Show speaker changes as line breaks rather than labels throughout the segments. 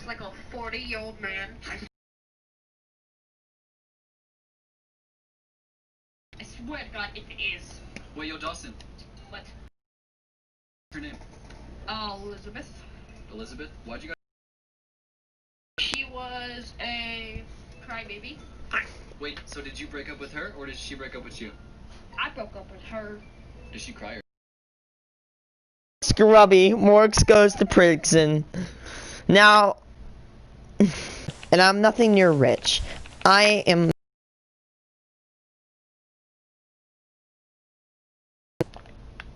looks like a 40-year-old man. I swear to God, if it is.
Wait, yo, Dawson.
What?
What's her name?
Elizabeth.
Elizabeth? Why'd you guys...
She was a crybaby.
Wait, so did you break up with her, or did she break up with you?
I broke up with her.
Did she cry?
Scrubby, Morgs goes to prison. Now, and I'm nothing near rich. I am...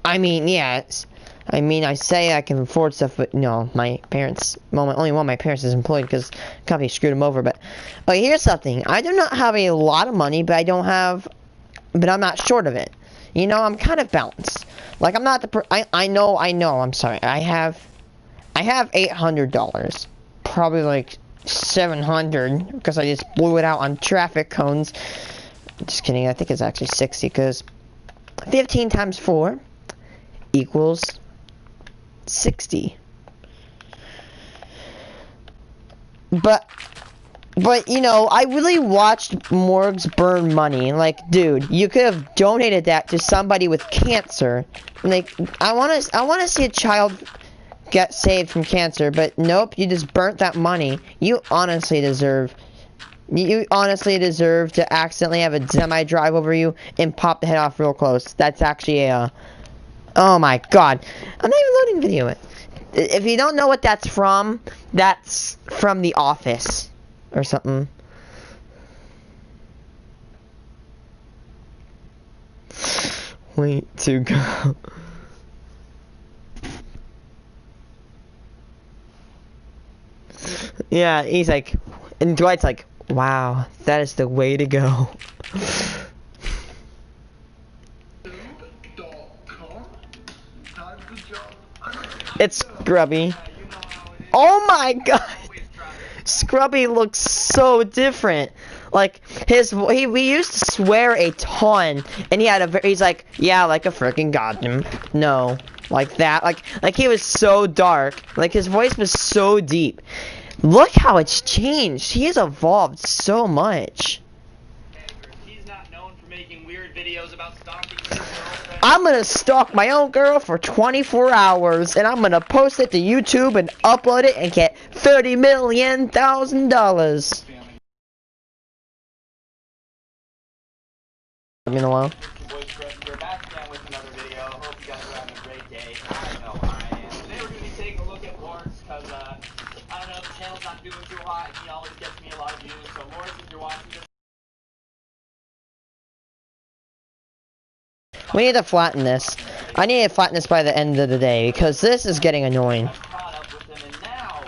I mean, yes. I mean, I say I can afford stuff, but no, my parents, well, only one of my parents is employed because the company screwed him over, but here's something. I do not have a lot of money, but I'm not short of it. You know, I'm kind of balanced. Like, I'm not I know, I'm sorry. I have $800. Probably like 700, because I just blew it out on traffic cones. Just kidding, I think it's actually 60, because 15 times 4 equals 60. But you know, I really watched Morgs burn money. Like, dude, you could have donated that to somebody with cancer. Like, I wanna see a child get saved from cancer, but nope, you just burnt that money. You honestly deserve to accidentally have a semi drive over you and pop the head off real close. That's actually oh my god. I'm not even loading video. If you don't know what that's from The Office or something. Wait to go. Yeah, he's like, and Dwight's like, wow, that is the way to go. It's Scrubby. Oh my god! Scrubby looks so different. Like, we used to swear a ton, and he's like, yeah, like a freaking goddamn, no, like that, like he was so dark, like his voice was so deep. Look how it's changed. He has evolved so much.
He's not known for making weird videos about stalking.
I'm gonna stalk my own girl for 24 hours, and I'm gonna post it to YouTube and upload it and get $30 million. In a while.
We're back again with another video. Hope you guys are having a great day. I know I am. Today we're going to be taking a look at Morgs because, I don't know, the channel's not doing too hot. He always gets me a lot of views. So Morgs, if you're watching this...
We need to flatten this. I need to flatten this by the end of the day, because this is getting annoying.
I caught up with him, and now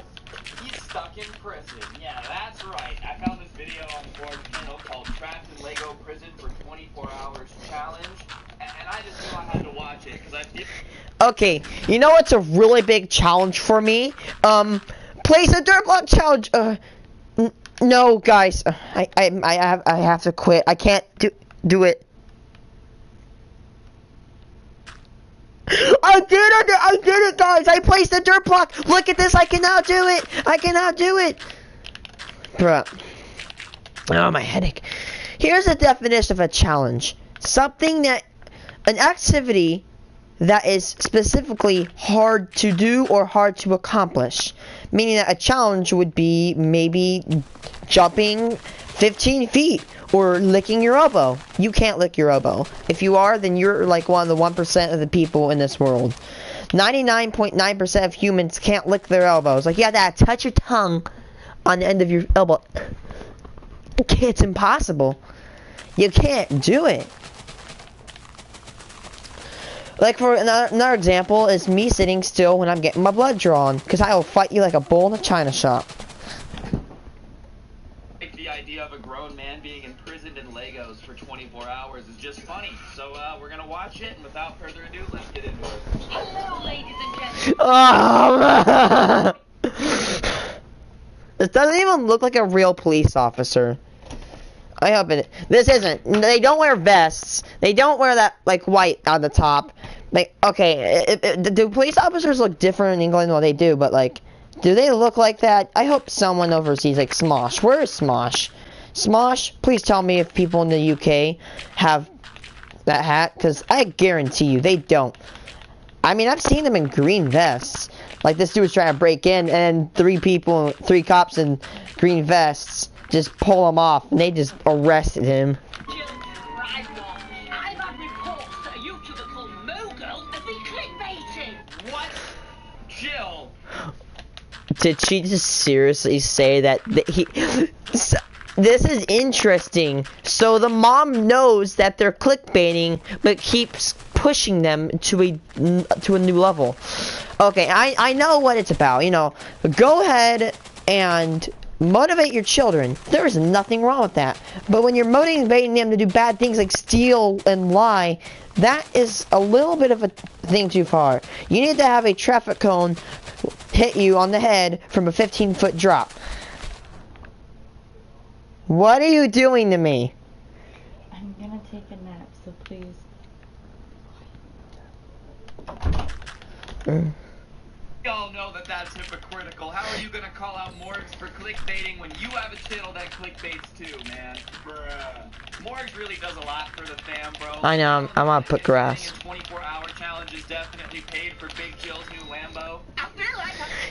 he's stuck in prison. Yeah, that's right. I found this video on the Morgs channel called Trapped in Lego Prison for 24 Hours Challenge, and I just knew I had to watch it, because I feel...
Okay, you know what's a really big challenge for me? Place a dirt block challenge. No, guys, I have to quit. I can't do it. I did it, guys! I placed a dirt block! Look at this, I can now do it! I can now do it! Bruh. Oh, my headache. Here's a definition of a challenge. An activity that is specifically hard to do or hard to accomplish. Meaning that a challenge would be maybe jumping 15 feet or licking your elbow. You can't lick your elbow. If you are, then you're like one of the 1% of the people in this world. 99.9% of humans can't lick their elbows. Like, you have to touch your tongue on the end of your elbow. It's impossible. You can't do it. Like, for another example is me sitting still when I'm getting my blood drawn, because I will fight you like a bull in a china shop.
The idea of a grown man being imprisoned in Legos for 24 hours is just funny. So, we're gonna watch it, and without further ado, let's get into it.
Hello, ladies and gentlemen.
Oh, it doesn't even look like a real police officer. I hope it. This isn't. They don't wear vests. They don't wear that like white on the top. Like, okay, do police officers look different in England? Well, they do, but like, Do they look like that? I hope someone overseas, like Smosh. Where is Smosh? Smosh, please tell me if people in the UK have that hat, because I guarantee you they don't. I mean, I've seen them in green vests. Like, this dude was trying to break in, and three cops in green vests just pull him off, and they just arrested him.
I've had reports that a YouTuber called Mogul has been clickbaiting.
What? Jill.
Did she just seriously say that he... This is interesting. So the mom knows that they're clickbaiting, but keeps pushing them to a new level. Okay, I know what it's about. You know, go ahead and motivate your children. There is nothing wrong with that. But when you're motivating them to do bad things like steal and lie, that is a little bit of a thing too far. You need to have a traffic cone hit you on the head from a 15-foot drop. What are you doing to me?
I'm gonna take a nap, so please.
We all know that that's hypocritical. How are you gonna call out Morgs for clickbaiting when you have a channel that clickbaits too, man? Bruh. Morgs really does a lot for the fam, bro.
I know, I'm gonna put grass.
24-hour challenge is definitely paid for Big Jill's new Lambo.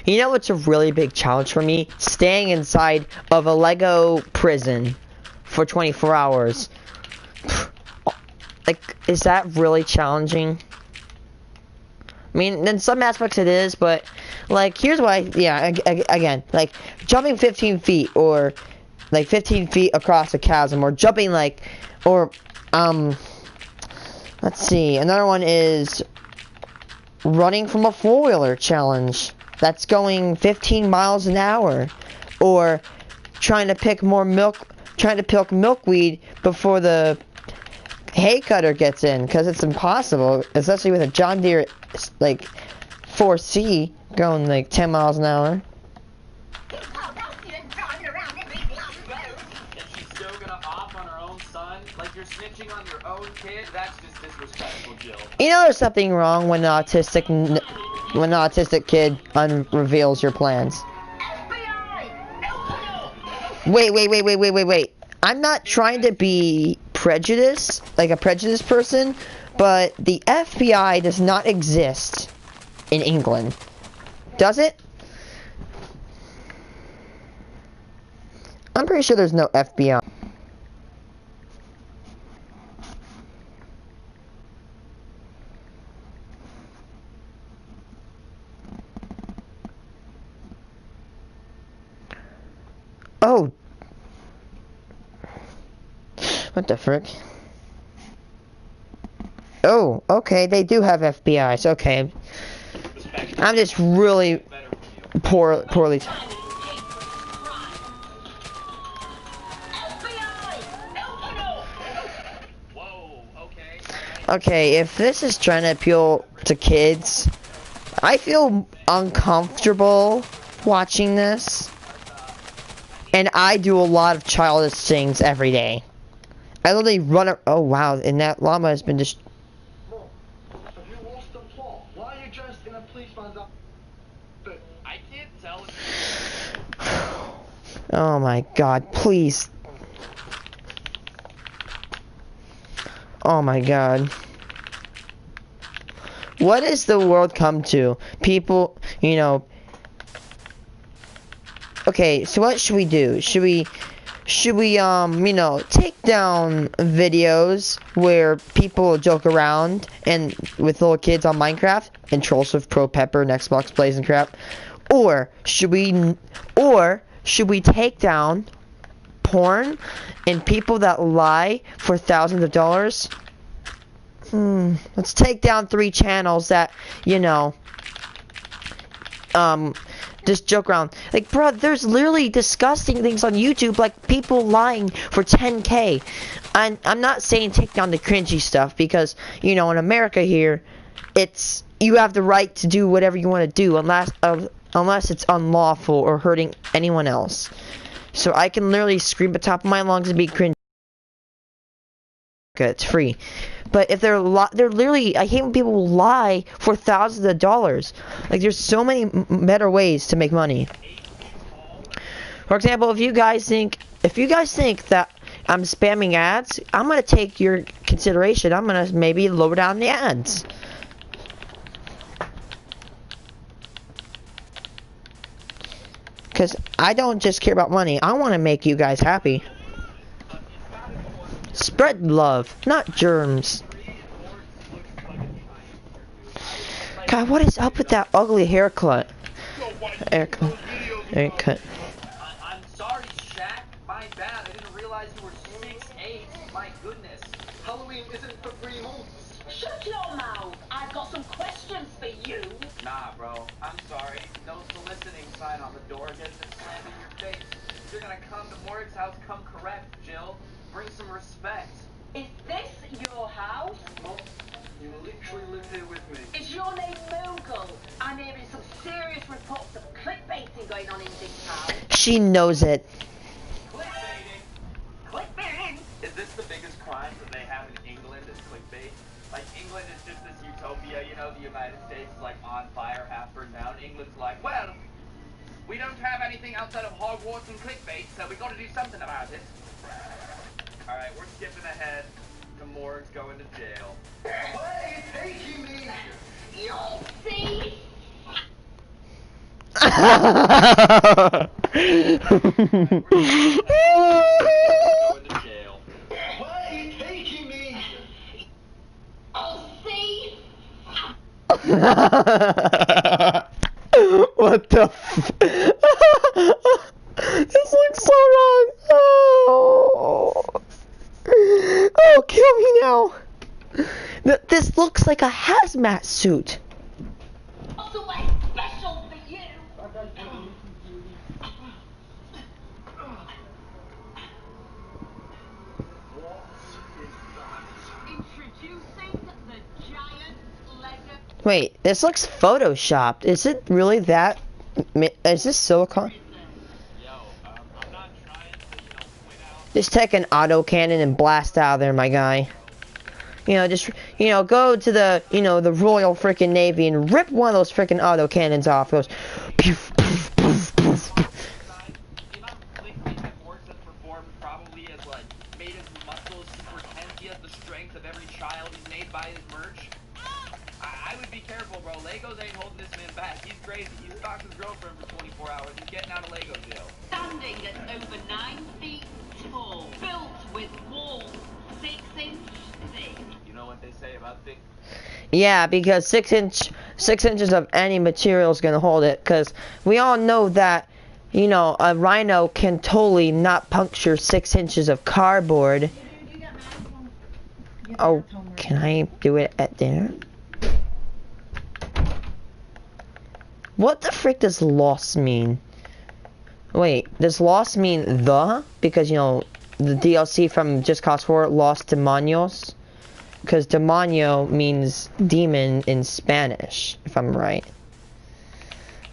You know what's a really big challenge for me? Staying inside of a Lego prison for 24 hours. Like, is that really challenging? I mean, in some aspects it is, but, like, here's why, yeah, again, like, jumping 15 feet, or, like, 15 feet across a chasm, or jumping, like, or, let's see, another one is running from a four-wheeler challenge that's going 15 miles an hour, or trying to pick milkweed before the hay cutter gets in, because it's impossible, especially with a John Deere, like, 4C going, like, 10 miles an hour.
Is she still gonna off on her own son? Like, you're snitching on your own kid? That's just disrespectful, Jill.
You know there's something wrong when an autistic kid reveals your plans. Wait. I'm not trying to be prejudiced, like a prejudiced person, but the FBI does not exist in England. Does it? I'm pretty sure there's no FBI. Oh. What the frick? Oh, okay, they do have FBIs, okay. I'm just really poorly. Okay, if this is trying to appeal to kids, I feel uncomfortable watching this. And I do a lot of childish things every day. I literally run oh wow, and that llama has been just...
Mom, have you lost the plot? Why are you dressed in a policeman's outfit?
I can't tell if
Oh my god, please. Oh my god. What has the world come to? People, you know... Okay, so what should we do? Should we, you know, take down videos where people joke around and with little kids on Minecraft and trolls with Pro Pepper and Xbox plays and crap? Or should we take down porn and people that lie for thousands of dollars? Let's take down 3 channels that, you know, just joke around. Like, bro, there's literally disgusting things on YouTube, like people lying for 10K. And I'm not saying take down the cringy stuff, because, you know, in America here, it's, you have the right to do whatever you want to do, unless it's unlawful or hurting anyone else. So I can literally scream at the top of my lungs and be cringy. America. It's free. But if they're literally, I hate when people lie for thousands of dollars. Like, there's so many better ways to make money. For example, if you guys think that I'm spamming ads, I'm gonna take your consideration. I'm gonna maybe lower down the ads. Because I don't just care about money. I want to make you guys happy. Spread love, not germs. God, what is up with that ugly haircut? Haircut.
I'm sorry, Shaq. My bad. I didn't realize you were 6'8". My goodness.
Halloween isn't for 3 months.
Shut your mouth. I've got some questions for you.
Nah, bro. I'm sorry. No soliciting sign on the door gets it slammed in your face. If you're gonna come to Morg's house, come correct, Jill. Bring some respect.
Is this your house?
Mom, you literally live here with me.
Is your name Mogul? I'm hearing some serious reports of clickbaiting going on in this town.
She knows it.
Clickbaiting.
Clickbaiting?
Is this the biggest crime that they have in England is clickbait? Like, England is just this utopia, you know, the United States is like on fire, half burned down. England's like, well, we don't have anything outside of Hogwarts and clickbait, so we gotta do something about it. Alright, we're skipping ahead to Morg's going to jail.
Where are you taking me?
You'll see.
Going to jail.
Where are you taking me?
I'll see.
What the f- This looks so wrong. Oh, kill me now. This looks like a hazmat suit.
Also, way special for you. Introducing the giant Lego.
Wait, this looks photoshopped. Is it really that? Is this silicone?
Yo, I'm not trying to, point out.
Just take an autocannon and blast out of there, my guy. Just, go to the, the Royal frickin' Navy and rip one of those frickin' autocannons off. It goes, poof, poof, poof, poof, poof.
The amount of clickbait that Morgs has performed probably has, made his muscles super tense. He has the strength of every child he's made by his merch. I would be careful, bro. Legos ain't holding this man back. He's crazy. He stalks his girlfriend for 24 hours. He's getting out of Lego jail.
Standing at over 9 feet tall, built with walls 6 inches thick.
You know what they say about thick?
Yeah, because 6 inches of any material is gonna hold it. Because we all know that, a rhino can totally not puncture 6 inches of cardboard. Oh, can I do it at dinner? What the frick does lost mean? Wait, does lost mean the? Because, the DLC from Just Cause 4, Los Demonios? Because demonio means demon in Spanish, if I'm right.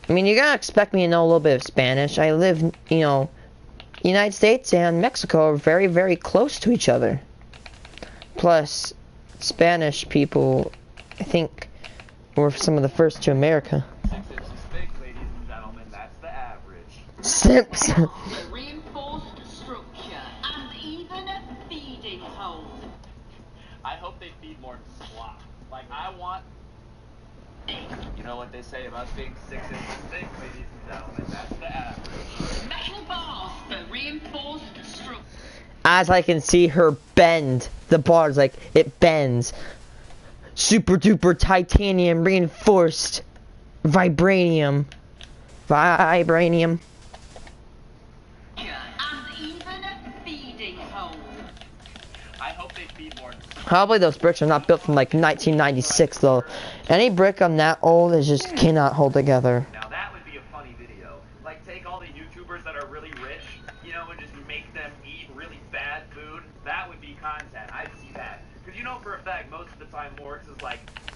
I mean, you're gonna expect me to know a little bit of Spanish. I live, United States and Mexico are very, very close to each other. Plus, Spanish people, I think, were some of the first to America.
6 inches thick, ladies and gentlemen. That's the average.
Sips.
The reinforced structure and even a feeding hole.
I hope they feed more slop. I want... You know what they say about being 6 inches thick, ladies and gentlemen. That's the average.
Metal bars for reinforced structure.
As I can see her bend, the bars, it bends. Super duper titanium reinforced vibranium. Vibranium.
And even a feeding hole.
I hope they feed more.
Probably those bricks are not built from 1996 though. Any brick on that old is just cannot hold together.
Now that would be a funny video. Take all the YouTubers that are really rich, and just make them eat really bad food. That would be content. I'd see that. Because for a fact, most of the time Morgs is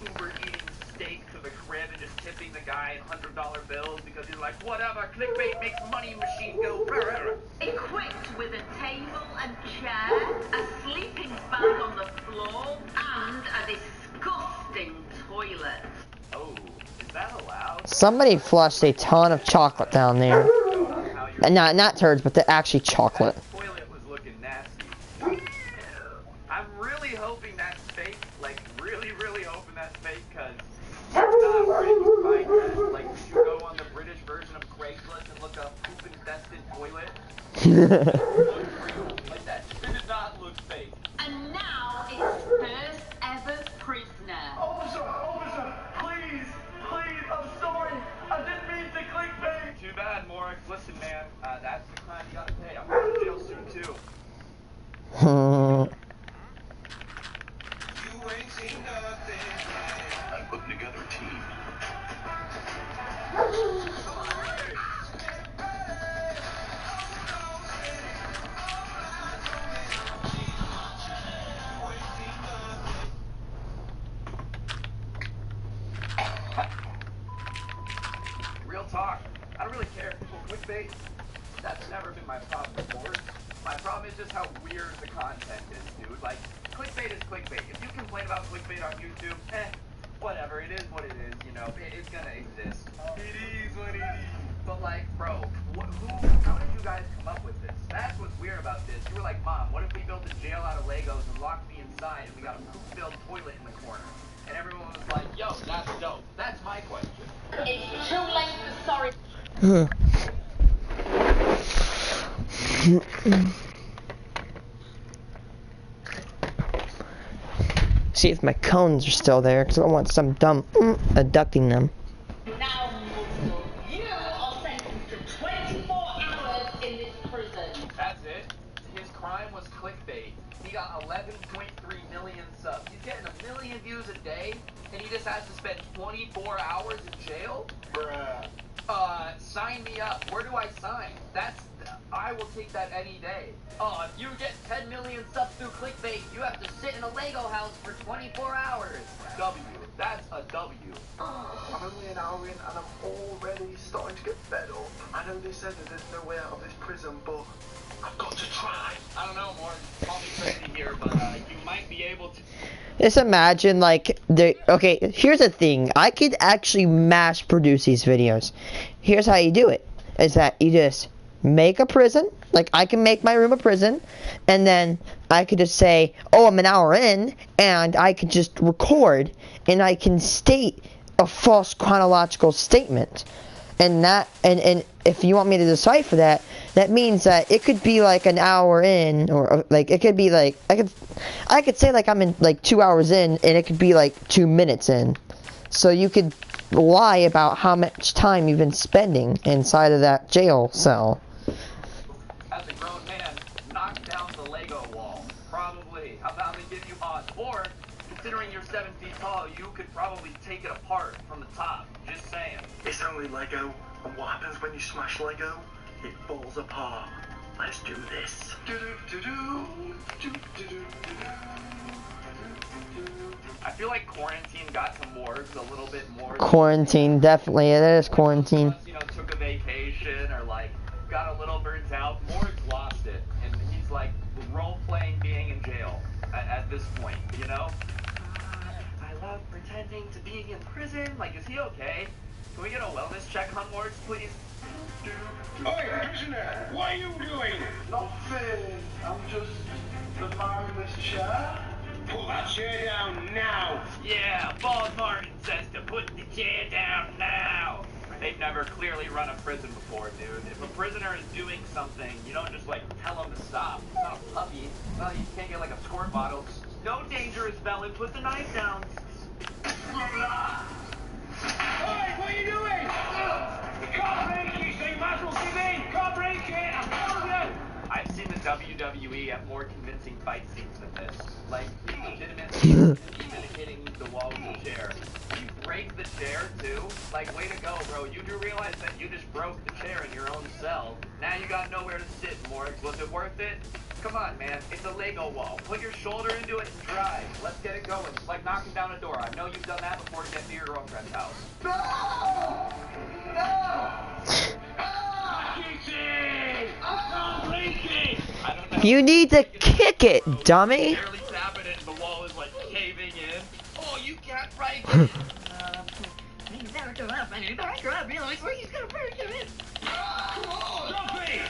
Uber eating steak to the crib and just tipping the guy in $100 bills because he's like, whatever, clickbait makes money machine go.
Equipped with a table and chair, a sleeping bag on the the floor and a disgusting toilet.
Oh, is that allowed?
Somebody flushed a ton of chocolate down there. Not turds, but actually chocolate.
That toilet was looking nasty. I'm really hoping that's fake. Like, really, really hoping that's fake, because it's not where you can find that. Like, you should go on the British version of Craigslist and look up poop-infested toilet. Look real. Like, that did not look fake.
And now it's first ever prisoner.
Officer, please, I'm sorry. I didn't mean to clickbait.
Too bad, Morris. Listen, man, that's the crime you gotta pay. I'm going to jail soon, too.
I'm putting together a team.
Real talk. I don't really care. Clickbait, that's never been my problem before. My problem is just how weird the content is, dude. Like, clickbait is clickbait. If you complain about clickbait on YouTube, whatever. It is what it is, you know. It's gonna exist. It is what it is. But like, bro, how did you guys come up with this? That's what's weird about this. You were like, Mom, what if we built a jail out of Legos and locked me inside and we got a poop-filled toilet in the corner? And everyone was like, yo, that's dope. That's my question.
It's too late for sorry.
See if my cones are still there, because I don't want some dumb abducting them.
Now, Muscle, you are sentenced to 24 hours in this prison.
That's it. His crime was clickbait. He got 11.3 million subs. He's getting 1 million views a day, and he just has to spend 24 hours in jail?
Bruh.
Sign me up. Where do I sign? I will take that any day. Oh, if you get 10 million subs through clickbait, you have to sit in a Lego house for 24 hours. W. That's a W.
I'm only an hour in and I'm already starting to get fed up. I know they said that there's no way out of this prison, but I've got to try.
I don't know, Morris. Call me crazy here, but you might be able to.
Just imagine, like, okay, here's the thing. I could actually mass produce these videos. Here's how you do it. Is that you just make a prison. Like, I can make my room a prison. And then I could just say, oh, I'm an hour in. And I could just record. And I can state a false chronological statement. And if you want me to decipher that, that means that it could be like an hour in, or like it could be like I could say like I'm in like 2 hours in, and it could be like 2 minutes in. So you could lie about how much time you've been spending inside of that jail cell.
As a grown man, knock down the Lego wall. Probably. How about they give you odds? Or, considering you're 7 feet tall, you could probably take it apart from the top. Just saying.
It's only Lego, and what happens when you smash Lego? It falls apart. Let's do this.
I feel like quarantine got to Morgs a little bit more.
Quarantine, definitely. It is quarantine.
You know, took a vacation or like got a little burnt out. Morgs lost it, and he's like role-playing being in jail at this point. You know? I love pretending to be in prison. Like, is he okay? Can we get a wellness check on Morgs, please?
Oi, prisoner! What are you doing? Nothing. I'm just admiring this chair.
Put that chair down now!
Yeah, Bob Martin says to put the chair down now. They've never clearly run a prison before, dude. If a prisoner is doing something, you don't just like tell him to stop. It's not a puppy. Well, you can't get like a squirt bottle. No dangerous felon, put the knife down.
Oi, what are you doing? You can't break it, so you might as well give in! Can't break it! I told you!
I've seen the WWE have more convincing fight scenes than this. Like, legitimately, even hitting the wall with the chair. You break the chair, too? Like, way to go, bro. You do realize that you just broke the chair in your own cell. Now you got nowhere to sit, Morgs. Was it worth it? Come on, man. It's a Lego wall. Put your shoulder into it and drive. Let's get it going. It's like knocking down a door. I know you've done that before to get to your girlfriend's house.
No! No!
I don't know.
You need to kick it, dummy.
Barely tapping it, but
Stop it!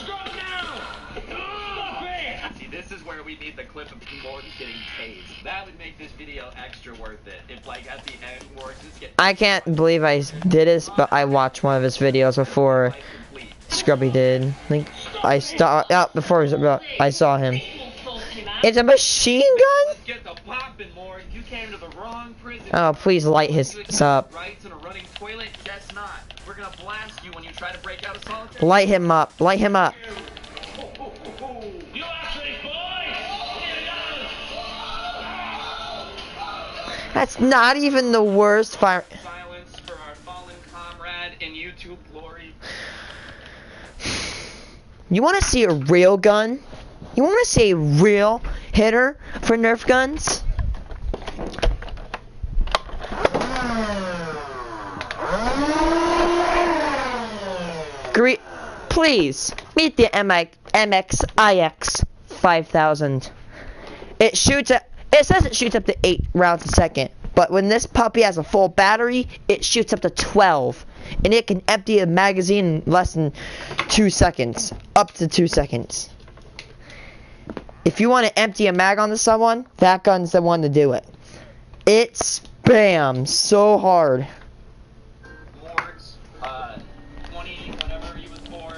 Stop now! Stop it!
See, this is where we need the clip of Morgan getting tased. That would make this video extra worth it. If, like, at the end, Morgan just gets...
I can't believe I did this, but I watched one of his videos before Scrubby did. I think I saw before I saw him. It's a machine gun?
Let's get the poppin', Morgan. You came to the wrong prison.
Oh, please light his up.
Rights in a running toilet? Guess not. We're gonna blast you when you try to break out of solitary.
Light him up. Light him up.
You after this, boy?
That's not even the worst fire.
Silence for our fallen comrade in YouTube glory.
You want to see a real gun? You want to see a real hitter for Nerf guns? Please meet the MXIX 5000. It says it shoots up to 8 rounds a second, but when this puppy has a full battery, it shoots up to 12, and it can empty a magazine in less than 2 seconds, up to 2 seconds. If you want to empty a mag onto someone, that gun's the one to do it. It spams so hard.
Morgs, 20, whenever he was born,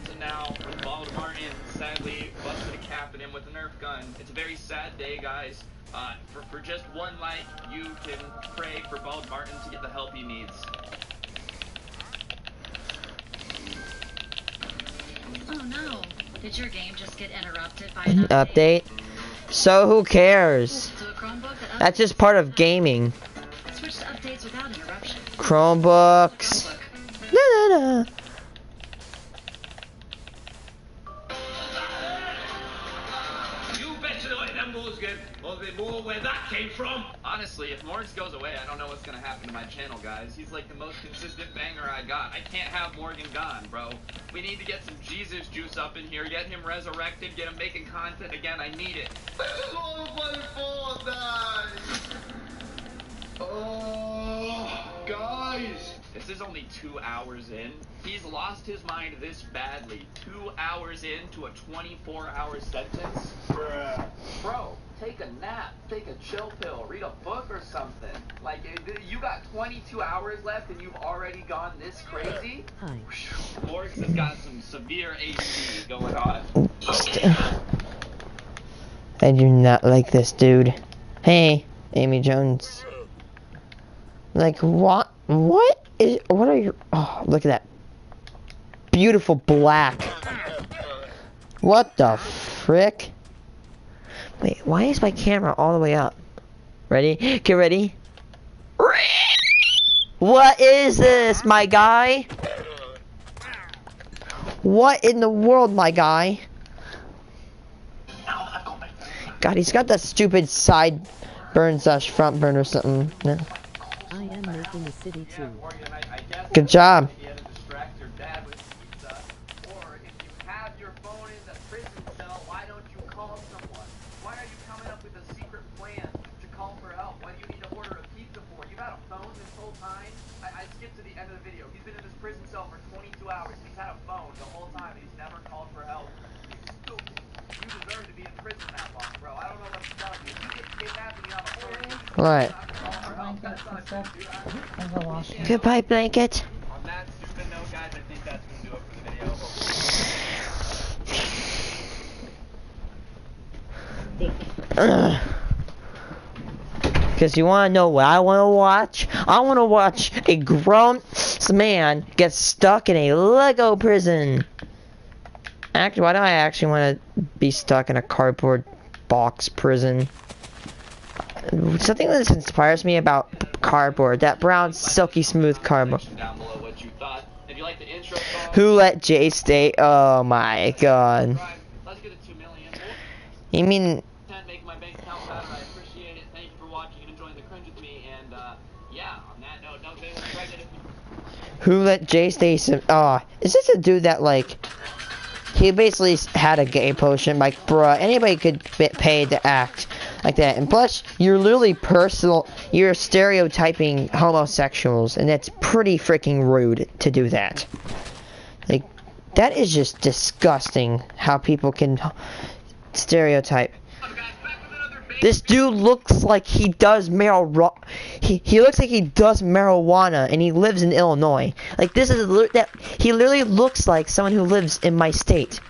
to now with Bald Martin, sadly busted a cap at him with a Nerf gun. It's a very sad day, guys. For just one like, you can pray for Bald Martin to get the help he needs.
Oh no. Did your game just get interrupted by an
Update? So who cares?
To a Chromebook that
That's just part of gaming.
switch to updates without interruption.
Chromebooks. Na, na, na.
You better know what them was good, or the more where that came from.
Honestly, if Morgs goes away, I don't know what's gonna happen to my channel, guys. He's like the most consistent banger I got. I can't have Morgan gone, bro. We need to get some Jesus juice up in here, get him resurrected, get him making content again. I need it.
This is all my fault, guys. Oh, guys.
This is only 2 hours in. He's lost his mind this badly. 2 hours into a 24-hour sentence?
Bruh.
Bro, take a nap, take a chill pill, read a book or something. Like, you got 22 hours left and you've already gone this crazy? Morgs has got some severe ADD going on.
I do not like this dude. Hey, Amy Jones. Like, what? What are your... Oh, look at that. Beautiful black. What the frick? Wait, why is my camera all the way up? Ready? Get ready. What is this, my guy? What in the world, my guy? God, he's got that stupid side burn slash front burn or something. No.
I am making a city too.
Good job.
If you had to distract your dad with pizza, or if you have your phone in the prison cell, why don't you call someone? Why are you coming up with a secret plan to call for help? Why do you need to order a pizza for? You've had a phone this whole time? I skipped to the end of the video. He's been in this prison cell for 22 hours. He's had a phone the whole time. He's never called for help. You deserve to be in prison that long, bro. I don't know what to tell you. If you get kidnapped and you have a phone,
What? Goodbye, blanket.
on that stupid note, guys, I think that's going to do it for the video.
Because you want to know what I want to watch? I want to watch a grown man get stuck in a Lego prison. Actually, why do I actually want to be stuck in a cardboard box prison? Something that inspires me about cardboard, that brown, silky smooth cardboard.
Down below what you thought. If you like the intro song,
Who let Jay stay? Oh my god.
let's get to 2 million.
You mean...
Can't make my bank account better. I appreciate it. Thank you for watching and enjoying the cringe with me. And yeah, on that note, don't say what's pregnant.
Who let Jay stay? Is this a dude that, like... He basically had a gay potion, like, bruh, anybody could get paid to act like that. And plus, you're stereotyping homosexuals, and that's pretty freaking rude to do that. Like, that is just disgusting how people can stereotype. This dude looks like he does he looks like he does marijuana, and he lives in Illinois. Like, this is he literally looks like someone who lives in my state.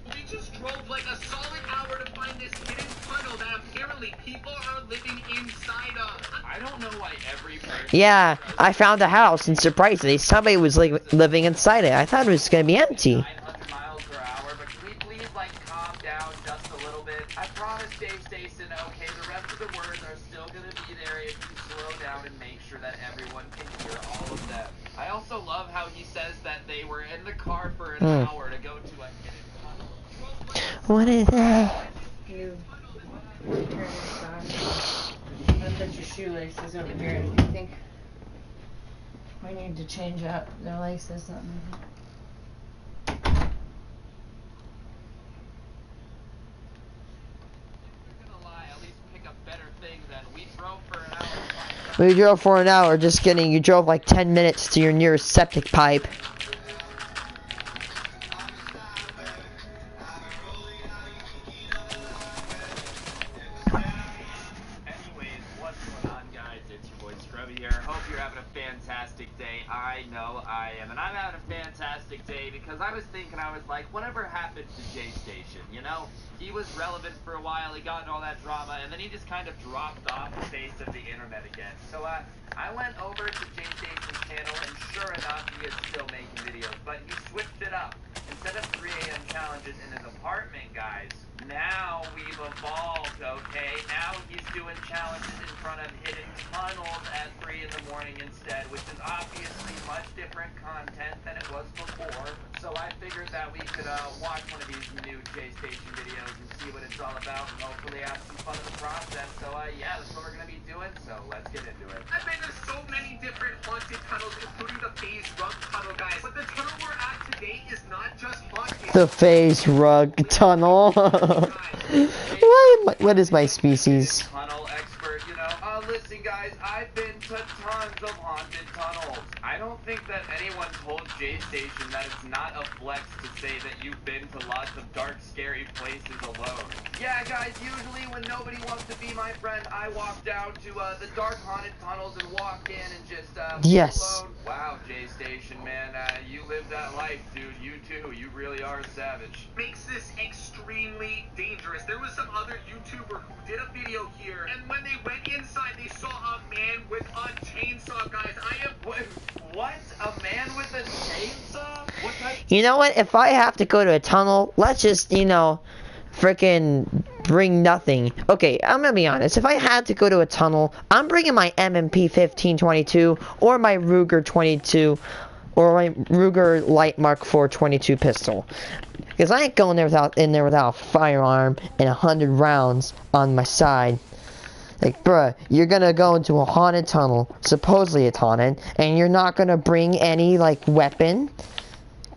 We just drove like a solid hour to find this hidden tunnel that apparently people are living inside of.
I don't know why every person...
Yeah, I found a house, and surprisingly, somebody was like living inside it. I thought it was gonna be empty.
900 miles per hour, but can we please, like, calm down just a little bit? I promise, Dave Station, okay, the rest of the words are still gonna be there if you slow down and make sure that everyone can hear all of them. I also love how he says that they were in the car for an hour to go to a hidden tunnel.
What is that?
You turn your socks. I put your shoelaces over here. I think we need to change up the laces. Something.
We drove for an hour, just kidding. You drove like 10 minutes to your nearest septic pipe.
Anyways, what's going on, guys? It's your boy Scrubby here. Hope you're having a fantastic day. I know I am, and I'm having a fantastic day because I was thinking, I was like, whatever happened to J Station, you know? He was relevant for a while, he got in all that drama, and then he just kind of dropped off the face of the internet again. So I went over to J Station's channel, and sure enough, he is still making videos, but he switched it up. Instead of 3 a.m. challenges in his apartment, guys, now we've evolved, okay? Now he's doing challenges in front of hidden tunnels at 3 in the morning instead, which is obviously much different content than it was before. So I figured that we could watch one of these new J Station videos and see what it's all about, and hopefully have some fun in the process. So yeah, that's what we're gonna be doing, so let's get into it.
I bet there's so many different haunted tunnels, including the phase rug tunnel, guys. But the tunnel we're at today is not just haunted.
The phase rug tunnel. What is my species?
Tunnel expert, you know. Listen, guys, I've been to tons of haunted tunnels. I don't think that anyone told J Station that it's not a flex to say that you've been to lots of dark, scary places alone. Yeah, guys, usually when nobody wants to be my friend, I walk down to the dark haunted tunnels and walk in and just
yes.
alone. Wow, J Station, man, you live that life, dude. You too. You really are a savage.
Makes this extremely dangerous. There was some other YouTuber who did a video here, and when they went inside, they saw a man with a chainsaw, guys.
What? A man with a chainsaw? What type?
You know what? If I have to go to a tunnel, let's just, you know, freaking bring nothing. Okay, I'm gonna be honest. If I had to go to a tunnel, I'm bringing my M&P 1522 or my Ruger 22 or my Ruger Light Mark 422 pistol. Because I ain't going there in there without a firearm and 100 rounds on my side. Like, bruh, you're gonna go into a haunted tunnel, supposedly it's haunted, and you're not gonna bring any, like, weapon?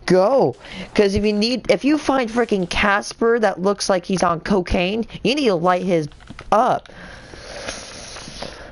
Go! Because if you find freaking Casper that looks like he's on cocaine, you need to light his up.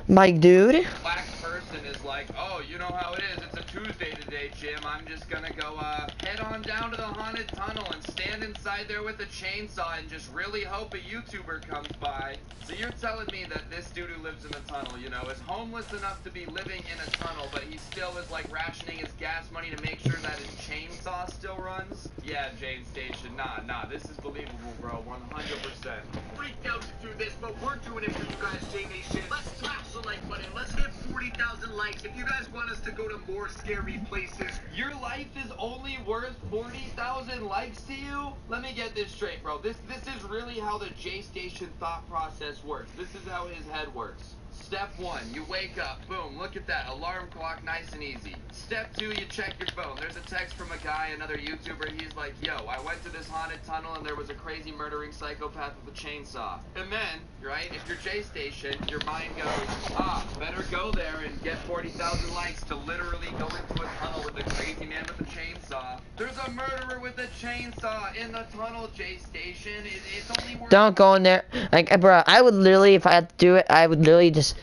My dude.
Black person is like, oh, you know how it is, it's a Tuesday today, Jim. I'm just gonna go, head on down to the haunted tunnel and stand inside there with a chainsaw and just really hope a YouTuber comes by. So you're telling me that this dude who lives in the tunnel, you know, is homeless enough to be living in a tunnel, but he still is, like, rationing his gas money to make sure that his chainsaw still runs? Yeah, Jane Station, nah, this is believable, bro, 100%.
Freaked out to do this, but we're doing it for you guys, J Nation. Let's smash the like button. Let's hit 40,000 likes if you guys want us to go to more scary places.
Your life is only worth 40,000 likes to you? Let me get this straight, bro. This is really how the J Station thought process works. This is how his head works. Step 1, you wake up, boom, look at that, alarm clock, nice and easy. Step 2, you check your phone. There's a text from a guy, another YouTuber, he's like, yo, I went to this haunted tunnel and there was a crazy murdering psychopath with a chainsaw. And then, right, if you're J Station, your mind goes, better go there and get 40,000 likes to literally go into a tunnel with a crazy man with a chainsaw. There's a murderer with a chainsaw in the tunnel, J Station. It's only worth...
Don't go in there. Like, bro, I would literally, if I had to do it, I would literally just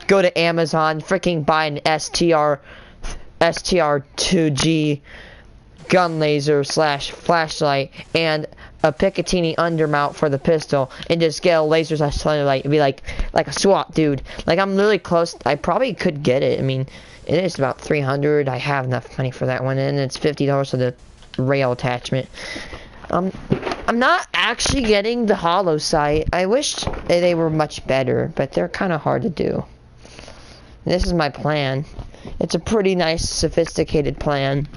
go to Amazon, freaking buy an STR2G gun laser / flashlight and a Picatinny undermount for the pistol, and just get a laser / light and be like a SWAT dude. Like, I'm literally close. I probably could get it. I mean, it is about $300. I have enough money for that one, and it's $50 for the rail attachment. I'm not actually getting the hollow sight. I wish they were much better, but they're kind of hard to do. This is my plan. It's a pretty nice, sophisticated plan.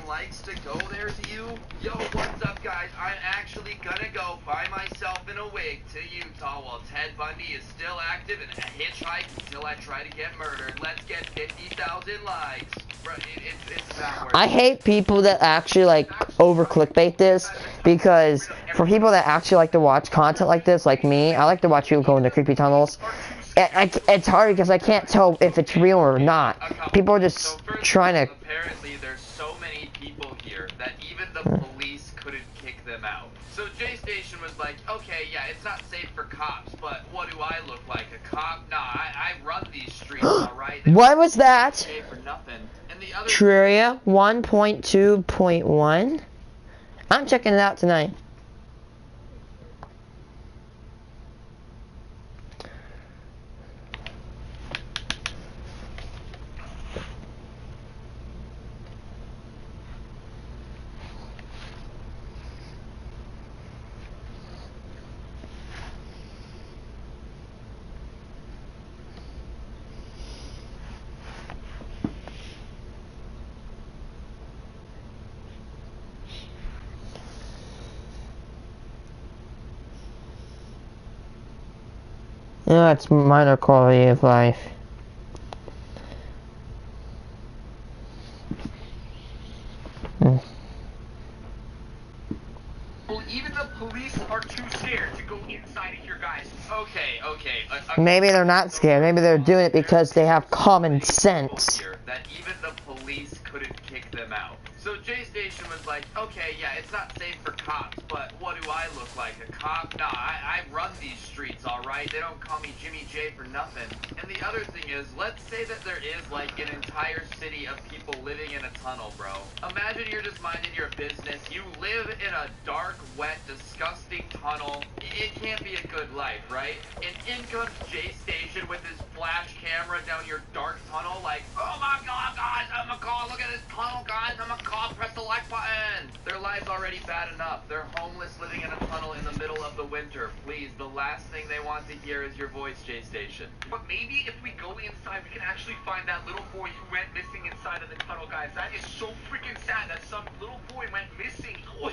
Likes to go there to you? Yo, what's up, guys? I'm actually gonna go buy myself in a wig to Utah while Ted Bundy is still active and hitchhike until I try to get murdered. Let's get 50,000 likes. Bro, it's not worth it.
I hate people that actually like over clickbait this, because for people that actually like to watch content like this, like me, I like to watch people go into creepy tunnels. It's hard because I can't tell if it's real or not. People are just trying to...
Apparently there's so many people here that even the police couldn't kick them out. So J Station was like, okay, yeah, it's not safe for cops, but what do I look like? A cop? Nah, I run these streets, alright?
What was that?
For nothing. And the other...
Terraria 1.2.1? I'm checking it out tonight. Yeah, it's minor quality of life.
Well, even the police are too scared to go inside of here, guys.
Okay.
Maybe they're not scared. Maybe they're doing it because they have common sense.
That even the police couldn't kick them out. So J Station was like, okay, yeah, it's not safe for cops, but what do I look like? A cop? Nah, I run these streets, alright? They don't call me Jimmy J for nothing. And the other thing is, let's say that there is like an entire city of people living in a tunnel, bro. Imagine you're just minding your business. You live in a dark, wet, disgusting tunnel. It can't be a good life, right? And in comes J Station with his flash camera down your dark tunnel, like, oh my god, guys, I'm a call, look at this tunnel, guys, I'm a call, press the like button. Their life's already bad enough. They're homeless living in a tunnel in the middle of the winter. Please, the last thing they want to hear is your voice, J Station.
But maybe if we go inside, we can actually find that little boy who went missing inside of the tunnel, guys. That is so freaking sad that some little boy went missing.
What?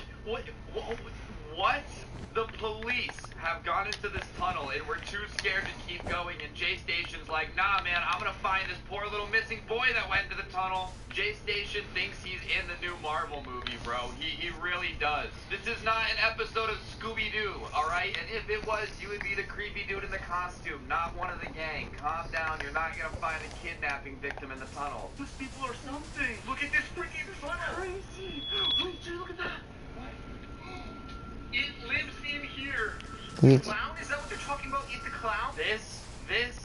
The police have gone into this tunnel and we're too scared to keep going, and J Station's like, nah man, I'm gonna find this poor little missing boy that went into the tunnel. J Station thinks he's in the new Marvel movie, bro. He really does. This is not an episode of Scooby-Doo, alright? And if it was, you would be the creepy dude in the costume, not one of the gang. Calm down, you're not gonna find a kidnapping victim in the tunnel.
Those people are something. Look at this freaking tunnel. Crazy. Wait, dude, look at that. It lives in here. Clown? Is that what they're talking about? It's a clown?
This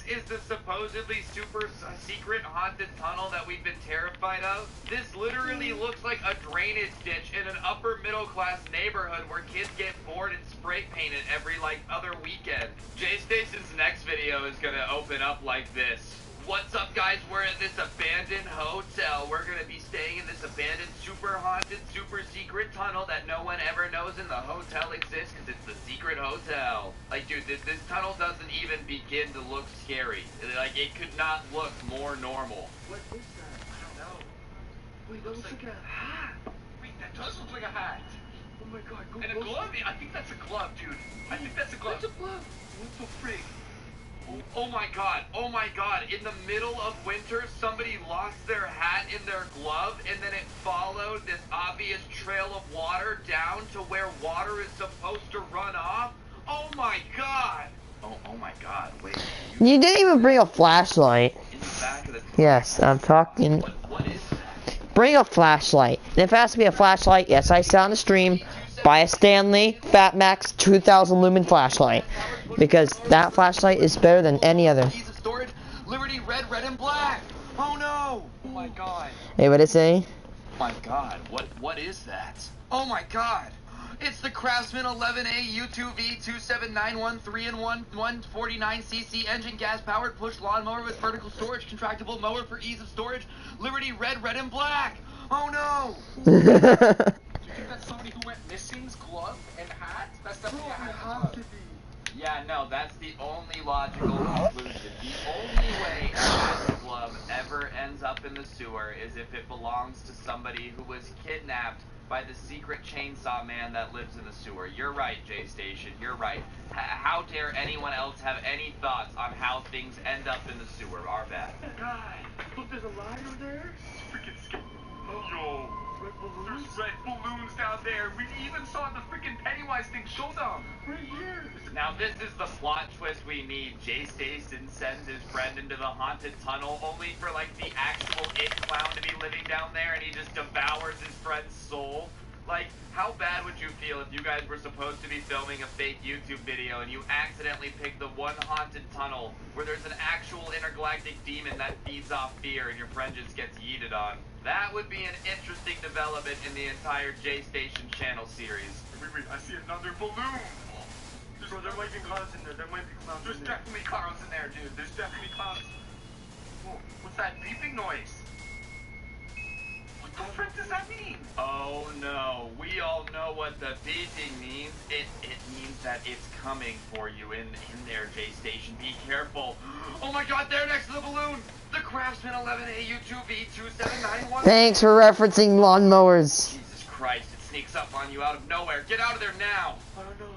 is the supposedly super secret haunted tunnel that we've been terrified of. This literally looks like a drainage ditch in an upper middle class neighborhood where kids get bored and spray painted every like other weekend. J Station's next video is gonna open up like this. What's up, guys? We're at this abandoned hotel. We're gonna be staying in this abandoned, super haunted, super secret tunnel that no one ever knows in the hotel exists because it's the secret hotel. Like, dude, this tunnel doesn't even begin to look scary. Like, it could not look more normal.
What is that? I don't know. Wait, that looks like a hat. Wait, that does look like a hat. Oh my god, go. And a glove? I think that's a glove, dude. I think that's a glove. That's a glove. What the freak?
Oh my god, in the middle of winter, somebody lost their hat in their glove, and then it followed this obvious trail of water down to where water is supposed to run off? Oh my god! Oh my god, wait.
You didn't even bring a flashlight.
In the back of the
Yes, I'm talking.
What is that?
Bring a flashlight. And if it has to be a flashlight, yes, I said on the stream, buy a Stanley Fatmax 2000 lumen flashlight. Because that flashlight is better than any other.
Ease of storage, Liberty Red, Red and Black. Oh no! Oh my god.
Hey, what did it say?
My god, what is that? Oh my god! It's the Craftsman 11A U2V 27913 3-in-1 149cc engine gas powered push lawnmower with vertical storage contractible mower for ease of storage. Liberty Red, Red and Black. Oh no!
Do you think that's somebody who went missing's glove and hat? That's definitely a hat.
Yeah, no, that's the only logical conclusion. The only way a hat glove ever ends up in the sewer is if it belongs to somebody who was kidnapped by the secret chainsaw man that lives in the sewer. You're right, J-Station, you're right. How dare anyone else have any thoughts on how things end up in the sewer? Our bad.
God, look, there's a ladder there.
It's freaking scary. Yo, there's red balloons down there. We even saw the freaking Pennywise thing. Show them.
Right here.
Now this is the plot twist we need. J-Station sends his friend into the haunted tunnel only for like the actual it clown to be living down there and he just devours his friend's soul. Like, how bad would you feel if you guys were supposed to be filming a fake YouTube video and you accidentally picked the one haunted tunnel where there's an actual intergalactic demon that feeds off fear and your friend just gets yeeted on? That would be an interesting development in the entire J-Station channel series.
Wait, I see another balloon.
Bro, there might be clowns in there. There might be clowns
There's
in there.
definitely clowns in there, dude. There's definitely clowns. Whoa, what's that beeping noise? What the frick does that mean?
Oh no, we all know what the beeping means. It means that it's coming for you in there, J-Station. Be careful. Oh my god, there next to the balloon! The Craftsman 11A U2V 27913.
Thanks for referencing lawnmowers.
Jesus Christ, it sneaks up on you out of nowhere. Get out of there now!
I don't know.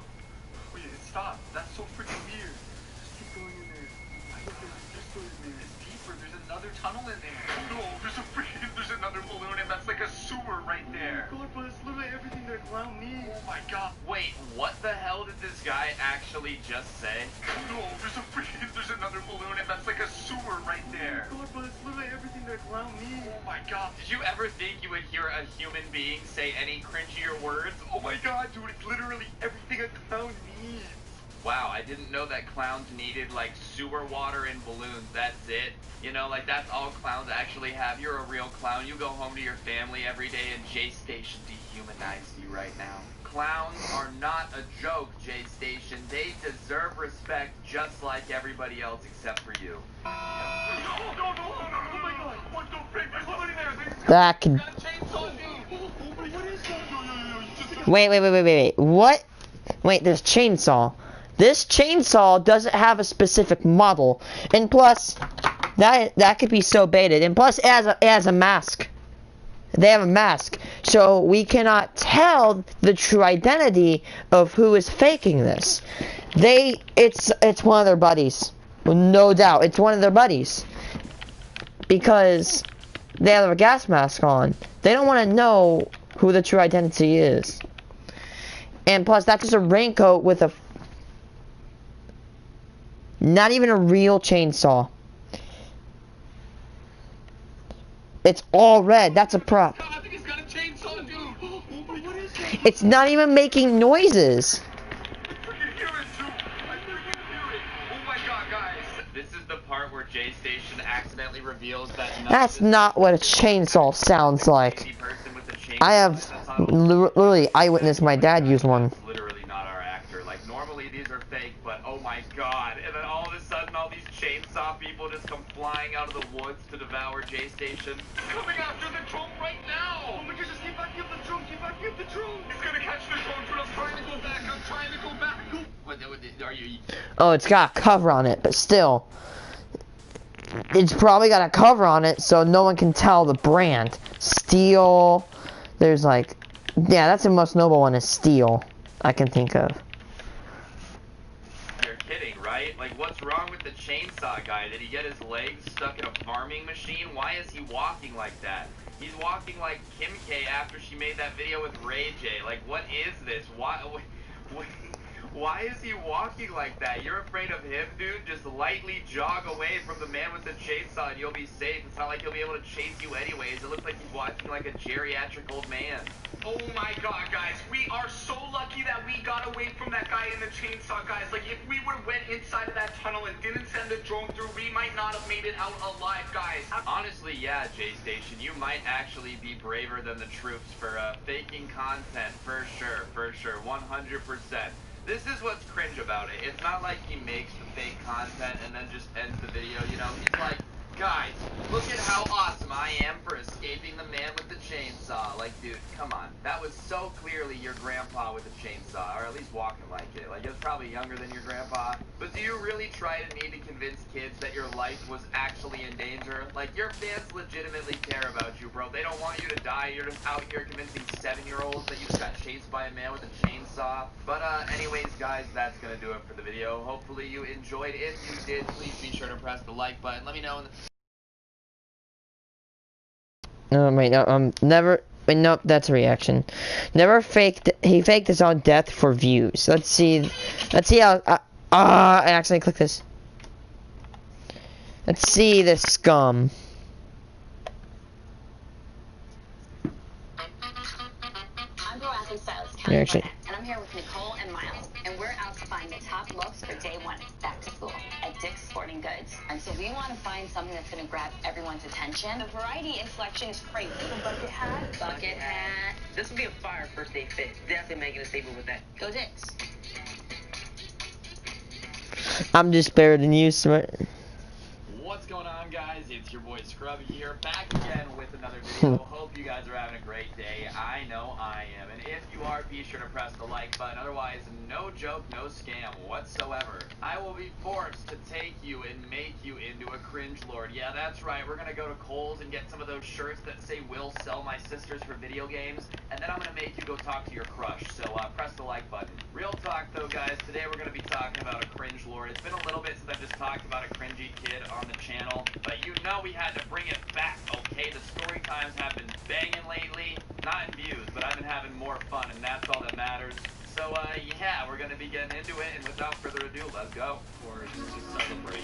Wait, it stopped. That's so freaking weird.
Just keep going in there. I think there's going in there.
It's deeper. There's another tunnel in there. No, there's another balloon, and that's like a sewer right there.
God, but it's literally everything that clown needs.
Oh my god.
Wait, what the hell did this guy actually just say?
No, there's another balloon, and that's like a sewer right there.
God, but it's literally everything that clown needs.
Oh my god.
Did you ever think you would hear a human being say any cringier words?
Oh my god, dude, it's literally everything a clown needs.
Wow, I didn't know that clowns needed, like, sewer water and balloons. That's it. You know, like, that's all clowns actually have. You're a real clown. You go home to your family every day, and J-Station dehumanized you right now. Clowns are not a joke, J-Station. They deserve respect just like everybody else except for you.
No, oh my god, what the frick? There's somebody there.
That can.
Got a chainsaw, dude. What is that?
Wait. What? Wait, there's chainsaw. This chainsaw doesn't have a specific model, and plus, that could be so baited. And plus, it has a mask. They have a mask, so we cannot tell the true identity of who is faking this. It's one of their buddies, no doubt. It's one of their buddies because they have a gas mask on. They don't want to know who the true identity is. And plus, that's just a raincoat with a not even a real chainsaw. It's all red. That's a prop.
I think he's got a chainsaw, dude. What is that?
It's not even making noises.
I freaking hear it, too. I freaking hear it. Oh my god, guys.
This is the part where J-Station accidentally reveals that
That's not what a chainsaw sounds like. I have literally eyewitnessed my dad use one.
Literally not our actor. Like, normally these are fake, but oh my god. And then all of a sudden, all these chainsaw people just come flying out of the woods to devour J-Station.
Coming after the drone right now. Oh my god, just get back, get the drone, He's gonna catch the drone, dude. I'm trying to go back.
What are you?
Oh, it's got a cover on it, but still. It's probably got a cover on it so no one can tell the brand. Steel. There's like, yeah, that's the most noble one is steel I can think of.
You're kidding, right? Like, what's wrong with the chainsaw guy? Did he get his legs stuck in a farming machine? Why is he walking like that? He's walking like Kim K after she made that video with Ray J. Like, what is this? Why is he walking like that? You're afraid of him, dude? Just lightly jog away from the man with the chainsaw and you'll be safe. It's not like he'll be able to chase you anyways. It looks like he's watching like a geriatric old man.
Oh my god, guys, we are so lucky that we got away from that guy in the chainsaw, guys. Like, if we would have went inside of that tunnel and didn't send the drone through, we might not have made it out alive, guys.
Honestly, yeah, J-Station, you might actually be braver than the troops for faking content, for sure, 100%. This is what's cringe about it. It's not like he makes the fake content and then just ends the video, you know? He's like, guys, look at how awesome I am for escaping the man with the chainsaw. Like, dude, come on. That was so clearly your grandpa with a chainsaw, or at least walking like it. Like, it was probably younger than your grandpa. But do you really try to need to convince kids that your life was actually in danger? Like, your fans legitimately care about you, bro. They don't want you to die. You're just out here convincing 7-year-olds that you just got chased by a man with a chainsaw. But, anyways, guys, that's gonna do it for the video. Hopefully you enjoyed. If you did, please be sure to press the like button. Let me know in the...
Wait, no, never, wait, nope, that's a reaction. Never he faked his own death for views. Let's see how, I accidentally clicked this. Let's see this scum.
I'm pro-athlete stylist
You're
Kelly
actually...
Burnett, and I'm here with Nicole and Miles, and we're out to find the top looks for day one, back to school, at Dick's Sporting Goods. And so we want to find something that's going to grab everyone's attention. The variety in selection is crazy. The bucket hat. Bucket hat.
This would be a fire first day fit. Definitely making a statement with that.
Go Dick's.
I'm just better than you, smart.
What's going on, guys? It's your boy Scrubby here, back again with another video. Hope you guys are having a great day. I know I am. And if you are, be sure to press the like button. Otherwise, no joke, no scam whatsoever. I will be forced to take you and make you into a cringe lord. Yeah, that's right. We're gonna go to Kohl's and get some of those shirts that say "Will sell my sisters for video games," and then I'm gonna make you go talk to your crush. So press the like button. Real talk though, guys. Today we're gonna be talking about a cringe lord. It's been a little bit since I've just talked about a cringy kid on the channel, but you know we had to bring it back, okay? The story times have been banging lately. Not in views, but I've been having more fun, and that's all that matters. So, yeah, we're gonna be getting into it, and without further ado, let's go. Or just celebrate.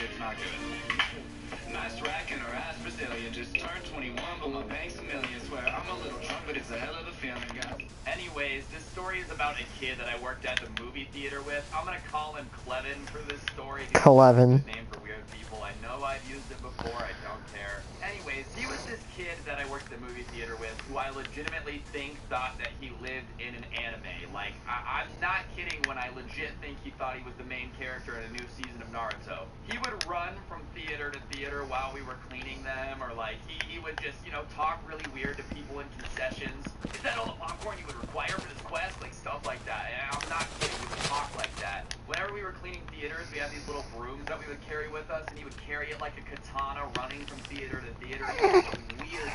It's not good.
Nice racking her ass Brazilian. Just turned 21, but my bank's a million. Swear I'm a little drunk, but it's a hell of a feeling, guys.
Anyways, this story is about a kid that I worked at the movie theater with. I'm gonna call him Clevin for this story.
Clevin.
Name for weird people. I know I've used it before. I don't care. Anyways, he was this kid that I worked at the movie theater with, who I legitimately thought that he lived in an anime. Like, I'm not kidding when I legit think he thought he was the main character in a new season of Naruto. He would run from theater to theater while we were cleaning them, or like he would just, you know, talk really weird to people in concessions. Is that all the popcorn you would require for this quest? Like stuff like that. And I'm not kidding, he would talk like that. Whenever we were cleaning theaters, we had these little brooms that we would carry with us, and he would carry it like a katana, running from theater to theater. It was weird.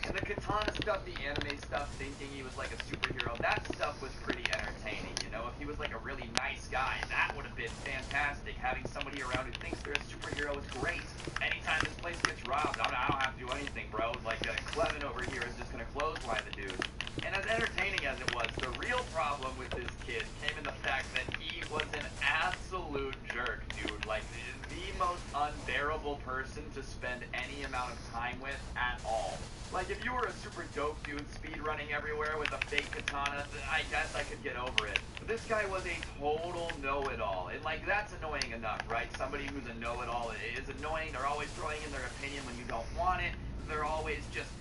And the katana stuff, the anime stuff, thinking he was like a superhero, that stuff was pretty entertaining, you know? If he was like a really nice guy, that would have been fantastic. Having somebody around who thinks they're a superhero is great. Anytime this place gets robbed, I don't have to do anything, bro. Like, Clevin over here is just gonna clothesline the dude. And as entertaining as it was, the real problem with this kid came in the fact that he was an absolute jerk, dude. Like, the most unbearable person to spend any amount of time with at all. Like, if you were a super dope dude speedrunning everywhere with a fake katana, I guess I could get over it. But this guy was a total know-it-all. And, like, that's annoying enough, right? Somebody who's a know-it-all is annoying. They're always throwing in their opinion when you don't want it. They're always just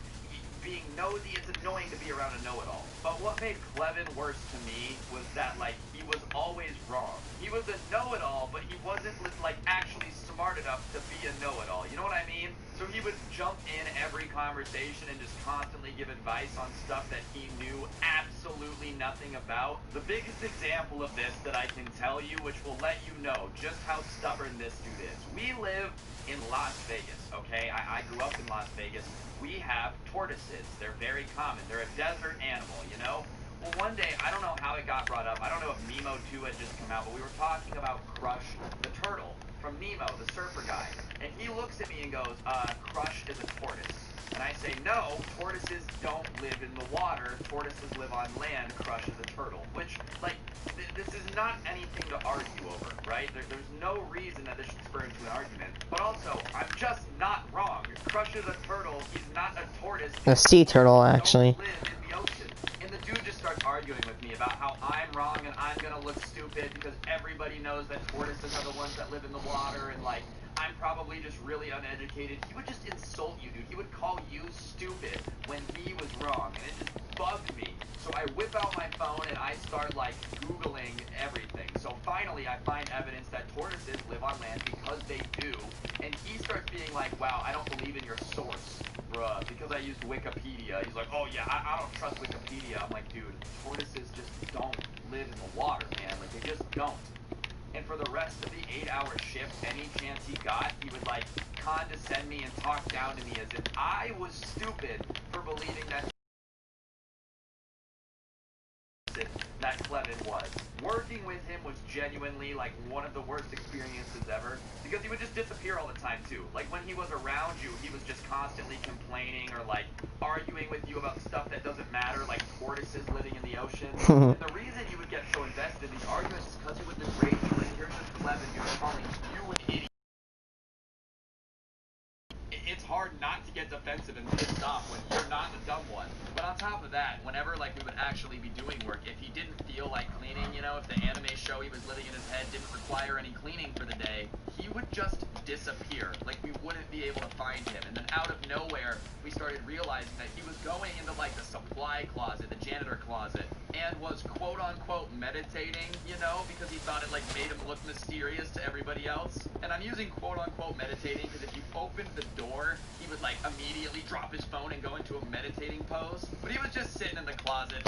being nosy. It's annoying to be around a know-it-all. But what made Clevin worse to me was that, like, he was always wrong. He was a know-it-all, but he wasn't, like, actually smart enough to be a know-it-all. You know what I mean? So he would jump in every conversation and just constantly give advice on stuff that he knew absolutely nothing about. The biggest example of this that I can tell you, which will let you know just how stubborn this dude is. We live in Las Vegas, okay? I grew up in Las Vegas. We have tortoises. They're very common. They're a desert animal, you know? Well, one day, I don't know how it got brought up. I don't know if Nemo 2 had just come out, but we were talking about Crush the turtle from Nemo, the surfer guy. And he looks at me and goes, Crush is a tortoise. And I say, no, tortoises don't live in the water. Tortoises live on land. Crush is a turtle. Which, like, this is not anything to argue over, right? There's no reason that this should spur into an argument. But also, I'm just not wrong. Crush is a turtle. He's not a tortoise.
A sea turtle, actually.
Don't live in the ocean. And the dude just starts arguing with me about how I'm wrong and I'm gonna look stupid because everybody knows that tortoises are the ones that live in the water, and like, I'm probably just really uneducated. He would just insult you, dude. He would call you stupid when he was wrong, and it just bugged me. So I whip out my phone and I start like Googling everything. So finally I find evidence that tortoises live on land because they do. And he starts being like, wow, I don't believe in your source, bruh, because I used Wikipedia. He's like, oh yeah, I don't trust Wikipedia. I'm like, dude, tortoises just don't live in the water, man. Like, they just don't. And for the rest of the 8-hour shift, any chance he got, he would like condescend me and talk down to me as if I was stupid for believing that Clevin was. Working with him was genuinely like one of the worst experiences ever, because he would just disappear all the time too. Like when he was around you, he was just constantly complaining or like arguing with you about stuff that doesn't matter, like tortoises living in the ocean. And the reason he would get so invested in these arguments is because he would degrade you. Like, here's this Clevin who's calling you an idiot. It's hard not to get defensive and pissed off when you're not the dumb one. But on top of that, whenever like we would actually be doing work, if he didn't feel like cleaning, you know, if the anime show he was living in his head didn't require any cleaning for the day, he would just disappear. Like, we wouldn't be able to find him. And then out of nowhere, we started realizing that he was going into like the supply closet, the janitor closet, and was quote unquote meditating, you know, because he thought it like made him look mysterious to everybody else. And I'm using quote unquote meditating because if you opened the door, he would like immediately drop his phone and go into a meditating pose. But he was just sitting in the closet.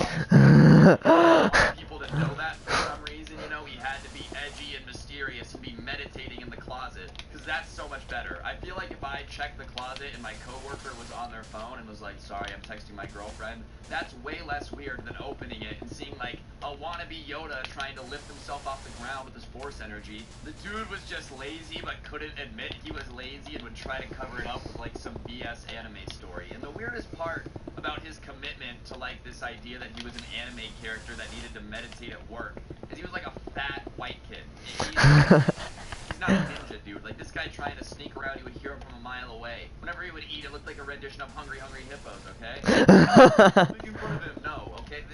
People to know that for some reason, you know, he had to be edgy and mysterious and be meditating in the closet, because that's so much better. I feel like if I checked the closet and my coworker was on their phone and was like, sorry, I'm texting my girlfriend, that's way less weird than opening it and seeing like a wannabe Yoda trying to lift himself off the ground with his force energy. The dude was just lazy but couldn't admit he was lazy and would try to cover it up with like some BS anime story. And the weirdest part about his commitment to like this idea that he was an anime character that needed to meditate at work is he was like a fat white kid. He's not a ninja, dude. Like, this guy trying to sneak around, you would hear him from a mile away. Whenever he would eat, it looked like a rendition of Hungry Hungry Hippos, okay? In front of him, no, okay?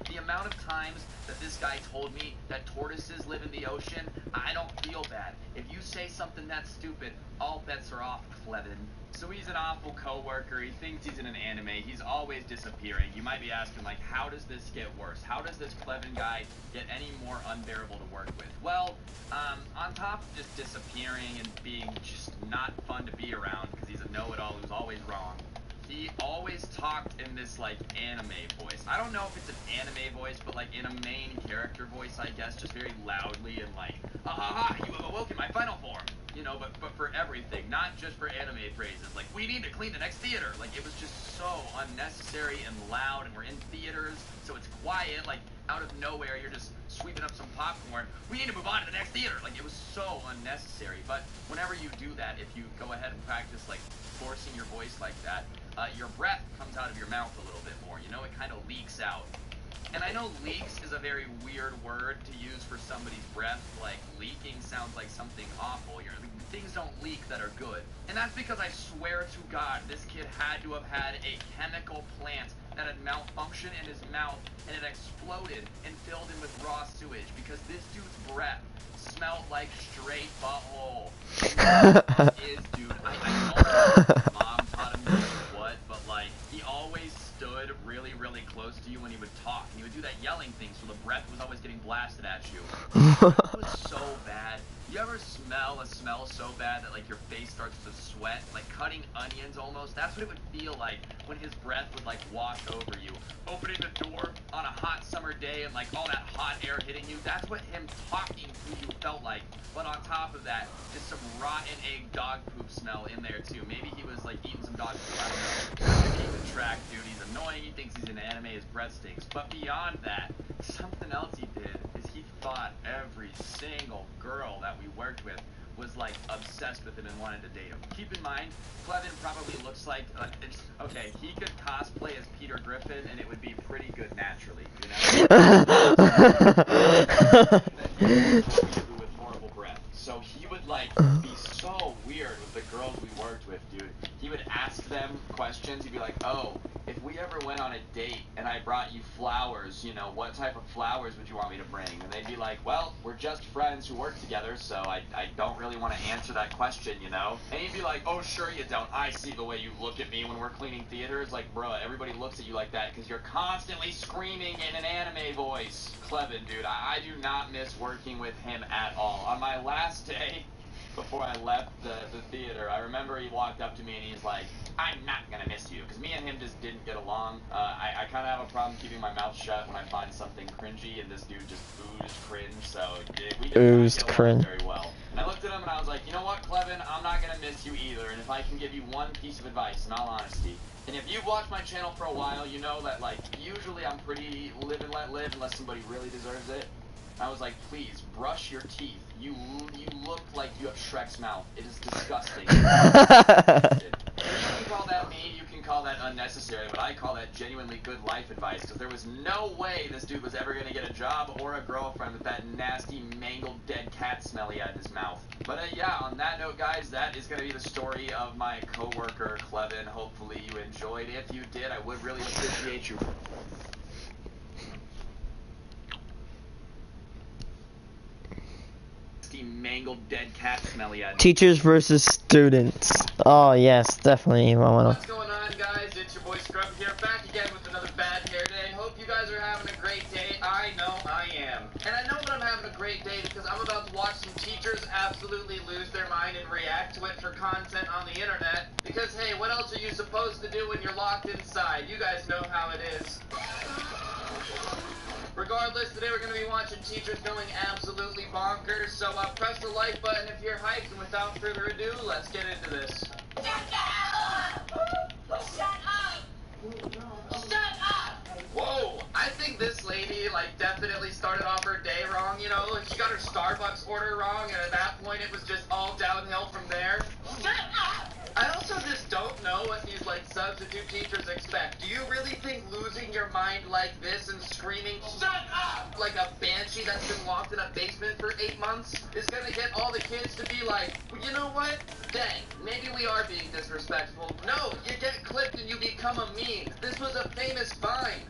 The amount of times that this guy told me that tortoises live in the ocean, I don't feel bad. If you say something that's stupid, all bets are off, Clevin. So he's an awful coworker. He thinks he's in an anime. He's always disappearing. You might be asking, like, how does this get worse? How does this Clevin guy get any more unbearable to work with? Well, on top of just disappearing and being just not fun to be around because he's a know-it-all who's always wrong, he always talked in this, like, anime voice. I don't know if it's an anime voice, but, like, in a main character voice, I guess, just very loudly and, like, ha, you have awoken my final form. You know, but for everything, not just for anime phrases. Like, we need to clean the next theater. Like, it was just so unnecessary and loud, and we're in theaters, so it's quiet. Like, out of nowhere, you're just sweeping up some popcorn. We need to move on to the next theater. Like, it was so unnecessary. But whenever you do that, if you go ahead and practice, like, forcing your voice like that, your breath comes out of your mouth a little bit more. You know, it kind of leaks out. And I know leaks is a very weird word to use for somebody's breath. Like, leaking sounds like something awful. Things don't leak that are good. And that's because I swear to God, this kid had to have had a chemical plant that had malfunctioned in his mouth, and it exploded and filled him with raw sewage, because this dude's breath smelled like straight butthole. Is, dude, I don't know if his mom taught him this or what, but like, he always stood really, really close to you when he would talk. And he would do that yelling thing, so the breath was always getting blasted at you. It was so bad. You ever smell a smell so bad that like your face starts starts to sweat, like cutting onions almost. That's what it would feel like when his breath would like wash over you. Opening the door on a hot summer day and like all that hot air hitting you, that's what him talking to you felt like. But on top of that, just some rotten egg dog poop smell in there too. Maybe he was like eating some dog poop, I don't know. Maybe he's a track dude, he's annoying, he thinks he's in anime, his breath stinks. But beyond that, something else he did is he thought every single girl that we worked with was like obsessed with him and wanted to date him. Keep in mind, Clevin probably looks like, okay, he could cosplay as Peter Griffin and it would be pretty good naturally, you know? With horrible breath. So he would like be so weird with the girls we worked with, dude. He would ask them questions. He'd be like, oh, if we ever went on a date and I brought you flowers, you know, what type of flowers would you want me to bring? And they'd be like, well, we're just friends who work together, so I don't really want to answer that question, you know? And he'd be like, oh, sure you don't. I see the way you look at me when we're cleaning theaters. Like, bruh, everybody looks at you like that because you're constantly screaming in an anime voice. Clevin, dude, I do not miss working with him at all. On my last day, before I left the theater, I remember he walked up to me and he's like, I'm not gonna miss you, because me and him just didn't get along. I kind of have a problem keeping my mouth shut when I find something cringy, and this dude just oozed cringe, so we didn't get along very well. And I looked at him and I was like, you know what, Clevin, I'm not gonna miss you either, and if I can give you one piece of advice, in all honesty, and if you've watched my channel for a while, you know that, like, usually I'm pretty live and let live unless somebody really deserves it. I was like, please, brush your teeth. You look like you have Shrek's mouth. It is disgusting. You can call that mean, you can call that unnecessary, but I call that genuinely good life advice, because there was no way this dude was ever going to get a job or a girlfriend with that nasty, mangled, dead cat smell he had in his mouth. But yeah, on that note, guys, that is going to be the story of my coworker, Clevin. Hopefully you enjoyed. If you did, I would really appreciate you. Mangled dead cat smell he had.
Teachers versus students. Oh yes, definitely.
What's going on, guys? It's your boy Scrub here, back again with another bad hair day. Hope you guys are having a great day. I know I am. And I know that I'm having a great day because I'm about to watch some teachers absolutely lose their mind and react to it for content on the internet. Because hey, what else are you supposed to do when you're locked inside? You guys know how it is. Regardless, today we're going to be watching teachers going absolutely bonkers, so press the like button if you're hyped, and without further ado, let's get into this.
Shut up! Shut up!
Whoa, I think this lady, like, definitely started off her day wrong, you know? She got her Starbucks order wrong, and at that point it was just all downhill from there.
Shut up!
I also just don't know what these, like, substitute teachers expect. Do you really think losing your mind like this and screaming, shut up, like a banshee that's been locked in a basement for 8 months is gonna get all the kids to be like, well, you know what? Dang, maybe we are being disrespectful. No, you get clipped and you become a meme. This was a famous Vine.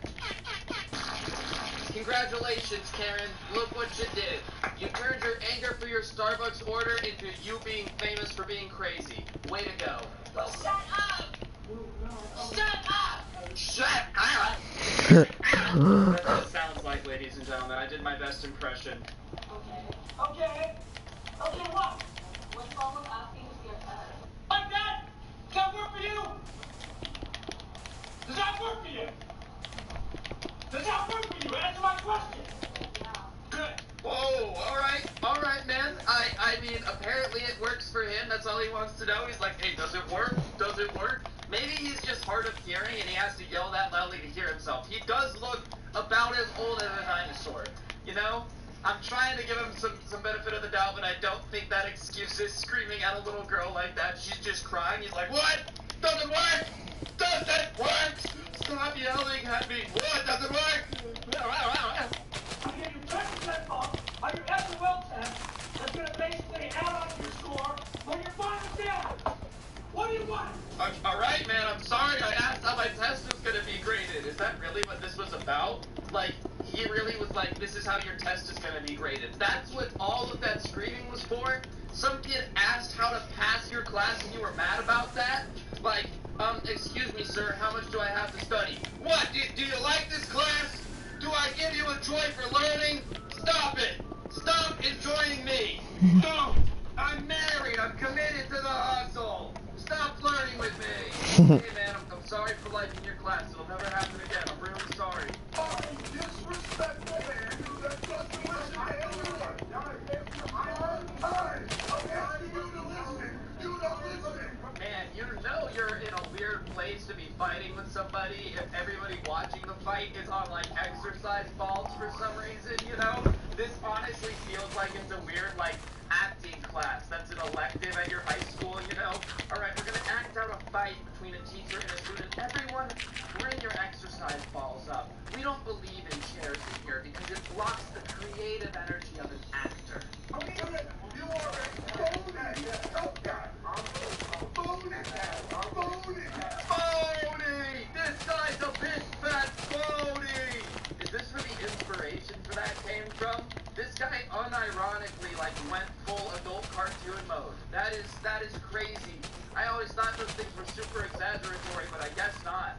Congratulations, Karen. Look what you did. You turned your anger for your Starbucks order into you being famous for being crazy. Way to go.
Well, shut up! Shut up!
Shut up! That's what it sounds like, ladies and gentlemen. I did my best impression.
Okay, what? What's wrong with asking to see your test? Like that? Does that work for you? Does that work for you? Does that work for you? Answer my question. Yeah. Good.
Whoa, alright, man. I mean, apparently it works for him. That's all he wants to know. He's like, hey, does it work? Does it work? Maybe he's just hard of hearing and he has to yell that loudly to hear himself. He does look about as old as a dinosaur, you know? I'm trying to give him some benefit of the doubt, but I don't think that excuses screaming at a little girl like that. She's just crying. He's like, what? Doesn't work? Doesn't work? Stop yelling at me. What? Doesn't work?
I give you 10% off on your SOL test. That's going to basically add on to your score when you're final down. What do you want?
Alright, man, I'm sorry. I asked how my test was going to be graded. Is that really what this was about? Like, he really was like, this is how your test is going to be graded. That's what all of that screaming was for? Some kid asked how to pass your class and you were mad about that? Like, excuse me, sir, how much do I have to study? What? Do you like this class? Do I give you a joy for learning? Stop it! Stop enjoying me! No!
I'm married. I'm committed to the hustle. Stop flirting with me. Hey, man, I'm sorry for liking your class. It'll never happen again. I'm really sorry.
Oh, disrespectful man. That doesn't listen to anyone. You don't listen.
Man, you know you're in a weird place to be fighting with somebody if everybody watching the fight is on, like, exercise balls for some reason, you know? This honestly feels like it's a weird, like, acting class that's an elective at your high school, you know? Alright, we're gonna act out a fight between a teacher and a student. Everyone, bring your exercise balls up. We don't believe in chairs in here because it blocks the creative energy of an actor.
You are a phony.
Phony! This guy's a big fat phony! Is this where the inspiration for that came from? This guy unironically, like, went full adult cartoon mode. That is crazy. I always thought those things were super exaggeratory, but I guess not.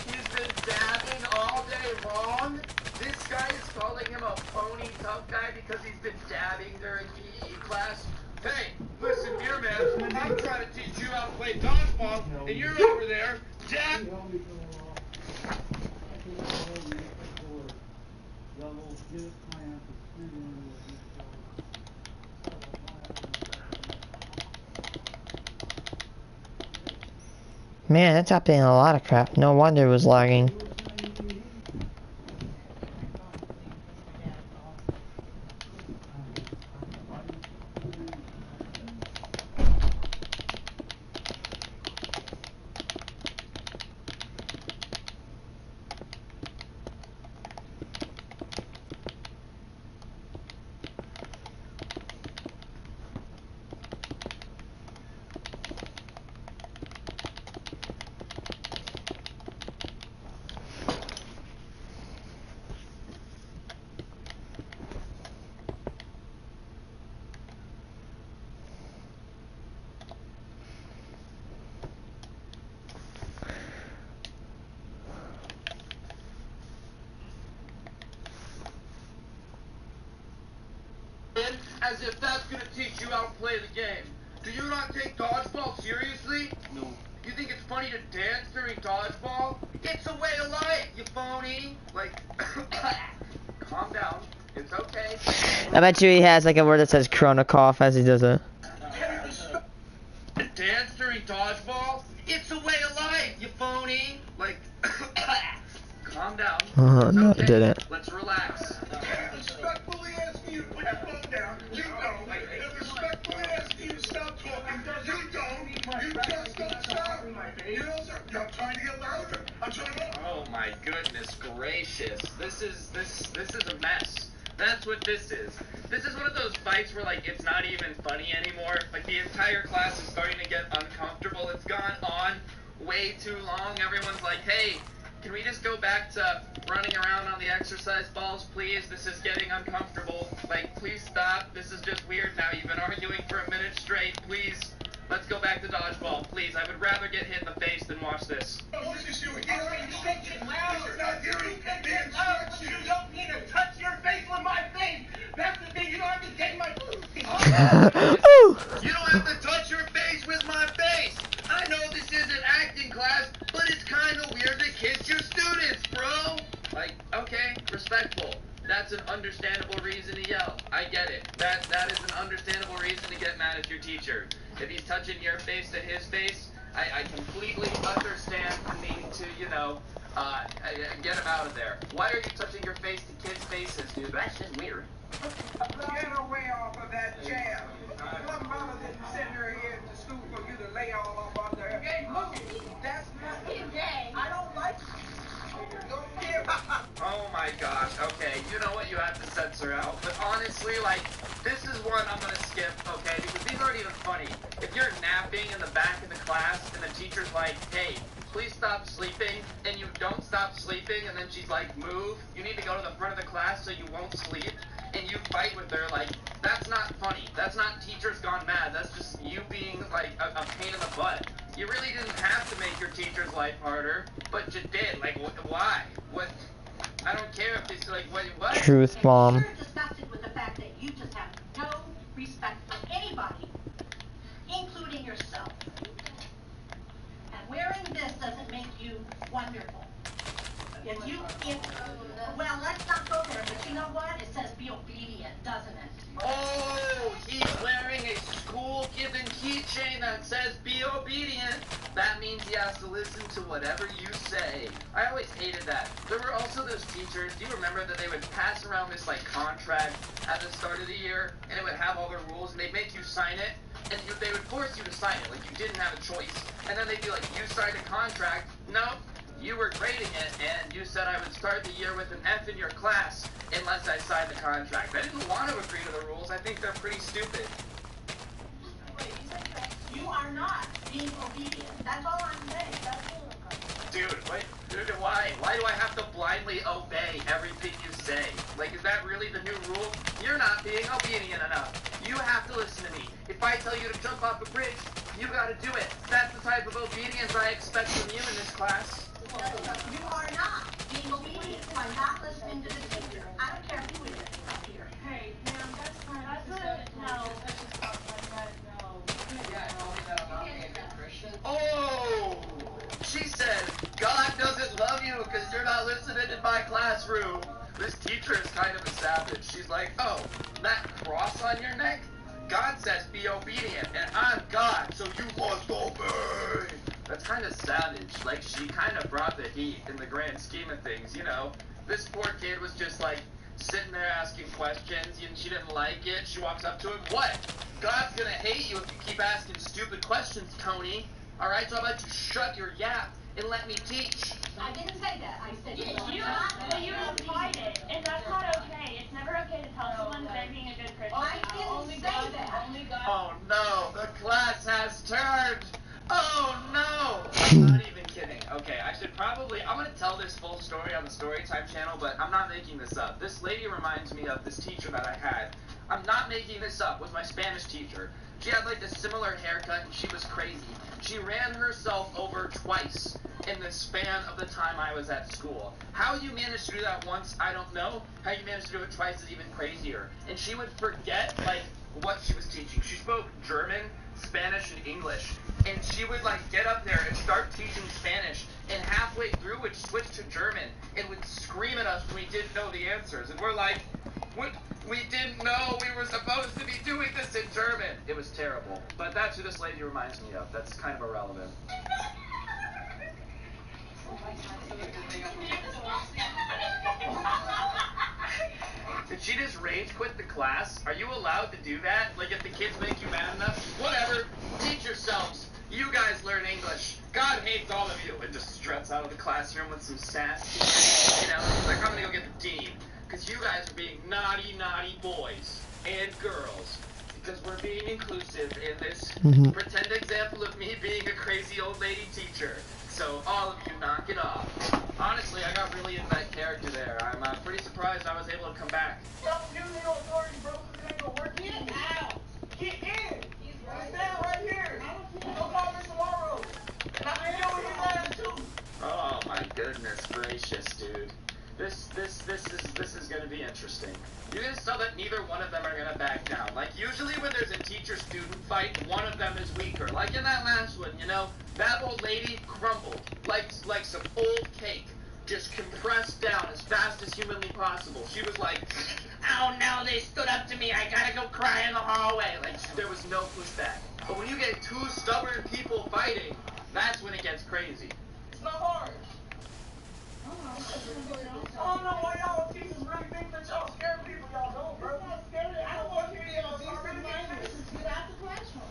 He's been dabbing all day long? This guy is calling him a phony tough guy because he's been dabbing during PE class?
Hey, listen here, man. I'm trying to teach you how to play dodgeball, and you're over there, Jack.
Man, that's happening a lot of crap. No wonder it was lagging.
As if that's gonna teach you how to play the game. Do you not take dodgeball seriously?
No.
You think it's funny to dance during dodgeball? It's a way of life, you phony. Like, calm down. It's okay.
I bet you he has like a word that says Corona cough as he does it.
Dance during dodgeball? It's a way of life, you phony. Like, calm down.
Oh, no,
Okay.
I didn't.
Let's relax.
Respectfully asking you to put your phone down. You don't. And respectfully asking you to stop talking. You don't. You just don't stop. You know, sir, I'm trying to get louder. I'm trying to.
Oh my goodness gracious. This is a mess. That's what this is. This is one of those fights where, like, it's not even funny anymore. Like, the entire class is starting to get uncomfortable. It's gone on way too long. Everyone's like, hey, can we just go back to running around on the exercise balls, please? This is getting uncomfortable. Like, please stop. This is just weird now. You've been arguing for a minute straight. Please, let's go back to dodgeball, please. I would rather get hit in the face than watch this.
What is you hearing instructions? You're not hearing the
You
instructions.
don't need to touch your face with my face. That's the thing. You don't have to take my
You don't have to touch your face with my face. I know this isn't acting class, but it's kind of weird to kiss your students, bro.
Like, okay, respectful. That's an understandable reason to yell. I get it. That is an understandable reason to get mad at your teacher. If he's touching your face to his face, I completely understand the need to, you know, get him out of there. Why are you touching your face to kids' faces, dude? That's just weird.
Get away off of that chair. One mama didn't send her here to school for you to lay all off under her. Hey, look at me. That's not gay. I don't like it. Don't care.
Oh my gosh, okay, you know what, you have to censor out, but honestly, like, this is one I'm gonna skip, okay, because these aren't even funny. If you're napping in the back of the class, and the teacher's like, hey, please stop sleeping, and you don't stop sleeping, and then she's like, move, you need to go to the front of the class so you won't sleep, and you fight with her, like, that's not funny. That's not teachers gone mad, that's just you being, like, a pain in the butt. You really didn't have to make your teacher's life harder, but you did. Like, why? What?
I don't care if it's like, what?
Truth bomb.
You're disgusted with the fact that you just have no respect for anybody, including yourself. And wearing this doesn't make you wonderful. Well, let's not go there, but you know what? It says be obedient, doesn't it?
Oh, he's wearing a school-given keychain that says be obedient. That means he has to listen to whatever you say. I always hated that. There were also those teachers, do you remember that they would pass around this like contract at the start of the year, and it would have all the rules, and they'd make you sign it, and they would force you to sign it, like you didn't have a choice. And then they'd be like, you signed a contract. No. You were grading it, and you said I would start the year with an F in your class unless I signed the contract. I didn't want to agree to the rules. I think they're pretty stupid.
You are not being obedient. That's all I'm saying.
Dude, why? Why do I have to blindly obey everything you say? Like, is that really the new rule? You're not being obedient enough. You have to listen to me. If I tell you to jump off a bridge, you gotta do it. That's the type of obedience I expect from you in this class.
You are not being obedient by not listening to the teacher. I don't care who it is up here. Hey, ma'am,
Oh! She said, God doesn't love you because you're not listening in my classroom. This teacher is kind of a savage. She's like, oh, that cross on your neck? God says be obedient, and I'm God, so you must obey. That's kind of savage. Like, she kind of brought the heat in the grand scheme of things, you know. This poor kid was just, like, sitting there asking questions, and she didn't like it. She walks up to him, what? God's gonna hate you if you keep asking stupid questions, Tony. Alright, so how about you shut your yap and let me teach?
I didn't say that. I said
you implied it, and that's not okay. It's never okay to tell someone that they're being a good Christian.
I didn't say that.
Only God.
Oh no, the class has turned. Oh no! I'm not even kidding. Okay, I should probably, I'm gonna tell this full story on the Storytime channel, but I'm not making this up. This lady reminds me of this teacher that I had. I'm not making this up. It was my Spanish teacher. She had like a similar haircut and she was crazy. She ran herself over twice in the span of the time I was at school. How you managed to do that once, I don't know. How you managed to do it twice is even crazier. And she would forget like what she was teaching. She spoke German, Spanish, and English. And she would like get up there and start teaching Spanish, and halfway through would switch to German and would scream at us when we didn't know the answers. And we're like, what? We didn't know we were supposed to be doing this in German. It was terrible. But that's who this lady reminds me of. That's kind of irrelevant. Did she just rage quit the class? Are you allowed to do that? Like, if the kids make you mad enough? Whatever. Teach yourselves. You guys learn English. God hates all of you. And just struts out of the classroom with some sass. You know, he's like, I'm gonna go get the dean. Because you guys are being naughty, naughty boys and girls. Because we're being inclusive in this pretend example of me being a crazy old lady teacher. So all of you knock it off. Honestly, I got really into that character there. I'm pretty surprised I was able to come back.
Stop using your authority, bro. It ain't gonna work. Get out. Get in. Stand right here. Don't call me tomorrow. And I can deal with his ass too.
Oh my goodness gracious, dude. This is gonna be interesting. You can tell that neither one of them are gonna back down. Like, usually when there's a teacher-student fight, one of them is weaker. Like in that last one, you know, that old lady crumbled like some old cake, just compressed down as fast as humanly possible. She was like, oh no, they stood up to me, I gotta go cry in the hallway. Like, there was no pushback. But when you get two stubborn people fighting, that's when it gets crazy.
It's not hard. I don't know why y'all teachers really think that y'all scare people. Y'all don't, bro. I'm not scared. I don't want to hear y'all decent language. Get out the classroom.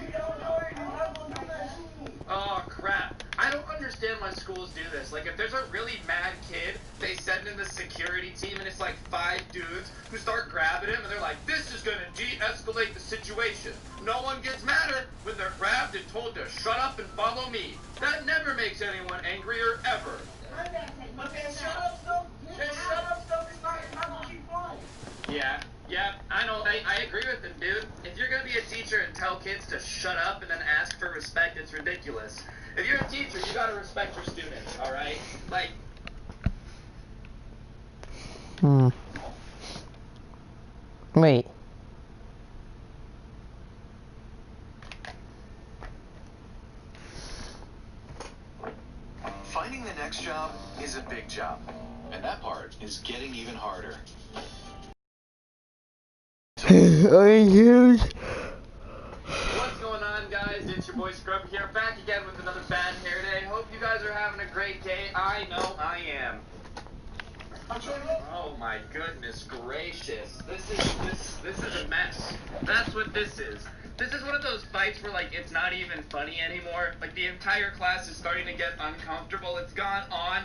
You don't know it. You're not going to do that shit.
Oh crap. I don't understand why schools do this. Like, if there's a really mad kid, they send in the security team and it's like 5 dudes who start grabbing him and they're like, this is gonna de-escalate the situation. No one gets madder when they're grabbed and told to shut up and follow me. That never makes anyone angrier ever.
But that shut up stuff is not gonna keep flowing.
Yeah, I know, I agree with him, dude. If you're gonna be a teacher and tell kids to shut up and then ask for respect, it's ridiculous. If you're a teacher, you gotta respect your students, alright? Like,
Wait.
Finding the next job is a big job, and that part is getting even harder.
What's
going on, guys? It's your boy Scrub here, back again with another bad hair day. Hope you guys are having a great day. I know I am. Oh my goodness gracious. This is a mess. That's what this is. This is one of those fights where, like, it's not even funny anymore. Like, the entire class is starting to get uncomfortable. It's gone on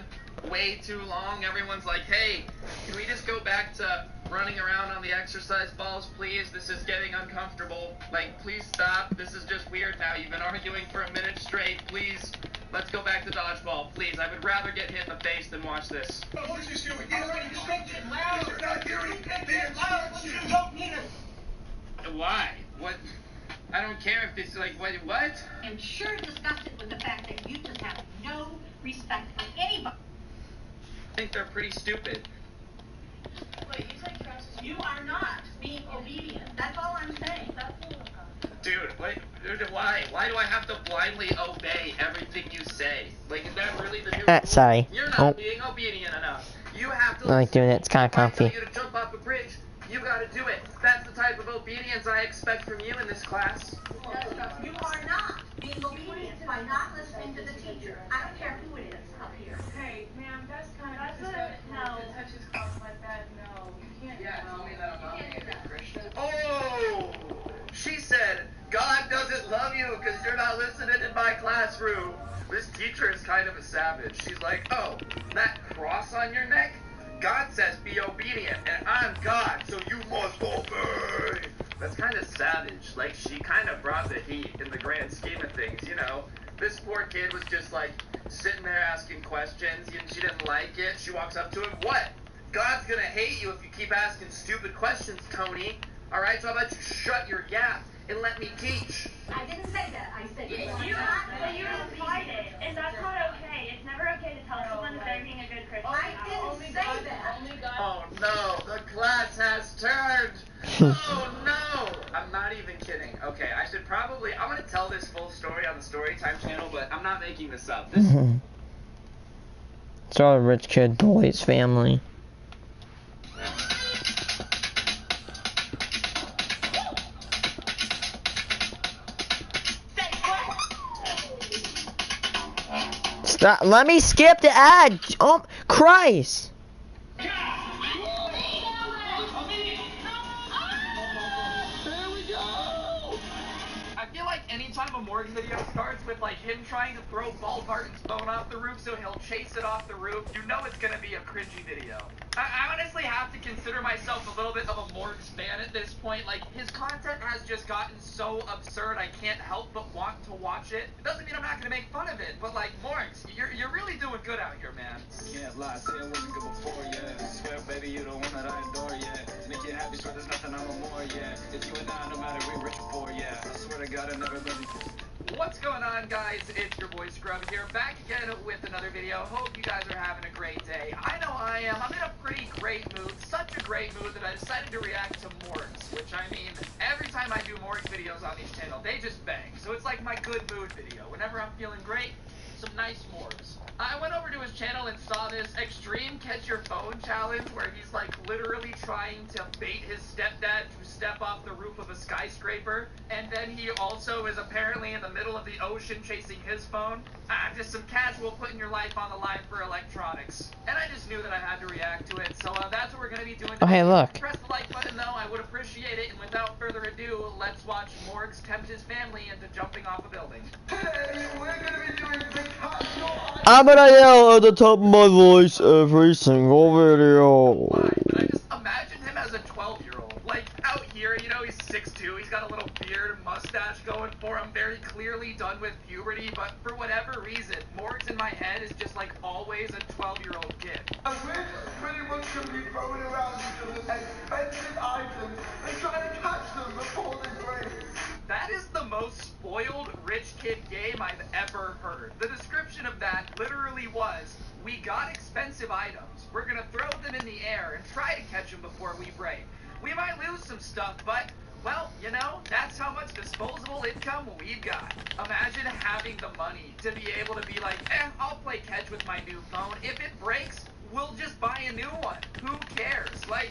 way too long. Everyone's like, hey, can we just go back to running around on the exercise balls, please? This is getting uncomfortable. Like, please stop. This is just weird now. You've been arguing for a minute straight. Please, let's go back to dodgeball. Please, I would rather get hit in the face than watch this.
What is this doing? You're not hearing the instructions.
You don't need it.
Why? What? I don't care if this, like, what?
I'm sure disgusted with the fact that you just have no respect for anybody.
I think they're pretty stupid.
Wait, you said trust. You are not being obedient. That's all I'm saying.
Dude, why? Why do I have to blindly obey everything you say? Like, is that really the new rule?
Sorry.
You're not being obedient enough. You have to
I like doing it. It's kind of comfy.
If I tell you to jump off a bridge, you gotta do it. That's the type of obedience I expect from you in this class.
You are not being obedient by not listening to the teacher. I don't care who it is up here.
Hey, ma'am, that's kind of no. To touch his cloth like that, no. You can't.
Yeah, tell me that I'm not being a good Christian. Oh! She said, God doesn't love you because you're not listening in my classroom. This teacher is kind of a savage. She's like, oh, that cross on your neck? God says be obedient, and I'm God, so you must obey. That's kind of savage. Like, she kind of brought the heat in the grand scheme of things, you know. This poor kid was just, like, sitting there asking questions, and she didn't like it. She walks up to him, what? God's gonna hate you if you keep asking stupid questions, Tony. Alright, so how about you shut your gap and let me teach?
I didn't say that. I said
You implied it, and that's not okay. It's never okay to tell someone that they're being a good Christian.
I didn't say that.
Oh no, the class has turned. Oh no. I'm not even kidding. Okay, I'm gonna tell this full story on the Storytime channel, but I'm not making this up.
It's all a rich kid bullies family. Stop, let me skip the ad. Oh, Christ.
I feel like anytime a Morgan video starts with, like, him trying to throw Ball Barton's phone off the roof so he'll chase it off the roof, you know it's gonna be a cringy video. I honestly have to consider myself a little bit of a Morgs fan at this point. Like, his content has just gotten so absurd I can't help but want to watch it. It doesn't mean I'm not gonna make fun of it, but, like, Morgs, you're really doing good out here, man.
Can't lie, say it wasn't good before, yeah. Swear, baby, you the one that I adore, yeah. Make you happy, swear there's nothing I'm more, yeah. It's you and I, no matter we rich or poor, yeah. I swear to God, I never let you.
What's going on, guys? It's your boy Scrub here, back again with another video. Hope you guys are having a great day. I know I am. I'm in a pretty great mood, such a great mood that I decided to react to Morgs, which, I mean, every time I do Morgs videos on these channels, they just bang. So it's like my good mood video. Whenever I'm feeling great, some nice Morgs. I went over to his channel and saw this extreme catch your phone challenge where he's, like, literally trying to bait his stepdad to step off the roof of a skyscraper, and then he also is apparently in the middle of the ocean chasing his phone. Just some casual putting your life on the line for electronics. And I just knew that I had to react to it, so that's what we're gonna be doing today.
Oh, hey, look.
Press the like button, though. I would appreciate it, and without further ado, let's watch Morgs tempt his family into jumping off a building.
Today, we're gonna be doing the
I'm gonna yell at the top of my voice every single video.
But I just imagine him as a 12-year-old. Like, out here, you know, he's 6'2", he's got a little beard and mustache going for him, very clearly done with puberty, but for whatever reason, Morgs in my head is just, like, always a 12-year-old kid.
And we're pretty much going to be throwing around each other's expensive items and trying to catch them before they break.
That is the most spoiled rich kid game I've ever heard. The description of that literally was, We got expensive items. We're gonna throw them in the air and try to catch them before we break. We might lose some stuff, but, well, you know, that's how much disposable income we've got. Imagine having the money to be able to be like, I'll play catch with my new phone. If it breaks, we'll just buy a new one. Who cares? Like,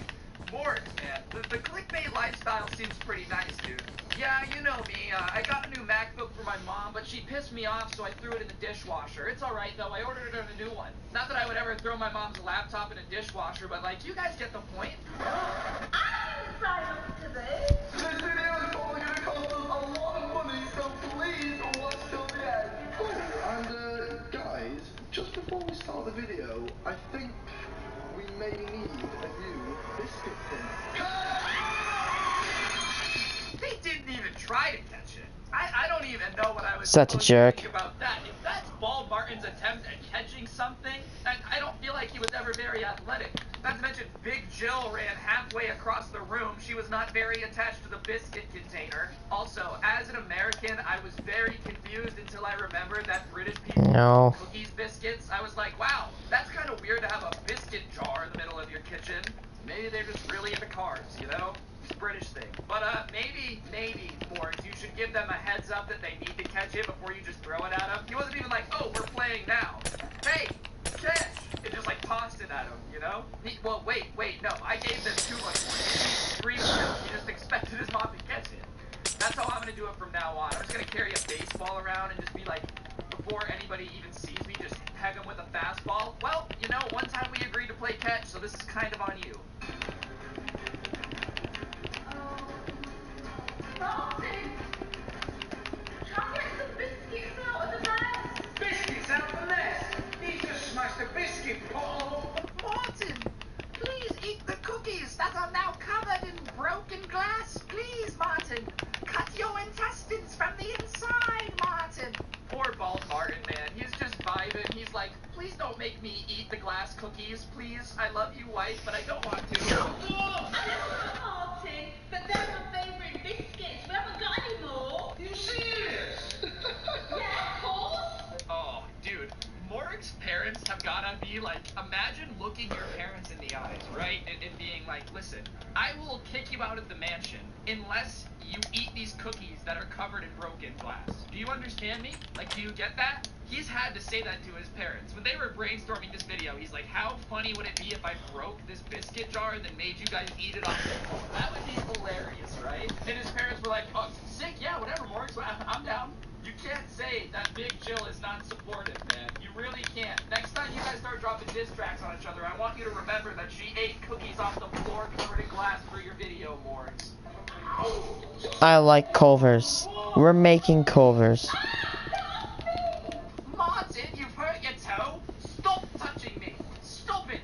Mort, man, the clickbait lifestyle seems pretty nice, dude. Yeah, you know me. I got a new MacBook for my mom, but she pissed me off, so I threw it in the dishwasher. It's alright, though. I ordered her a new one. Not that I would ever throw my mom's laptop in a dishwasher, but, like, you guys get the point.
Sign up to this.
This video is probably going to cost us a lot of money, so please watch till the end. Oh, and guys, just before we start the video, I think we may need a new biscuit tin.
They didn't even try to catch it. I don't even know what I was
Such a
supposed
jerk.
to think about that. If that's Bald Martin's attempt at catching something, I don't feel like he was ever very athletic. Not to mention, Big Jill ran halfway across the room. She was not very attached to the biscuit container. Also, as an American, I was very confused until I remembered that British people
No.
cookies biscuits. I was like, wow, that's kind of weird to have a biscuit jar in the middle of your kitchen. Maybe they're just really into carbs, you know? British thing. But maybe, Morgs, you should give them a heads up that they need to catch it before you just throw it at them. He wasn't even like, oh, we're playing now. Hey, catch! It just like tossed it at him, you know? Well, wait, no, I gave them too much more. 3 kills. He just expected his mom to catch it. That's how I'm gonna do it from now on. I'm just gonna carry a baseball around and just be like, before anybody even sees me, just peg him with a fastball. Well, you know, one time we agreed to play catch, so this is kind of on you.
Martin! Try and get some biscuits out of the mess.
Biscuits out the mess. He just smashed a biscuit pot.
Martin, please eat the cookies that are now covered in broken glass. Please, Martin, cut your intestines from the inside, Martin. Poor Bald Martin, man. He's just vibing. He's like, please don't make me eat the glass cookies, please. I love you, wife, but I don't want to.
Martin, but they're my favourite biscuits. We haven't got any more.
You serious?
Yeah, of course.
Oh, dude, Morg's parents have gotta be like, imagine looking your parents in the eyes, right? And being like, listen, I will kick you out of the mansion unless you eat these cookies that are covered in broken glass. Do you understand me? Like, do you get that? He's had to say that to his parents. When they were brainstorming this video, he's like, how funny would it be if I broke this biscuit jar and then made you guys eat it off the floor? That would be hilarious, right? And his parents were like, oh, sick, yeah, whatever, Morgs, I'm down. You can't say that Big Jill is not supportive, man. You really can't. Next time you guys start dropping diss tracks on each other, I want you to remember that she ate cookies off the floor covered in glass for your video, Morgs.
I like Culvers. We're making Culvers.
Martin, you've hurt your toe. Stop touching me. Stop it.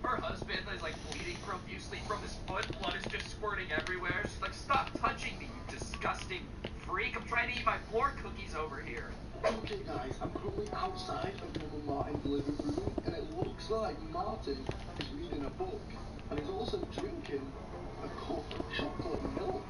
Her husband is like bleeding profusely from his foot. Blood is just squirting everywhere. She's like, stop touching me, you disgusting freak. I'm trying to eat my floor cookies over here.
Okay guys, I'm currently outside of Mum and Martin's living room, and it looks like Martin is reading a book, and he's also drinking a cup of chocolate milk.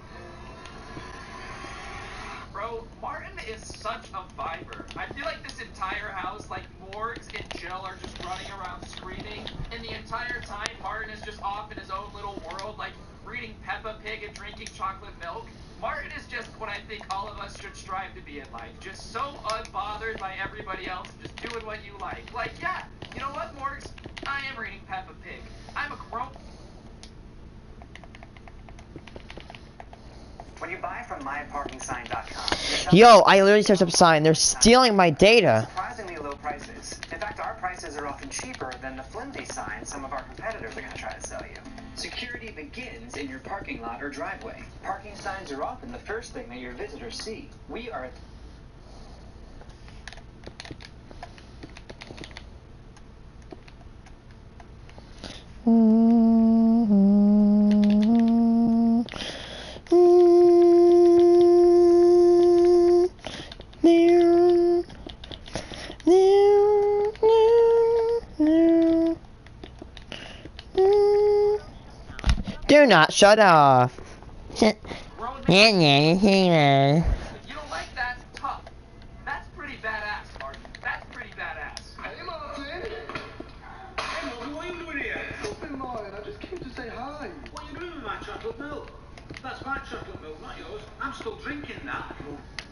Bro, Martin is such a viber. I feel like this entire house, like Morgs and Jill are just running around screaming, and the entire time Martin is just off in his own little world, like reading Peppa Pig and drinking chocolate milk. Martin is just what I think all of us should strive to be in life. Just so unbothered by everybody else, just doing what you like. Like, yeah, you know what, Morgs? I am reading Peppa Pig. I'm a grown...
When you buy from myparkingsign.com,
Yo, I literally searched up sign. They're stealing my data.
surprisingly low prices. In fact, our prices are often cheaper than the flimsy signs some of our competitors are going to try to sell you. Security begins in your parking lot or driveway. Parking signs are often the first thing that your visitors see. We are...
Do not shut off.
If you don't like that, tough. That's pretty badass, Martin. That's pretty badass.
Hey Martin, chocolate milk. That's my chocolate milk, not yours. I'm still drinking that.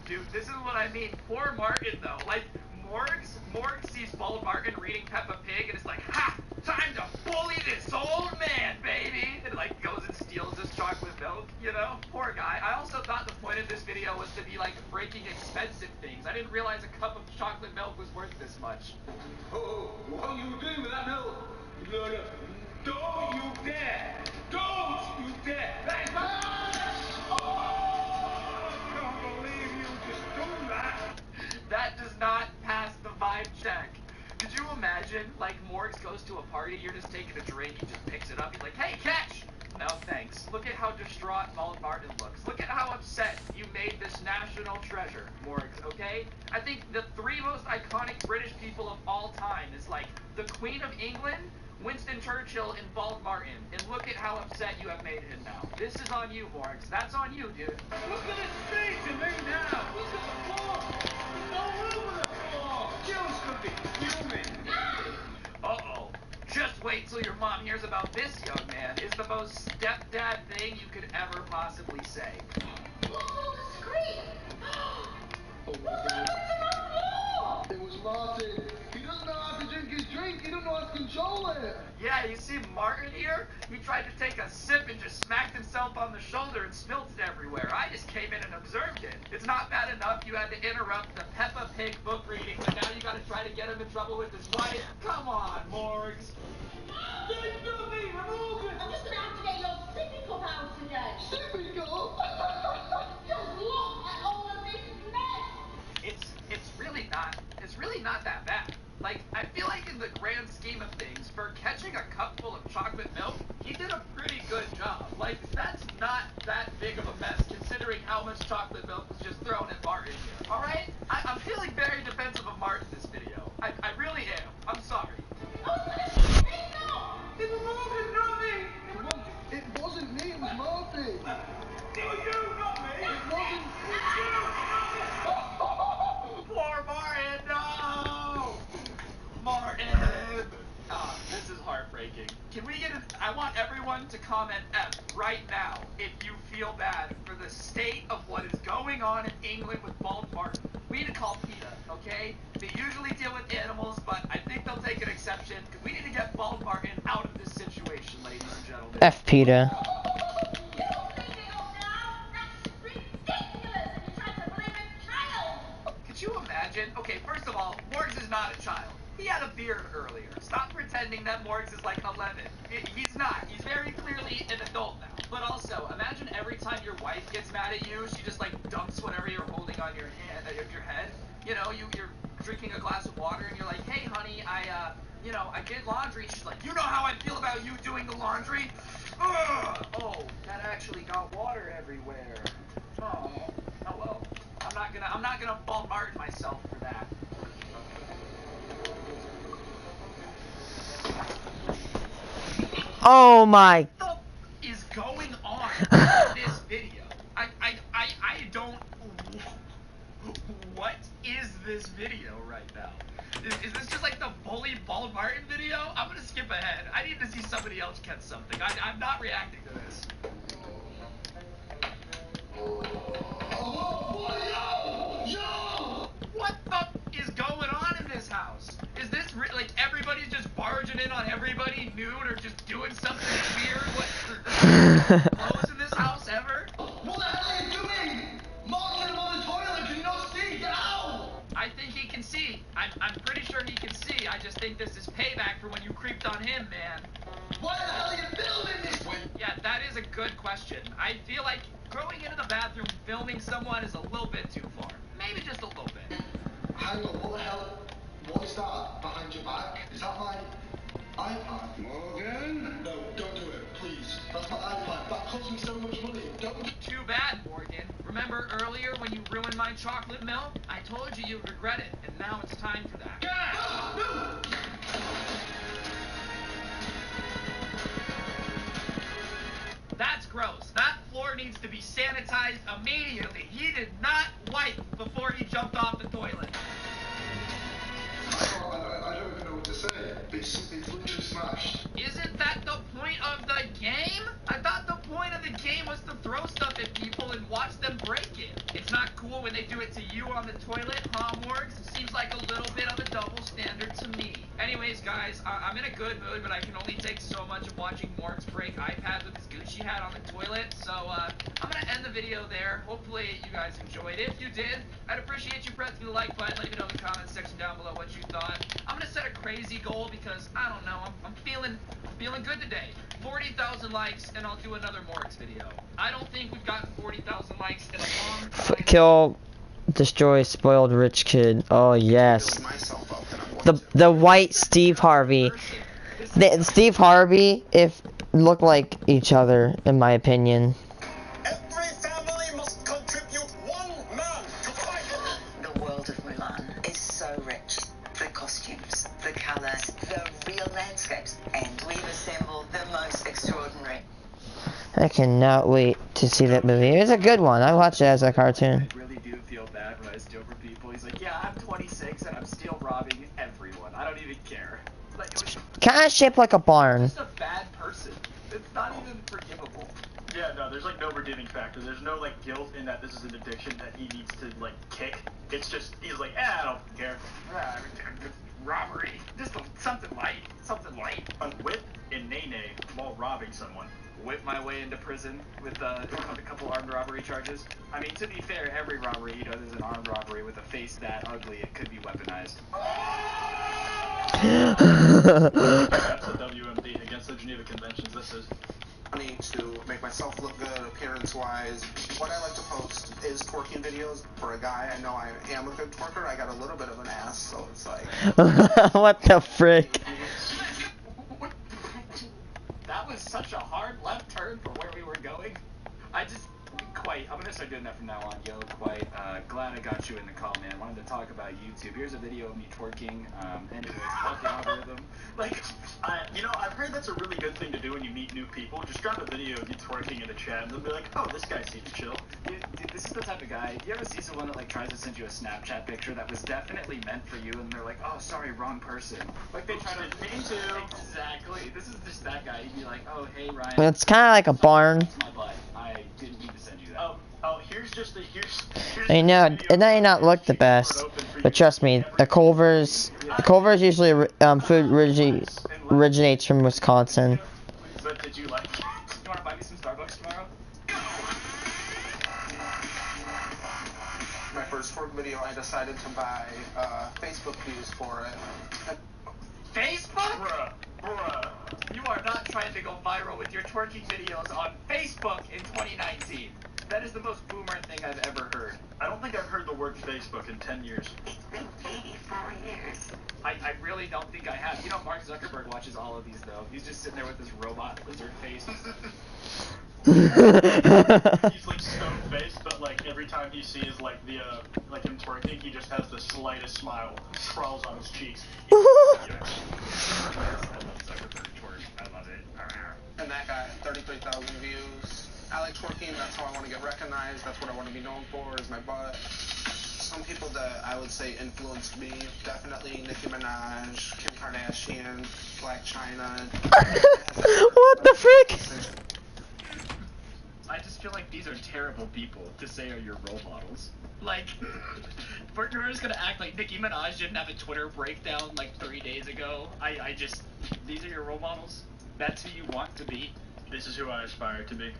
Dude, this is what I mean. Poor Martin, though. Like, Morgs sees Bald Martin reading Peppa Pig, and it's like, ha! Time to bully this old man, baby! And, like, goes and steals his chocolate milk, you know? Poor guy. I also thought the point of this video was to be, like, breaking expensive things. I didn't realize a cup of chocolate milk was worth this much.
Oh, what are you doing with that milk? No, no. Don't you dare! Don't you dare! That is my...
That does not pass the vibe check. Could you imagine, like, Morgs goes to a party, you're just taking a drink, he just picks it up, he's like, hey, catch! No, thanks. Look at how distraught Bald Martin looks. Look at how upset you made this national treasure, Morgs, okay? I think the three most iconic British people of all time is, like, the Queen of England, Winston Churchill, and Bald Martin. And look at how upset you have made him now. This is on you, Morgs. That's on you, dude.
Look at his face to me now! Look at the floor! It's all over the floor! Jill's could be fuming!
Uh-oh. Just wait till your mom hears about this young man. Is the most stepdad thing you could ever possibly say.
Look on the screen! What's on the
It was Martin. He doesn't know how to drink his drink. He doesn't know how to control it.
Yeah, you see Martin here? He tried to take a sip and just smacked himself on the shoulder and spilled it everywhere. I just came in and observed it. It's not bad enough you had to interrupt the Peppa Pig book reading, but now you gotta try to get him in trouble with his wife? Come on, Morgs.
There's nothing. I'm all good.
I'm just gonna activate your sippy cup out today.
Sippy cup?
Just look at all of this mess.
It's really not that bad. Like, I feel like in the grand scheme of things, for catching a cup full of chocolate milk, he did a pretty good job. Like, that's not that big of a mess, considering how much chocolate milk was just thrown at Martin here. Alright? I'm feeling very defensive of Martin in this video. I really am. I'm sorry.
It was Martin, not me. It wasn't me, it was Martin. It was you, not me. It wasn't you.
Poor Martin, no! Martin! This is heartbreaking. Can we get I want everyone to comment F right now if you feel bad for the state of what is going on in England with Bald Martin. We need to call PETA, okay? They usually deal with animals, but I think they'll take an exception, because we need to get Bald Martin out of this situation, ladies and gentlemen.
F PETA.
Could you imagine? Okay, first of all, Morgs is not a child. He had a beard earlier. Stop pretending that Morgs is like 11. He's not. He's very clearly an adult now. But also, imagine every time your wife gets mad at you, she just like dumps whatever you're holding on your head. You know, you're drinking a glass of water and you're like, hey honey, I did laundry. She's like, you know how I feel about you doing the laundry? Ugh! Oh, that actually got water everywhere. Oh well. I'm not gonna Bald Martin myself for that.
Oh my.
What is going on in this video? I don't. What is this video right now? Is this just like the bully Bald Martin video? I'm gonna skip ahead. I need to see somebody else catch something. I'm not reacting to this. What the is going on in this house? Is this like everybody's just barging in on everybody nude or just doing something weird? What clothes in this house ever?
What the hell are you doing? Martin on the toilet, can you not see? Get out!
I think he can see. I'm pretty sure he can see. I just think this is payback for when you creeped on him, man.
Why the hell are you filming this way?
Yeah, that is a good question. I feel like going into the bathroom filming someone is a little bit too far. Maybe just a little bit.
Hang on, what the hell? What is that behind your back? Is that my iPad? Morgan? No, don't do it, please. That's my iPad. That cost me so much money. Don't.
Too bad, Morgan. Remember earlier when you ruined my chocolate milk? I told you you'd regret it, and now it's time for that. That's gross. That floor needs to be sanitized immediately. He did not wipe before he jumped off the toilet.
I don't even know what to say. It's literally smashed.
Isn't that the point of the game? I thought the point of the throw stuff at people and watch them break it. It's not cool when they do it to you on the toilet, huh, Morgs? Seems like a little bit of a double standard to me. Anyways, guys, I'm in a good mood, but I can only take so much of watching Morgs break iPads with his Gucci hat on the toilet. So, I'm gonna end the video there. Hopefully you guys enjoyed it. If you did, I'd appreciate you pressing the like button. Let me know in the comments section down below what you thought. I'm gonna set a crazy goal because, I don't know, I'm feeling good today. 40,000 likes, and I'll do another Morgs video. I don't think we've gotten 40,000 likes in a long time.
Kill, destroy, spoiled rich kid. Oh yes. The white Steve Harvey. Steve Harvey, if look like each other, in my opinion.
Every family must contribute one man to fight.
The world of Mulan is so rich. The costumes, the colors, the real landscapes, and we've assembled the most extraordinary.
I cannot wait to see that movie. It's a good one. I watched it as a cartoon.
I really do feel bad when I steal from people. He's like, yeah, I'm 26 and I'm still robbing everyone. I don't even care. Like, it was
Kind of shaped like a barn.
just a bad person. It's not even forgivable.
Yeah, no, there's like no redeeming factor. There's no like guilt in that this is an addiction that he needs to like kick. It's just, he's like, I don't care.
Robbery. Just something light. Something light.
A whip and Nene while robbing someone.
Whip my way into prison with a couple armed robbery charges. I mean, to be fair, every robbery he does is an armed robbery with a face that ugly. It could be weaponized.
That's a WMD against the Geneva Conventions. This is.
I need to make myself look good appearance-wise. What I like to post is twerking videos. For a guy, I know I am a good twerker. I got a little bit of an ass, so it's like...
What the frick?
That was such a hard left turn for where we were going. I'm gonna start doing that from now on. Yo, quite glad I got you in the call, man. Wanted to talk about YouTube. Here's a video of me twerking. Anyways, fuck the algorithm.
Like, you know, I've heard that's a really good thing to do when you meet new people. Just drop a video of you twerking in a chat, and they'll be like, oh, this guy seems chill.
Dude, this is the type of guy. You ever see someone that like tries to send you a Snapchat picture that was definitely meant for you, and they're like, oh, sorry, wrong person. Like they try to mean to. Exactly. This is just that guy. He'd be like, oh, hey, Ryan.
It's kind of like a barn.
My butt. I didn't mean to send you that.
Here's just the
I know it may not look the best, but trust me, the Culver's usually food originates from Wisconsin.
But did you like it? You want to buy me some Starbucks tomorrow?
My first twerk video, I decided to buy Facebook views for it.
Facebook? Bruh. You are not trying to go viral with your twerking videos on Facebook in 2019. That is the most boomer thing I've ever heard.
I don't think I've heard the word Facebook in 10 years.
It's been 84 years.
I really don't think I have. You know, Mark Zuckerberg watches all of these, though. He's just sitting there with this robot lizard face.
He's like stone-faced, but like every time he sees like the like him twerking, he just has the slightest smile crawls on his cheeks.
I love Zuckerberg twerk. I love it.
And that got 33,000 views. I like twerking, that's how I want to get recognized, that's what I want to be known for, is my butt. Some people that I would say influenced me, definitely Nicki Minaj, Kim Kardashian, Black China.
What the frick?
I just feel like these are terrible people to say are your role models. Like, we're just gonna act like Nicki Minaj didn't have a Twitter breakdown like 3 days ago. These are your role models? That's who you want to be?
This is who I aspire to be.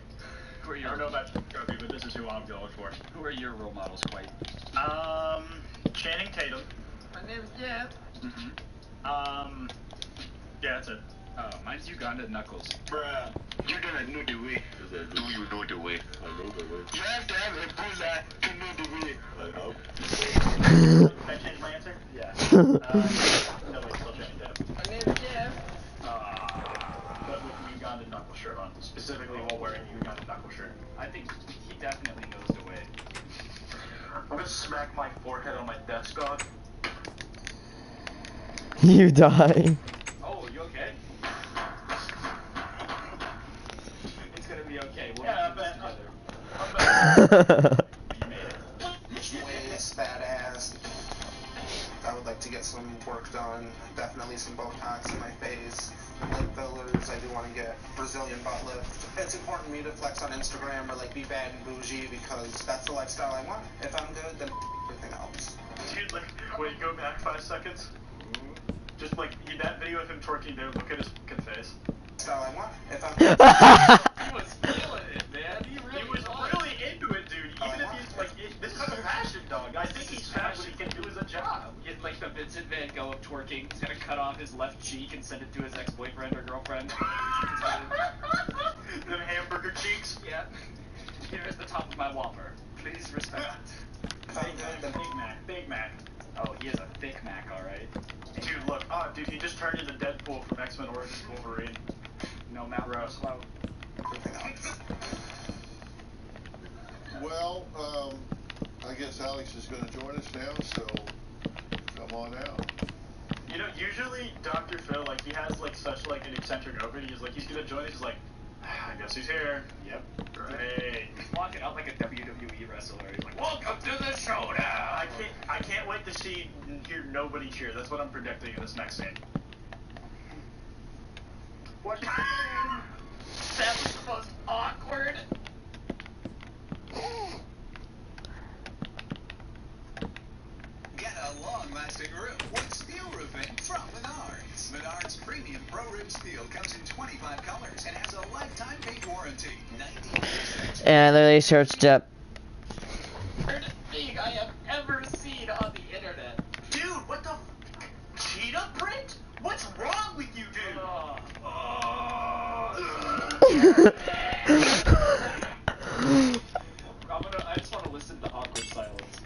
Who are
I
your
don't know about Kobe, but this is who I'm going for.
Who are your role models, Quite?
Channing Tatum.
My name's Jeff.
Yeah, that's it.
Oh, mine's Uganda Knuckles.
Bruh, you don't know the way. Yes, I do. You know the way. I know the way. You have to have a boozer to know the way. I know.
Did I change my answer? Yeah. No, wait, still Channing Tatum.
My name's Jeff.
But with the Uganda knuckle shirt on, specifically while wearing the Uganda knuckle shirt.
I think he definitely knows the way.
I'm gonna smack my forehead on my desk dog.
You die.
Oh, you okay? It's gonna be okay. We'll
Yeah,
do this
together.
You made it.
Waist, fat ass. I would like to get some work done. Definitely some Botox in my face. Lip fillers. I do want to get Brazilian butt lift. It's important to me to flex on Instagram or like be bad and bougie because that's the lifestyle I want. If I'm good, then everything else.
Dude, like, wait, go back 5 seconds. Just like that video of him twerking there. Look at his fucking face.
Style I want. If I'm
He was feeling it, man. He was
really into it, dude. Even if he's like, this is a passion, dog. I think he's found what he can do as a job.
It's like the Vincent Van Gogh of twerking. He's gonna cut off his left cheek and send it to his ex-boyfriend or girlfriend.
Them hamburger cheeks.
Yeah. Here is the top of my Whopper. Please respect.
Big Mac.
Oh, he is a thick Mac, alright.
Dude, look. Oh, dude, he just turned into Deadpool from X-Men Origins Wolverine.
No Mount
Gross.
Clout.
Well, I guess Alex is going to join us now, so come on out.
You know, usually Dr. Phil, like, he has, like, such, like, an eccentric opening. He's like, he's going to join us. He's like, I guess he's here.
Yep.
Great.
He's walking out like a WWE wrestler. He's like, welcome to the show now.
I can't wait to see and hear nobody cheer. That's what I'm predicting in this next scene.
What's happening? That was the most awkward.
Get a long-lasting roof with steel roofing from Menards. Menards Premium Pro Rib Steel comes in 25 colors and has a lifetime paint warranty. 90%.
And I literally searched up.
Weirdest thing I have ever seen on the internet.
Dude, what the cheetah print? What's wrong with you, dude?
I just want to listen to awkward silence.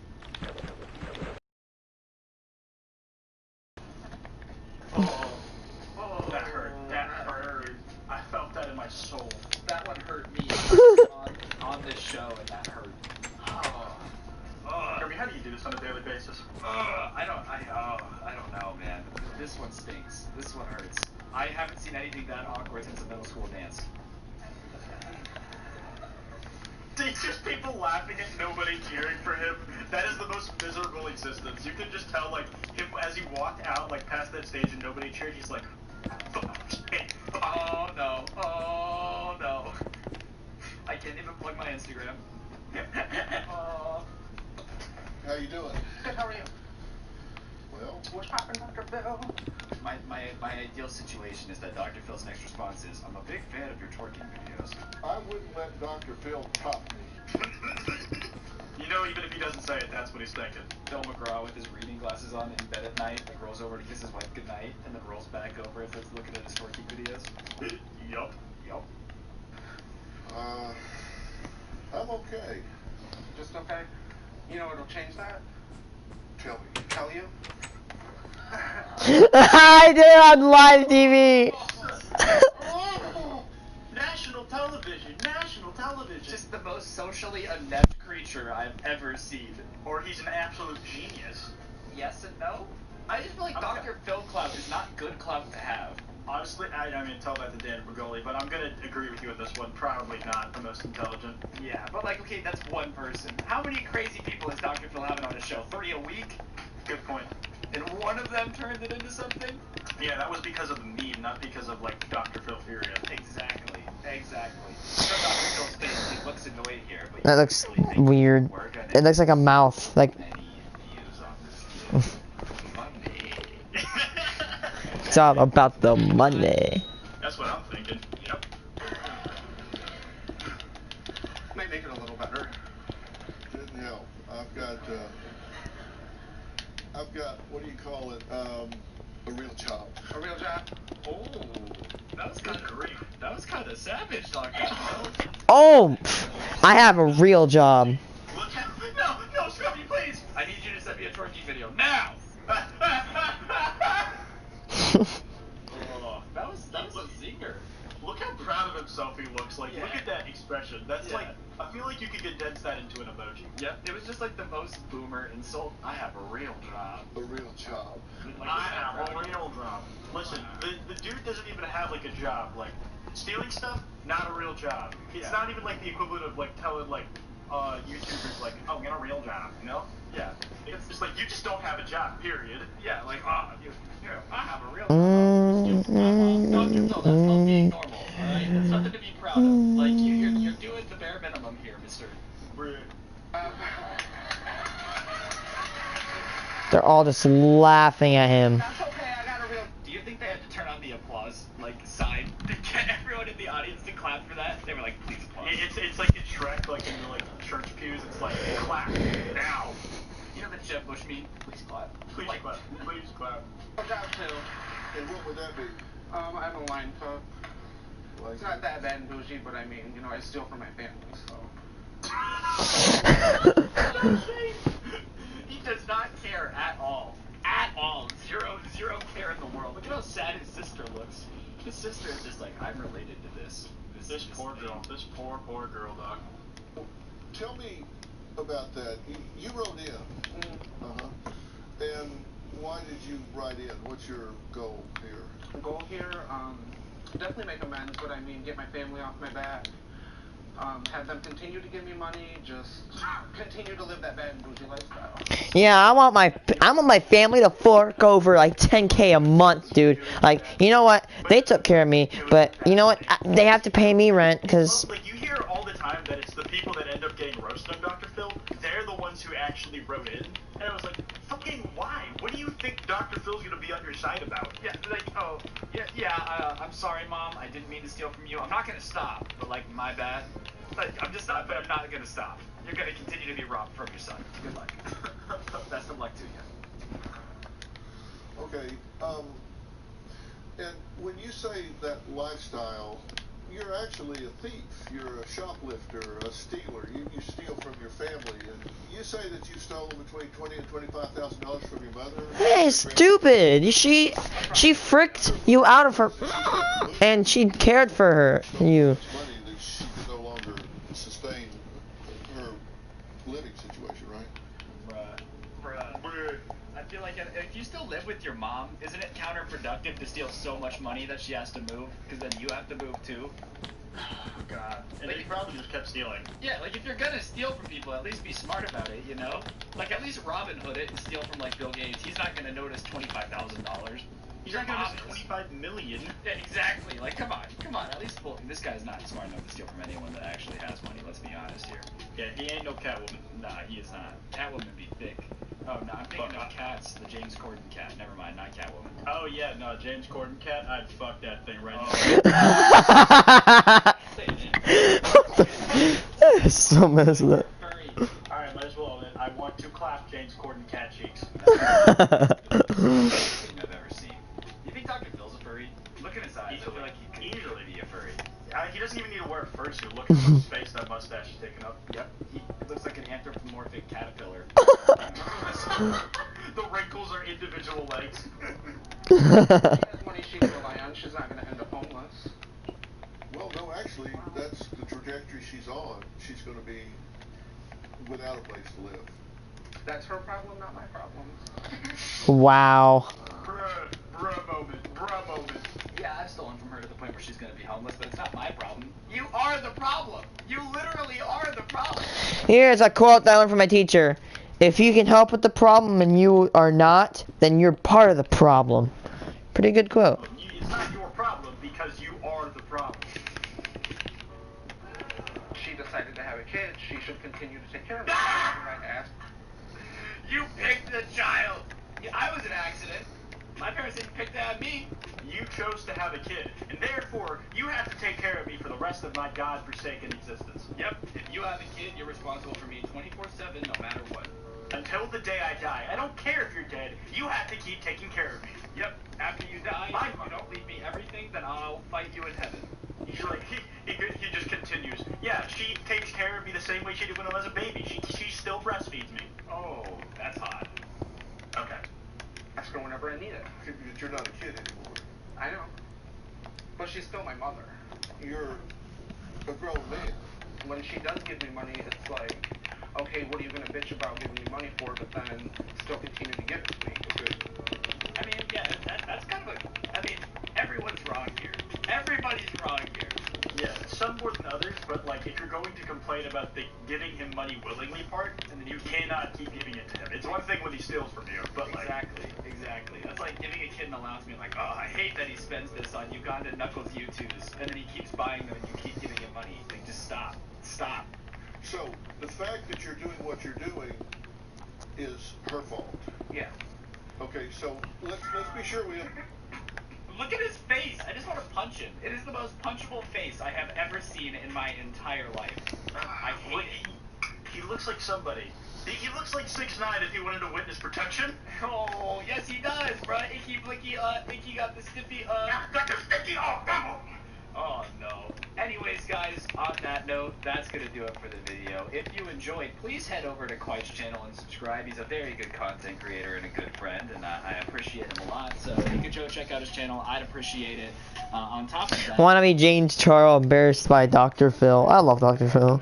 That hurt. That hurt. I felt that in my soul.
That one hurt me on this show, and that hurt.
Kirby, how do you do this on a daily basis?
I don't know, man. This one stinks. This one hurts. I haven't seen anything that awkward since a middle school dance.
It's just people laughing and nobody cheering for him. That is the most miserable existence. You can just tell, like, him as he walked out, like, past that stage and nobody cheered, he's like,
oh no, oh no. I can't even plug my Instagram.
How you doing?
Good, how are you?
Well,
What's poppin', Dr. Phil?
My ideal situation is that Dr. Phil's next response is, I'm a big fan of your twerking videos.
I wouldn't let Dr. Phil top me.
you know, even if he doesn't say it, that's what he's thinking.
Phil McGraw with his reading glasses on in bed at night, like rolls over to kiss his wife goodnight, and then rolls back over if it's looking at his twerking videos.
Yup.
I'm okay.
Just okay? You know what'll change that?
Tell me.
Tell you?
I did it on live TV.
National television.
Just the most socially inept creature I've ever seen.
Or he's an absolute genius.
Yes and no? I just feel like Dr. Phil clout is not good clout to have.
Honestly, I mean, tell that to Dan Bergoli, but I'm gonna agree with you with this one. Probably not the most intelligent.
Yeah, but like, okay, that's one person. How many crazy people is Dr. Phil having on his show? 3 a week?
Good point.
And one of them turned it into something?
Yeah, that was because of the meme, not because of, like, Dr. Phil Furia.
Exactly. So Dr. Phil's face, he looks annoyed here, but
That looks weird. It looks like a mouth. Like. It's all about the money.
That's what I'm thinking. Yep.
Might make it a little better.
Didn't help. I've got, what do you call it, a real job.
A real job?
Oh, that was kind of savage, Dr. Phil.
Oh, I have a real job.
No, Scotty, please!
I need you to send me a twerking video now! That was a zinger.
Look how proud of himself he looks. Like,
Yeah.
look at that expression. That's
Yeah.
like, I feel like you could condense that into an emoji.
Yep, it was just like the most boomer insult. I have a real job.
A real job.
Like,
I have a real job. Listen, the dude doesn't even have, like, a job. Like, stealing stuff, not a real job. It's
Yeah.
not even, like, the equivalent of, like, telling, like, YouTubers like, oh, get a real job, you know? Yeah. It's just like, you just don't have a job, period. Yeah, like, I have a real job.
No, that's not being normal, alright? That's something to be proud of. Like, you're doing the bare minimum here, mister.
They're all just laughing at him.
Do you think they had to turn on the applause, like, sign to get everyone in the audience to clap for that? They were like, please clap.
It's like in Shrek, like in the like church pews, it's like, clap, now.
You know the Jeb Bush meme? Please clap.
Please clap. Please clap.
And what would that be?
I'm a line cook. It's not that bad and bougie, but I mean, I steal from my family, so.
He does not care at all. At all. Zero care in the world. Look at how sad his sister looks. His sister is just like, I'm related to this.
This poor girl. This poor girl, dog.
Tell me about that. You wrote in. And why did you write in? What's your goal here?
Goal here, definitely make amends, but I mean, get my family off my back. Have them continue to give me money, just continue to live that bad and bougie lifestyle.
Yeah, I want my family to fork over like 10K a month, dude. Like, you know what? They took care of me, but you know what? They have to pay me rent, because...
Like, you hear all the time that it's the people that end up getting roasted on Dr. Phil, they're the ones who actually wrote in. And I was like, fucking why? What do you think Dr. Phil's gonna be on your side about?
Yeah, like, I'm sorry, Mom. I didn't mean to steal from you. I'm not gonna stop, but like, my bad. Like, I'm not gonna stop. You're gonna continue to be robbed from your son. Good luck. Best of luck to you.
Okay, and when you say that lifestyle, you're actually a thief. You're a shoplifter, a stealer. You steal from your family, and you say that you stole between $20,000 and $25,000 from your mother.
Hey, stupid! She fricked you out of her, and she cared for her. You.
Money that she could no longer sustain her living situation, right?
Bruh. I feel like if you still live with your mom, isn't it counterproductive to steal so much money that she has to move? Because then you have to move too.
God. And like, he probably just kept stealing.
Yeah, like if you're gonna steal from people, at least be smart about it, you know? Like at least Robin Hood it and steal from like Bill Gates. He's not gonna notice $25,000.
He's not gonna notice 25 million.
Yeah, exactly. Like come on. At least this guy's not smart enough to steal from anyone that actually has money. Let's be honest here.
Yeah, he ain't no Catwoman.
Nah, he is not. Catwoman be thick. Oh no, I'm thinking of Cats, the James Corden cat. Never mind, not Catwoman.
Oh yeah, no, James Corden cat. I'd fuck that thing right now.
That is so messed up.
Alright, might as well. I want to clap James Corden cat cheeks.
Thing I've ever seen. You think Dr. Phil's a furry? Look at his eyes. I feel like he could easily be a furry.
He doesn't even need to wear a fursuit. Look at his face, that mustache is taken up.
Yep, he looks like an anthropomorphic caterpillar.
The wrinkles are individual legs.
She has money she can rely on. She's not going to end up homeless.
Well, no, actually, that's the trajectory she's on. She's going to be without a place to live.
That's her problem, not my problem.
Wow.
Bruh moment.
Yeah, I've stolen from her to the point where she's gonna be homeless, but it's not my problem. You are the problem! You literally are the problem!
Here's a quote that I learned from my teacher. If you can help with the problem and you are not, then you're part of the problem. Pretty good quote.
It's not your problem because you are the problem.
She decided to have a kid. She should continue to take care of it. Right, ask.
You picked the child! I was an accident. My parents didn't pick to have me.
You chose to have a kid, and therefore, you have to take care of me for the rest of my God-forsaken existence.
Yep, if you have a kid, you're responsible for me 24/7, no matter what.
Until the day I die. I don't care if you're dead, you have to keep taking care of me.
Yep, after you die, if you don't leave me everything, then I'll fight you in heaven.
He just continues. Yeah, she takes care of me the same way she did when I was a baby. She still breastfeeds me.
Oh, that's hot.
Okay.
Ask her whenever I need it.
You're not a kid anymore.
I know. But she's still my mother.
You're a grown man.
When she does give me money, it's like, okay, what are you going to bitch about giving me money for, but then still continue to give it to me?
Okay.
I mean, yeah, that's kind of everyone's wrong here. Everybody's wrong here.
Yeah, some more than others, but like if you're going to complain about the giving him money willingly part, and then you cannot keep giving it to him. It's one thing when he steals from you, but like
Exactly. That's like giving a kid an allowance, being like, oh, I hate that he spends this on Ugandan Knuckles U2s, and then he keeps buying them and you keep giving him money. Like, just stop. Stop.
So the fact that you're doing what you're doing is her fault.
Yeah.
Okay, so let's be sure we.
Look at his face. I just want to punch him. It is the most punchable face I have ever seen in my entire life. I hate it.
He looks like somebody. He looks like 6'9" if he went into witness protection.
Oh, yes he does, bruh. Icky blicky, think he got the stiffy,
Got the sticky,
Oh, no. Anyways, guys, on that note, that's going to do it for the video. If you enjoyed, please head over to Quite's channel and subscribe. He's a very good content creator and a good friend, and I appreciate him a lot. So if you could go check out his channel, I'd appreciate it. On top of that...
Wanna be James Charles embarrassed by Dr. Phil. I love Dr. Phil.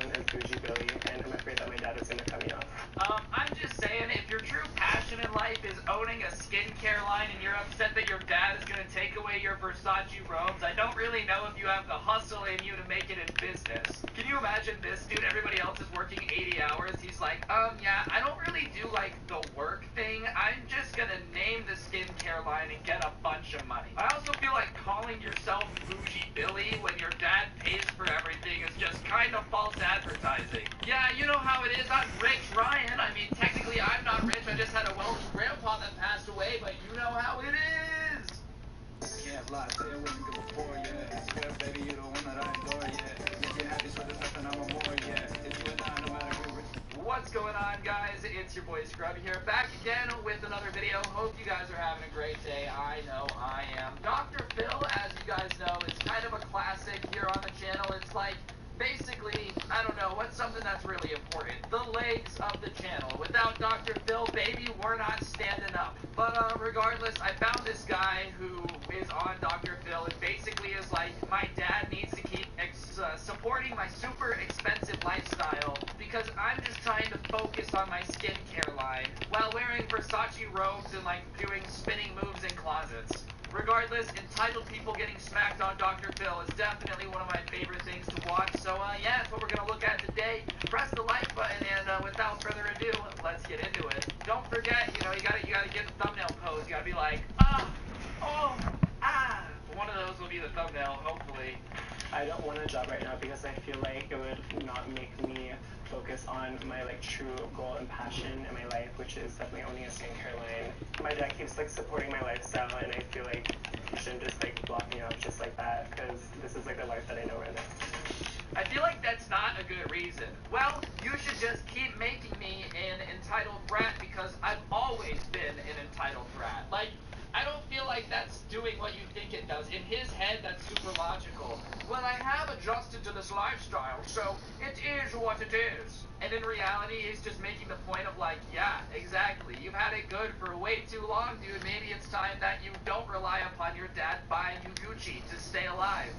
I'm just saying, if your true passion in life is owning a skincare line and you're upset that your dad is going to take away your Versace robes, I don't really know if you have the hustle in you to make it in business. Can you imagine this dude? Everybody else is working 80 hours. He's like, yeah, I don't really do like the work thing. I'm just going to name the skincare line and get a bunch of money. I also feel like calling yourself Bougie Billy when your dad pays for everything is just kind of false advertising. Yeah, you know how it is. I'm rich, Ryan. I mean, technically I'm not rich. I just had a wealthy grandpa that passed away, but you know how it is.
Can't lie, say I wasn't good before, yeah. Swear, baby, you the one that I adore, yeah. Make you happy, so there's nothing I'm more, yeah. It's you and I, no matter who.
What's going on, guys? It's your boy Scrubby here, back again with another video. Hope you guys are having a great day. I know I am. Dr. Phil, as you guys know, is kind of a classic here on the channel. It's like, basically, I don't know, what's something that's really important? The legs of the channel. Without Dr. Phil, baby, we're not standing up. But regardless, I found this guy who is on Dr. Phil and basically is like, my dad needs to keep supporting my super expensive lifestyle because I'm just trying to focus on my skincare line while wearing Versace robes and like doing spinning moves in closets. Regardless, entitled people getting smacked on Dr. Phil is definitely one of my favorite things to watch. So, yeah, that's what we're going to look at today. Press the like button, and without further ado, let's get into it. Don't forget, you know, you gotta get the thumbnail pose. You gotta be like, One of those will be the thumbnail, hopefully.
I don't want a job right now because I feel like it would not make me focus on my like true goal and passion in my life, which is definitely owning a skincare line. My dad keeps like supporting my lifestyle, and I feel like he shouldn't just like block me off just like that because this is like the life that I know right now.
I feel like that's not a good reason. Well, you should just keep making me an entitled brat because I've always been an entitled brat. Like, I don't feel like that's doing what you think it does. In his head, that's super logical. Well, I have adjusted to this lifestyle, so it is what it is. And in reality, he's just making the point of like, yeah, exactly. You've had it good for way too long, dude. Maybe it's time that you don't rely upon your dad buying you Gucci to stay alive.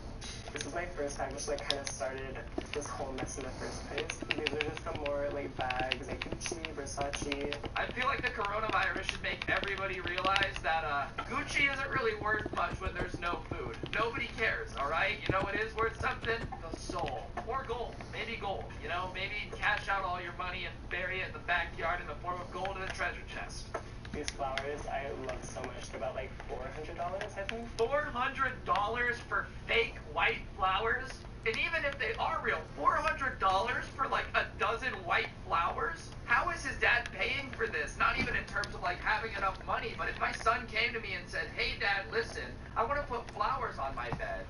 This is my first time just like kind of started this whole mess in the first place. These are just some more like bags, like Gucci, Versace.
I feel like the coronavirus should make everybody realize that Gucci isn't really worth much when there's no food. Nobody cares, alright? You know what is worth something? The soul. Or gold. Maybe gold. You know, maybe cash out all your money and bury it in the backyard in the form of gold in a treasure chest.
These flowers I love so much. They're about like $400, I think.
$400 for fake white flowers? And even if they are real, $400 for like a dozen white flowers? How is his dad paying for this? Not even in terms of like having enough money, but if my son came to me and said, hey dad, listen, I want to put flowers on my bed.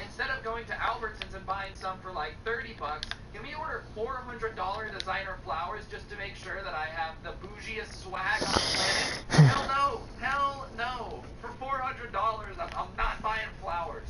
Instead of going to Albertsons and buying some for like 30 bucks, can we order $400 designer flowers just to make sure that I have the bougiest swag on the planet? Hell no! Hell no! For $400, I'm not buying flowers.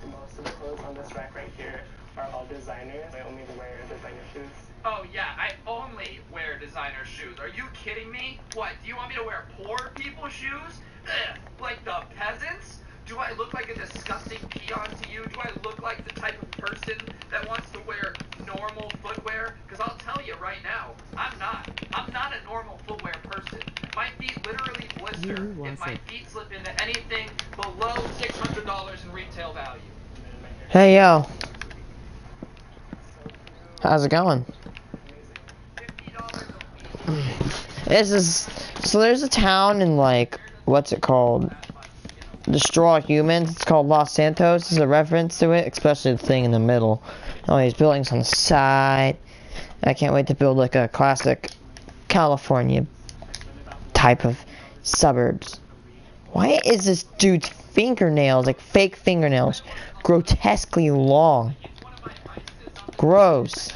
Most of the clothes on this rack right here are all designers. I only wear designer shoes.
Oh yeah, I only wear designer shoes. Are you kidding me? What, do you want me to wear poor people's shoes? Ugh, like the peasants? Do I look like a disgusting peon to you? Do I look like the type of person that wants to wear normal footwear? Because I'll tell you right now, I'm not. I'm not a normal footwear person. My feet literally blister if my feet slip into anything below $600 in retail value.
Hey yo. How's it going? So there's a town in, like, what's it called? Destroy Humans. It's called Los Santos. This is a reference to it, especially the thing in the middle. All these buildings on the side. I can't wait to build like a classic California type of suburbs. Why is this dude's fingernails, like fake fingernails, grotesquely long? Gross.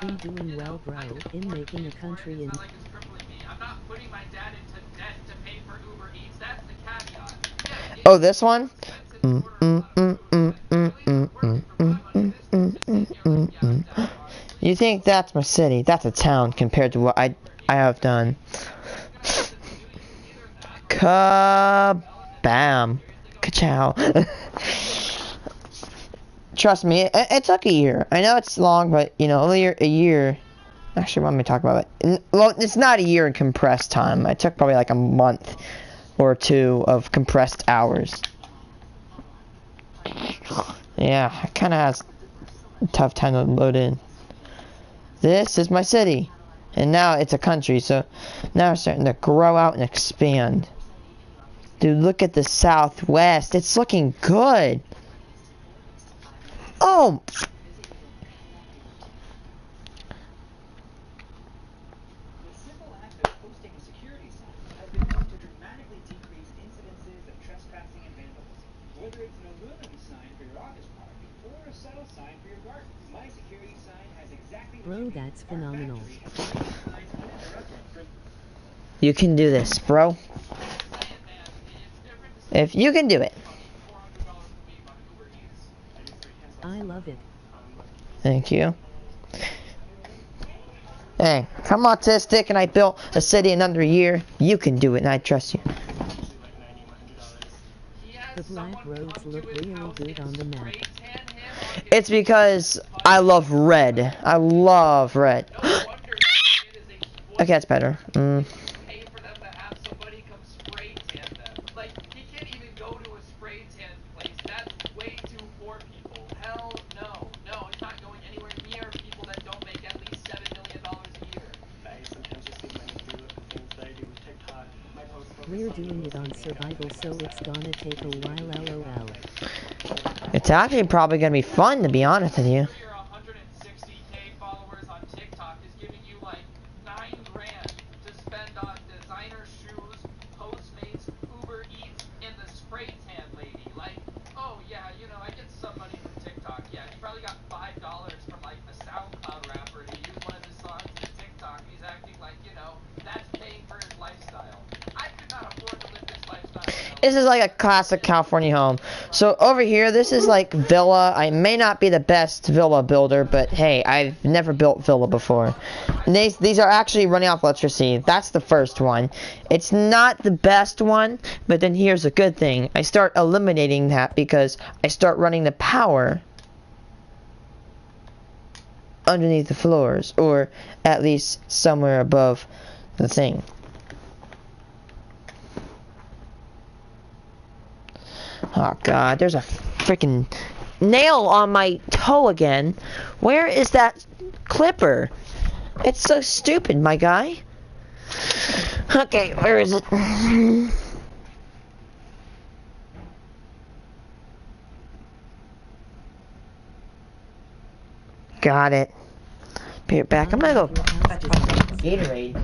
In doing well, bro, in making a country in...
Oh, this one? You think that's my city? That's a town compared to what I have done. Kabam. Ka-chow. Trust me, it took a year. I know it's long, but, you know, only a year. Actually, let me talk about it. Well, it's not a year in compressed time. It took probably like a month or two of compressed hours. Yeah, it kind of has a tough time to load in. This is my city. And now it's a country, so now it's starting to grow out and expand. Dude, look at the southwest. It's looking good. Oh!
Bro, that's phenomenal.
You can do this, bro. If you can do it.
I love it.
Thank you. Hey, I'm autistic and I built a city in under a year. You can do it and I trust you.
The black roads look really good on the map.
It's because I love red. I love red. Okay, that's better.
We're doing it on survival, so it's gonna take a while, lol.
It's actually probably gonna be fun, to be honest with you. This is like a classic California home. So over here, this is like villa. I may not be the best villa builder, but hey, I've never built villa before. And these are actually running off electricity. That's the first one. It's not the best one, but then here's a good thing. I start eliminating that because I start running the power underneath the floors, or at least somewhere above the thing. Oh god, there's a freaking nail on my toe again. Where is that clipper? It's so stupid, my guy. Okay, where is it? Got it. Be right back. I'm gonna go Gatorade.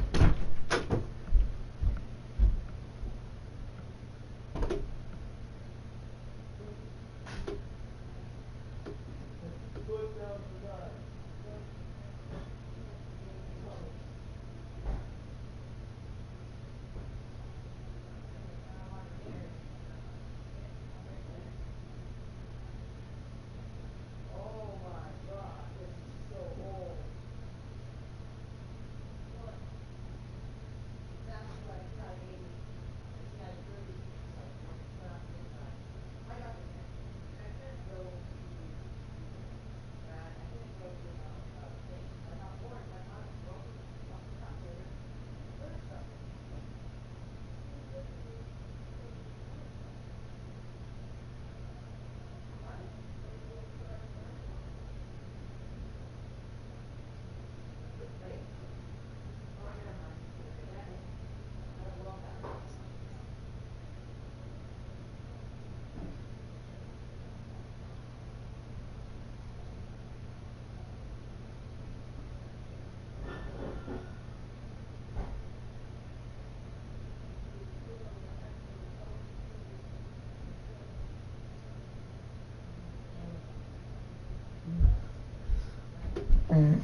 Yeah.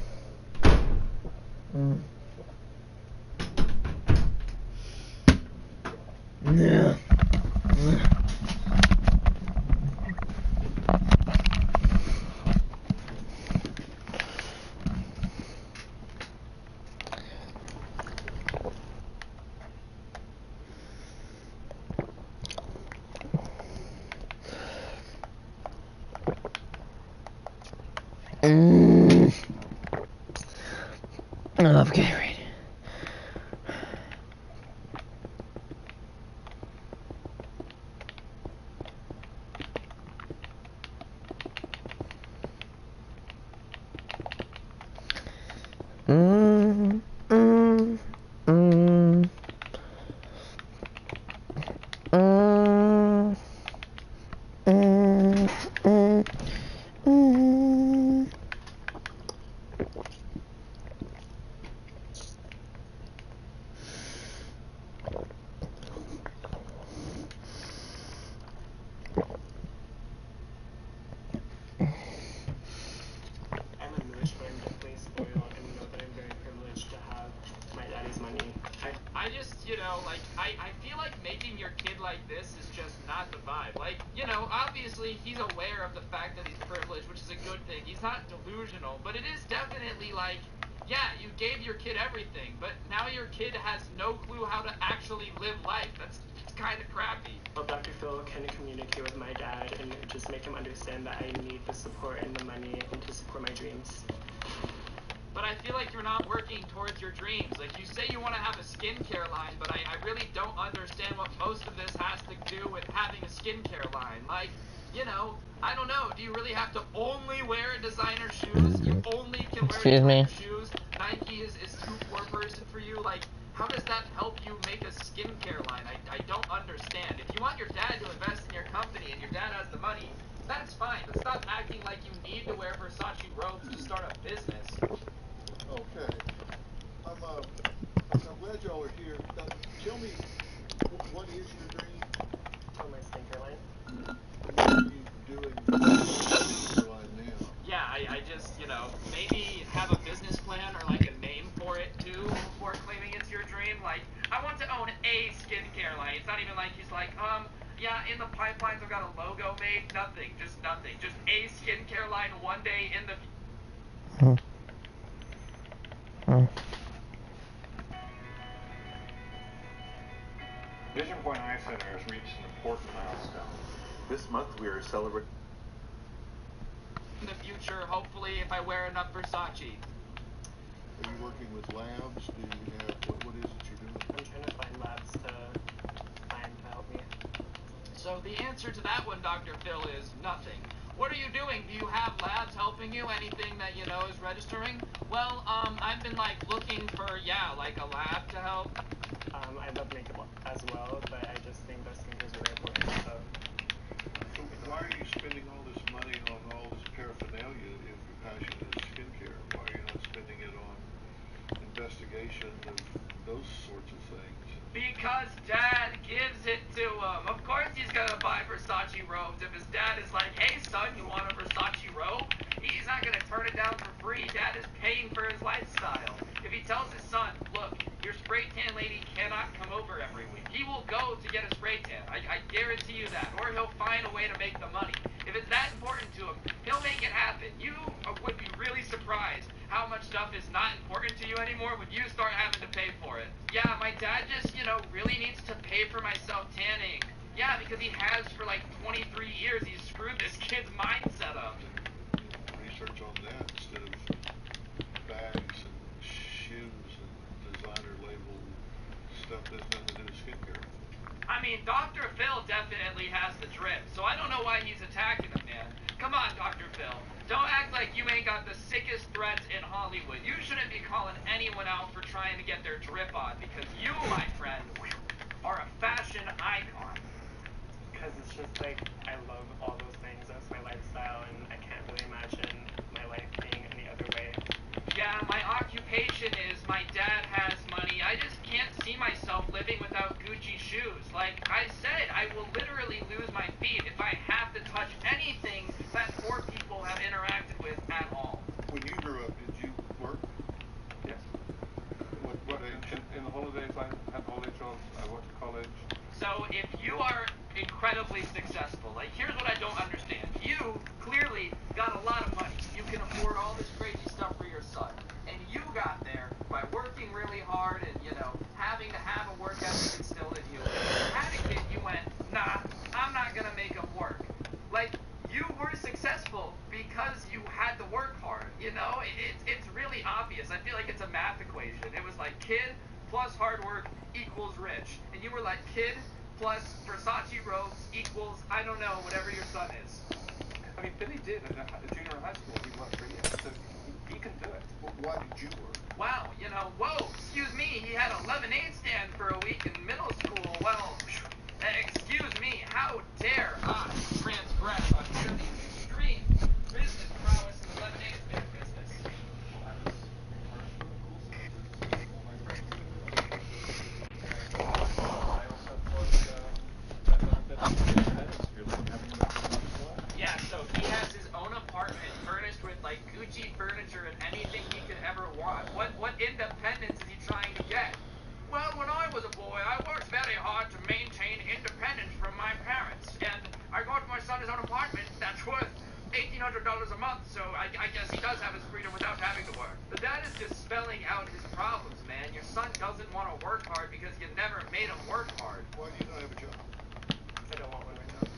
I love Gatorade.
I just, you know, like, I feel like making your kid like this is just not the vibe. Like, you know, obviously he's aware of the fact that he's privileged, which is a good thing. He's not delusional, but it is definitely like, yeah, you gave your kid everything, but now your kid has no clue how to actually live life. That's kind of crappy.
Well, Dr. Phil can communicate with my dad and just make him understand that I need the support and the money and to support my dreams.
But I feel like you're not working towards your dreams. Like, you say you want to have a skincare line, but I really don't understand what most of this has to do with having a skincare line. Like, you know, I don't know. Do you really have to only wear designer shoes? You only can wear designer shoes? Nike is too poor person for you? Like, how does that help you make a skincare line? I don't understand. If you want your dad to invest in your company and your dad has the money, that's fine. But stop acting like you need to wear Versace robes to start a business.
Okay. I'm glad y'all are here. Tell me, what is your dream?
Oh, my skincare line?
What are you doing skincare line now?
Yeah, I just, you know, maybe have a business plan or like a name for it too before claiming it's your dream. Like, I want to own a skincare line. It's not even like he's like, yeah, in the pipelines I've got a logo made. Nothing, just nothing. Just a skincare line one day in the
Vision Point Eye Center has reached an important milestone. This month we are celebrating.
In the future, hopefully, if I wear enough Versace.
Are you working with labs? Do you have, what is it you're doing?
I'm trying to find labs to help me.
So the answer to that one, Dr. Phil, is nothing. What are you doing? Do you have labs helping you? Anything that, you know, is registering? Well, I've been, like, looking for, yeah, like a lab to help.
I love makeup as well, but I just think that skincare is really important, so.
Why are you spending all this money on all this paraphernalia if your passion is skincare? Why are you not spending it on investigation of those sorts of things?
Because Dad gives it to him. Of course he's gonna buy Versace robes if his dad is like, hey son, you want a Versace robe? He's not gonna turn it down for free. Dad is paying for his lifestyle. If he tells his son, look, your spray tan lady cannot come over every week, he will go to get a spray tan. I guarantee you that. Or he'll find a way to make the money. If it's that important to him, he'll make it happen. You would be really surprised how much stuff is not important to you anymore when you start having to pay for it. Yeah, my dad just, you know, really needs to pay for my self-tanning. Yeah, because he has for like 23 years. He's screwed this kid's mindset up.
Research on that instead of bags and shoes and designer label stuff that has nothing to do with skincare.
I mean, Dr. Phil definitely has the drip, so I don't know why he's attacking him, man. Come on, Dr. Phil. Don't act like you ain't got the sickest threads in Hollywood. You shouldn't be calling anyone out for trying to get their drip on, because you, my friend, are a fashion icon.
Because it's just like, I love all those things. That's my lifestyle, and I can't really imagine my life being any other way.
Yeah, my occupation is my dad has money. I just can't see myself living without Gucci shoes. Like I said, I will literally lose my feet if I have to touch anything that poor people have interacted with at all.
When you grew up, did you
I feel like it's a math equation. It was like kid plus hard work equals rich. And you were like kid plus Versace robes equals, I don't know, whatever your son is.
I mean, Billy did at junior high school. He worked for you, so he can do it. Well, why did you work?
Wow, you know, whoa, excuse me, he had a lemonade stand for a week in middle school. Well, excuse me, how dare I transgress on Billy's extreme business prowess in the lemonade stand business? Yeah, so he has his own apartment furnished with like Gucci furniture and anything he could ever want. What independence is he trying to get? Well, when I was a boy, I worked very hard to maintain independence from my parents, and I got my son his own apartment that's worth $1,800 a month, so I guess he does have his freedom without having to work. But that is just spelling out his problems, man. Your son doesn't want to work hard because you never made him work hard.
Why do you not have a job?
I don't want one right now.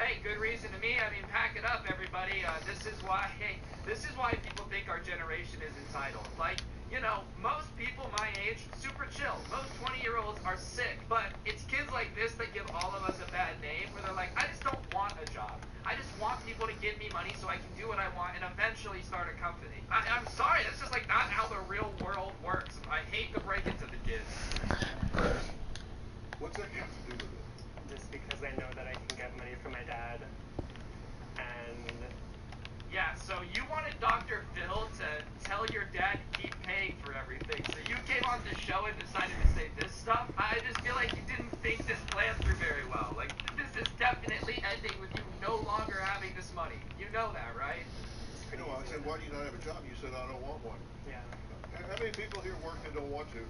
Hey, good reason to me. I mean, pack it up, everybody. This is why people think our generation is entitled. Like, you know, most people my age, super chill. Most 20-year-olds are sick. But it's kids like this that give all of us a bad name, where they're like, I just don't want a job. I just want people to give me money so I can do what I want and eventually start a company. I'm sorry, that's just like not how the real world works. I hate to break it to the kids.
What's that have to do with it?
Just because I know that I can get money from my dad, and
Yeah, so you wanted Dr. Phil to tell your dad to keep paying for everything, so you came on the show and decided to say this stuff? I just feel like you didn't think this plan through very well. Like, this is definitely ending with you no longer having this money. You know that, right?
No, I said, why do you not have a job? You said, I don't want one.
yeah.
How many people here work and don't want to?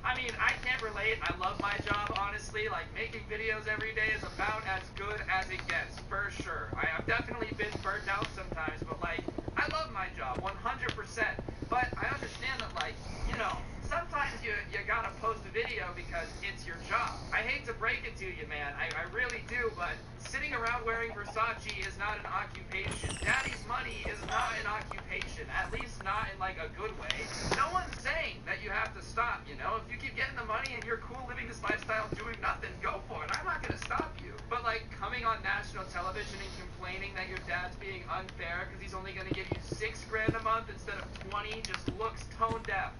I mean, I can't relate. I love my job, honestly. Like, making videos every day is about as good as it gets, for sure. I've definitely been burnt out sometimes, but, like, I love my job, 100%. But I understand that, like, you know, sometimes you gotta post a video because it's your job. I hate to break it to you, man. I really do, but sitting around wearing Versace is not an occupation. Daddy's money is not an occupation, at least not in, like, a good way. No one's saying that you have to stop, you know? If you keep getting the money and you're cool living this lifestyle doing nothing, go for it. I'm not gonna stop you. But, like, coming on national television and complaining that your dad's being unfair because he's only gonna give you $6 grand a month instead of 20 just looks tone deaf.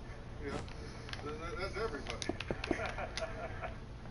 Yeah, that's everybody.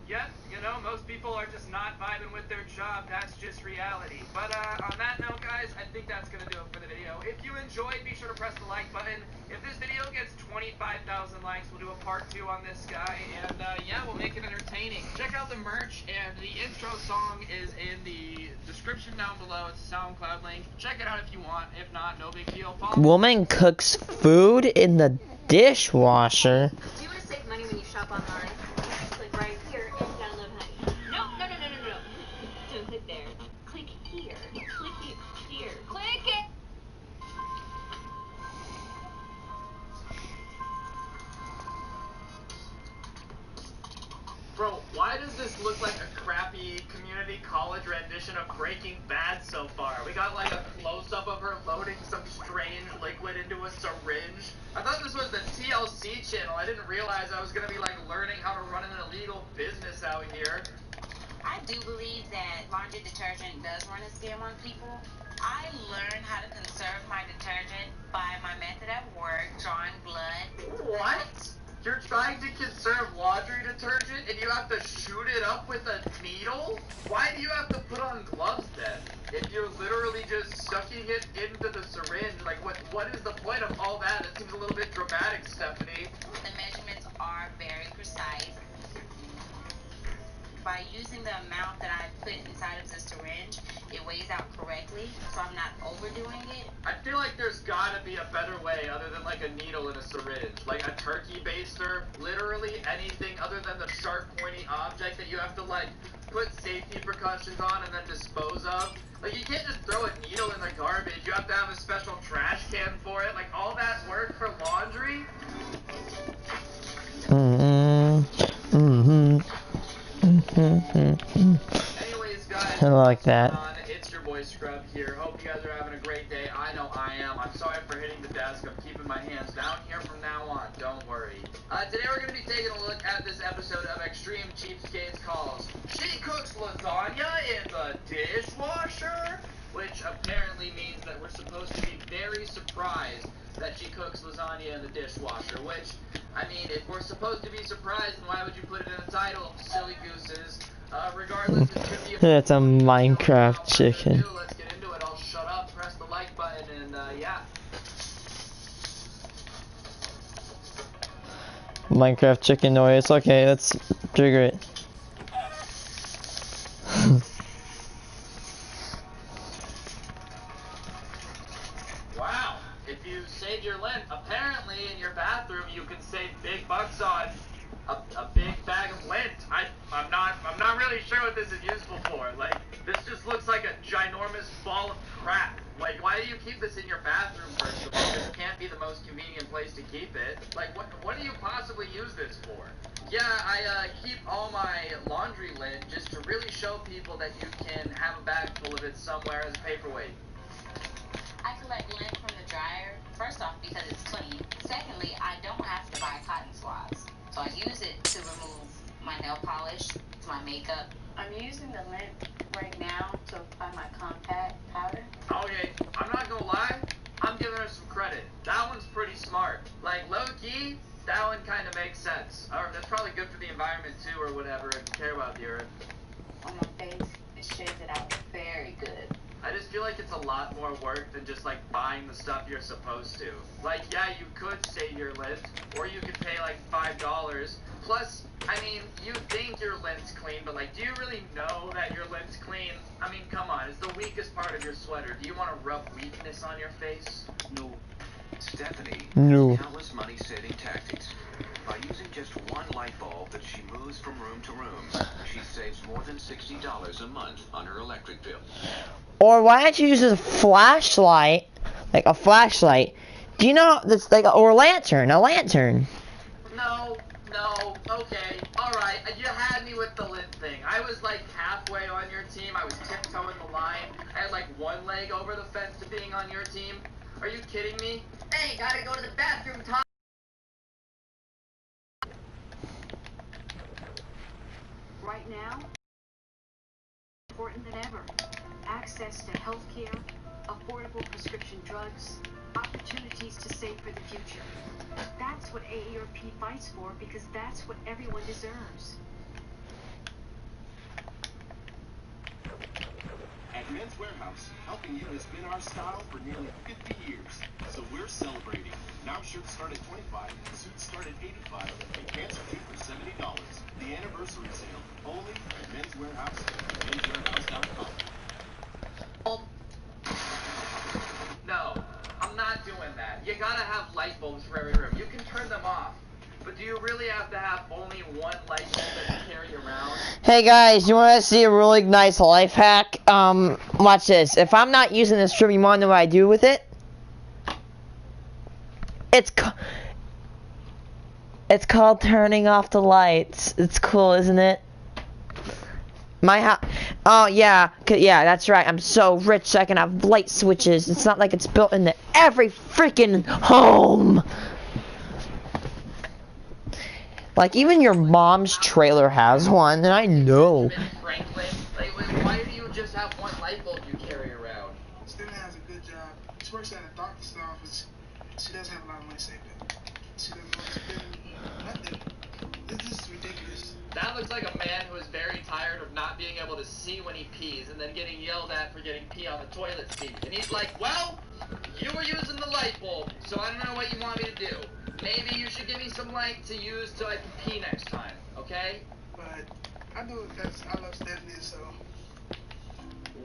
Yep, you know, most people are just not vibing with their job. That's just reality. But on that note, guys, I think that's going to do it for the video. If you enjoyed, be sure to press the like button. If this video gets 25,000 likes, we'll do a part 2 on this guy. And, yeah, we'll make it entertaining. Check out the merch, and the intro song is in the description down below. It's a SoundCloud link. Check it out if you want. If not, no big deal.
Woman cooks food in the dishwasher.
Do you want to save money when you shop online? Click right here and download Honey. No. Don't click there. Click here. Click here. Click it!
Bro, why does this look like a crappy community college rendition of Breaking Bad so far? We got like a close-up of her loading some strange liquid into a syringe. I thought this was the TLC channel. I didn't realize I was gonna be like learning how to run an illegal business out here.
I do believe that laundry detergent does run a scam on people. I learned how to conserve my detergent by my method at work, drawing blood.
What? You're trying to conserve laundry detergent and you have to shoot it up with a needle? Why do you have to put on gloves then? If you're literally just sucking it into the syringe, like what is the point of all that? It seems a little bit dramatic, Stephanie.
The measurements are very precise. By using the amount that I put inside of the syringe, it weighs out correctly, so I'm not overdoing it.
I feel like there's gotta be a better way other than like a needle in a syringe. Like a turkey baster, literally anything other than the sharp pointy object that you have to like put safety precautions on and then dispose of. Like you can't just throw a needle in the garbage, you have to have a special trash can for it. Like all that work for laundry?
like that.
It's your boy Scrub here. Hope you guys are having a great day. I know I am. I'm sorry for hitting the desk. I'm keeping my hands down here from now on. Don't worry. Today we're going to be taking a look at this episode of Extreme Cheapskates Calls. She cooks lasagna in the dishwasher, which apparently means that we're supposed to be very surprised that she cooks lasagna in the dishwasher, which, I mean, if we're supposed to be surprised, then why would you put it in the title, silly gooses? Regardless, it's gonna be
That's a Minecraft chicken.
Let's get into it. I'll shut up, press the like button, and yeah.
Minecraft chicken noise. Okay, let's trigger it.
Wow, if you save your lint, apparently in your bathroom you can save big bucks on a big bag of lint. I'm not really sure what this is useful for. Like, this just looks like a ginormous ball of crap. Like, why do you keep this in your bathroom, first of all? This can't be the most convenient place to keep it. Like, what do you possibly use this for? Yeah, I keep all my laundry lint just to really show people that you can have a bag full of it somewhere as a paperweight.
I collect lint from the dryer, first off because it's clean. Secondly, I don't have to buy cotton swabs. So I use it to remove my nail polish, my makeup. I'm using the lint right now to apply my compact powder.
Okay, I'm not gonna lie, I'm giving her some credit. That one's pretty smart. Like, low-key, that one kind of makes sense. Or that's probably good for the environment too, or whatever, if you care about the earth.
On my face, it shades it out very good.
I just feel like it's a lot more work than just, like, buying the stuff you're supposed to. Like, yeah, you could save your lint, or you could pay, like, $5. Plus, I mean, you think your lint's clean, but, like, do you really know that your lint's clean? I mean, come on, it's the weakest part of your sweater. Do you want to rub weakness on your face?
No. Stephanie
No.
has countless money-saving tactics. By using just one light bulb that she moves from room to room, she saves more than $60 a month on her electric bill.
Or why don't you use a flashlight, like a flashlight? Do you know that's like or a lantern?
No, okay, alright, you had me with the lint thing. I was like halfway on your team, I was tiptoeing the line. I had like one leg over the fence to being on your team. Are you kidding me? Hey, gotta go to the bathroom, Tom.
Right now, important than ever. Access to health care, affordable prescription drugs, opportunities to save for the future. That's what AARP fights for because that's what everyone deserves.
At Men's Warehouse, helping you has been our style for nearly 50 years. So we're celebrating. Now shirts start at $25, suits start at $85, and pants are cheap for $70. The anniversary sale, only at Men's Warehouse and menswarehouse.com.
No, I'm not doing that. You gotta have light bulbs for every room. You can turn them off. But do you really have to have only one light bulb that you carry around?
Hey guys, you want to see a really nice life hack? Watch this. If I'm not using this trim, you want to know what I do with it? It's called turning off the lights. It's cool, isn't it? My house. Oh yeah, yeah, that's right. I'm so rich I can have light switches. It's not like it's built into every freaking home. Like even your mom's trailer has one, and I know.
Franklin, like, why do you just have one light bulb you carry around?
Stephanie has a good job. She works at a doctor's office. She doesn't have a lot of money saved up. She doesn't want to spend nothing. This is ridiculous.
That looks like a man who is very tired of not being able to see when he pees and then getting yelled at for getting pee on the toilet seat. And he's like, well, you were using the light bulb, so I don't know what you want me to do. Maybe you should give me some light to use so I can pee next time, okay?
But I do it because I love Stephanie, so.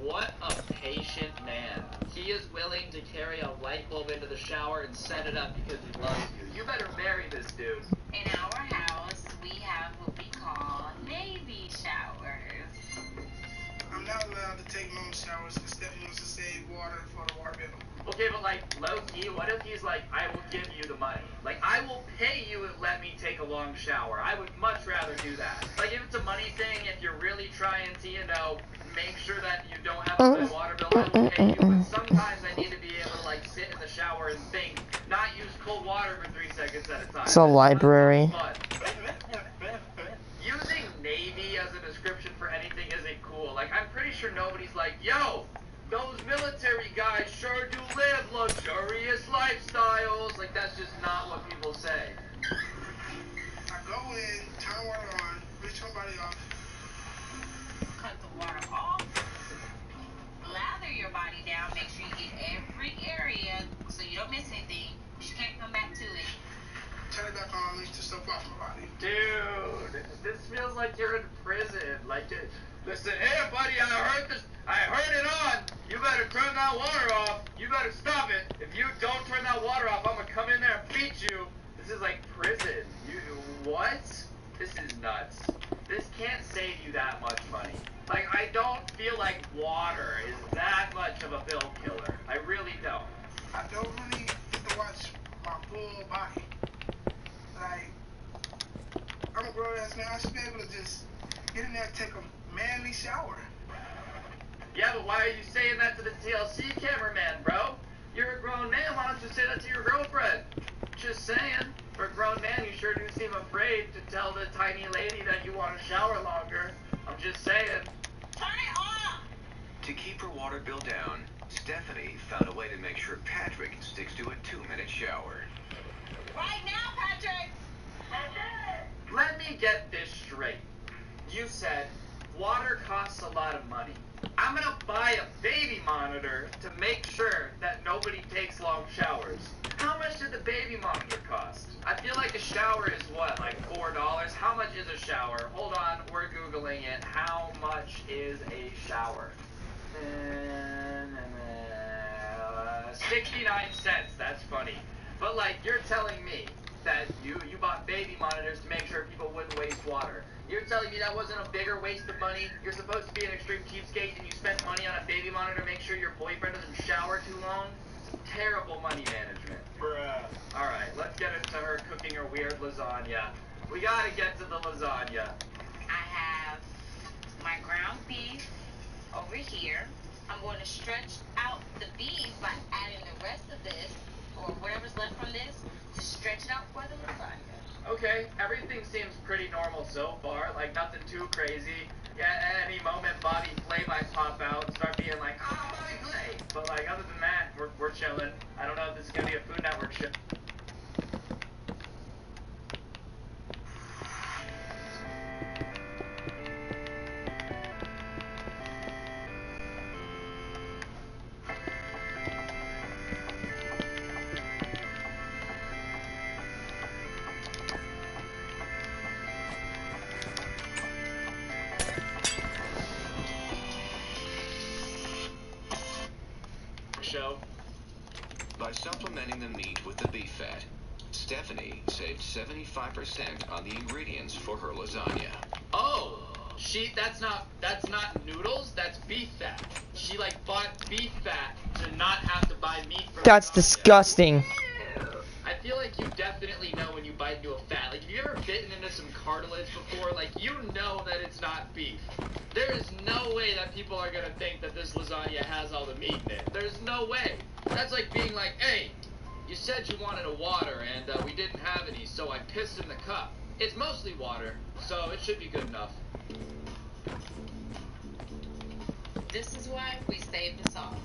What a patient man. He is willing to carry a light bulb into the shower and set it up because he loves you. You better marry this dude.
In our house, we have what we call Navy showers.
I'm not allowed to take long showers because Stephanie wants to save water for the water bill.
Okay, but like,
like, low-key, what if he's like, I will give you the money. Like, I will pay you and let me take a long shower. I would much rather do that. Like, if it's a money thing, if you're really trying to, you know, make sure that you don't have a low water bill, I will pay you. But sometimes I need to be able to, like, sit in the shower and think, not use cold water for 3 seconds at a time.
It's a library.
Using Navy as a description for anything isn't cool. Like, I'm pretty sure nobody's like, yo, those military guys sure do live luxurious lifestyles. Like, that's just not what people say.
I go in, turn water on, reach somebody off.
Cut the water off. Lather your body down. Make sure you get every area so you don't miss anything. You can't come back to it.
Turn it back on, leave the stuff off my body.
Dude, this feels like you're in prison. Like, listen, hey buddy, I heard it on. You better turn that water off. You better stop it. If you don't turn that water off, I'm gonna come in there and beat you. This is like prison. What? This is nuts. This can't save you that much money. Like, I don't feel like water is that much of a bill killer. I really don't.
I don't really get to watch my full body. Like, I'm a grown ass man. I should be able to just get in there and take a manly shower.
Yeah, but why are you saying that to the TLC cameraman, bro? You're a grown man. Why don't you say that to your girlfriend? Just saying. For a grown man, you sure do seem afraid to tell the tiny lady that you want to shower longer. I'm just saying.
Turn it off!
To keep her water bill down, Stephanie found a way to make sure Patrick sticks to a 2-minute shower.
Right now, Patrick!
Let me get this straight. You said water costs a lot of money. I'm gonna buy a baby monitor to make sure that nobody takes long showers. How much did the baby monitor cost? I feel like a shower is what, like $4? How much is a shower? Hold on, we're Googling it. How much is a shower? 69 cents. That's funny. But like, you're telling me that you bought baby monitors to make sure people wouldn't waste water. You're telling me that wasn't a bigger waste of money? You're supposed to be an extreme cheapskate and you spent money on a baby monitor to make sure your boyfriend doesn't shower too long? Terrible money management.
Bruh.
Alright, let's get into her cooking her weird lasagna. We gotta get to the lasagna.
I have my ground beef over here. I'm going to stretch out the beef by adding the rest of this, or whatever's left from this, to stretch it out for the lasagna.
Okay, everything seems pretty normal so far, like nothing too crazy. Yeah, at any moment Bobby Flay might pop out and start being like, oh, Bobby Flay! But like, other than that, we're chilling. I don't know if this is gonna be a Food Network show.
By supplementing the meat with the beef fat, Stephanie saved 75% on the ingredients for her lasagna.
Oh, that's not noodles, that's beef fat. She like bought beef fat to not have to buy meat from
That's disgusting.
I feel like you definitely know when you bite into a fat. Like, have you ever bitten into some cartilage before? Like, you know that it's not beef. There is no way that people are gonna think that this lasagna has all the meat in it. There's no way. That's like being like, hey, you said you wanted a water, and we didn't have any, so I pissed in the cup. It's mostly water, so it should be good enough.
This is why we save the sauce.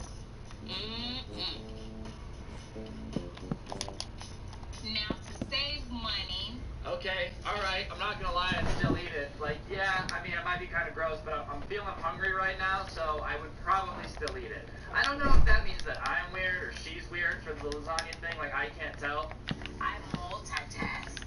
Now, to save money.
Okay, alright, I'm not gonna lie, I'd still eat it. Like, yeah, I mean, it might be kind of gross, but I'm feeling hungry right now, so I would probably still eat it. I don't know if that means that I'm weird or she's weird for the lasagna thing, like, I can't tell.
I multitask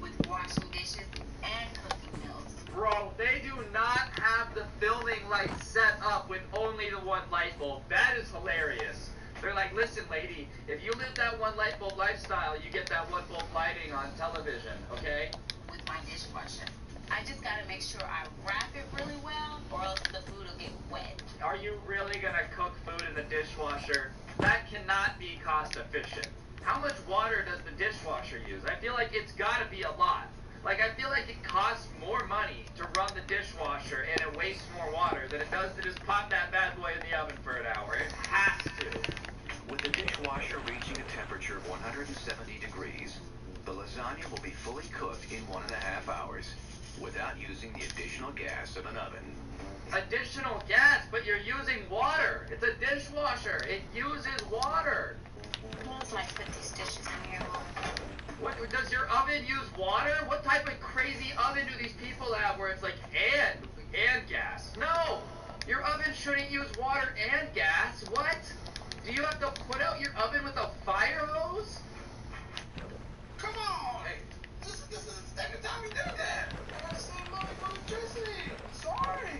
with washing dishes and cooking meals.
Bro, they do not have the filming light set up with only the one light bulb. That is hilarious. They're like, listen, lady, if you live that one light bulb lifestyle, you get that one bulb lighting on television, okay?
With my dishwasher. I just gotta make sure I wrap it really well, or else the food will get wet.
Are you really gonna cook food in the dishwasher? That cannot be cost efficient. How much water does the dishwasher use? I feel like it's gotta be a lot. Like, I feel like it costs more money to run the dishwasher and it wastes more water than it does to just pop that bad boy in the oven for an hour. It has to.
With the dishwasher reaching a temperature of 170 degrees, the lasagna will be fully cooked in 1.5 hours without using the additional gas of an oven.
Additional gas, but you're using water. It's a dishwasher. It uses water.
Who knows when I put these dishes in here?
What, does your oven use water? What type of crazy oven do these people have where it's like, and gas? No! Your oven shouldn't use water and gas. What? Do you have to put out your oven with a fire hose?
Come on! Hey, this is the second time we did that. I gotta save money for electricity. Sorry.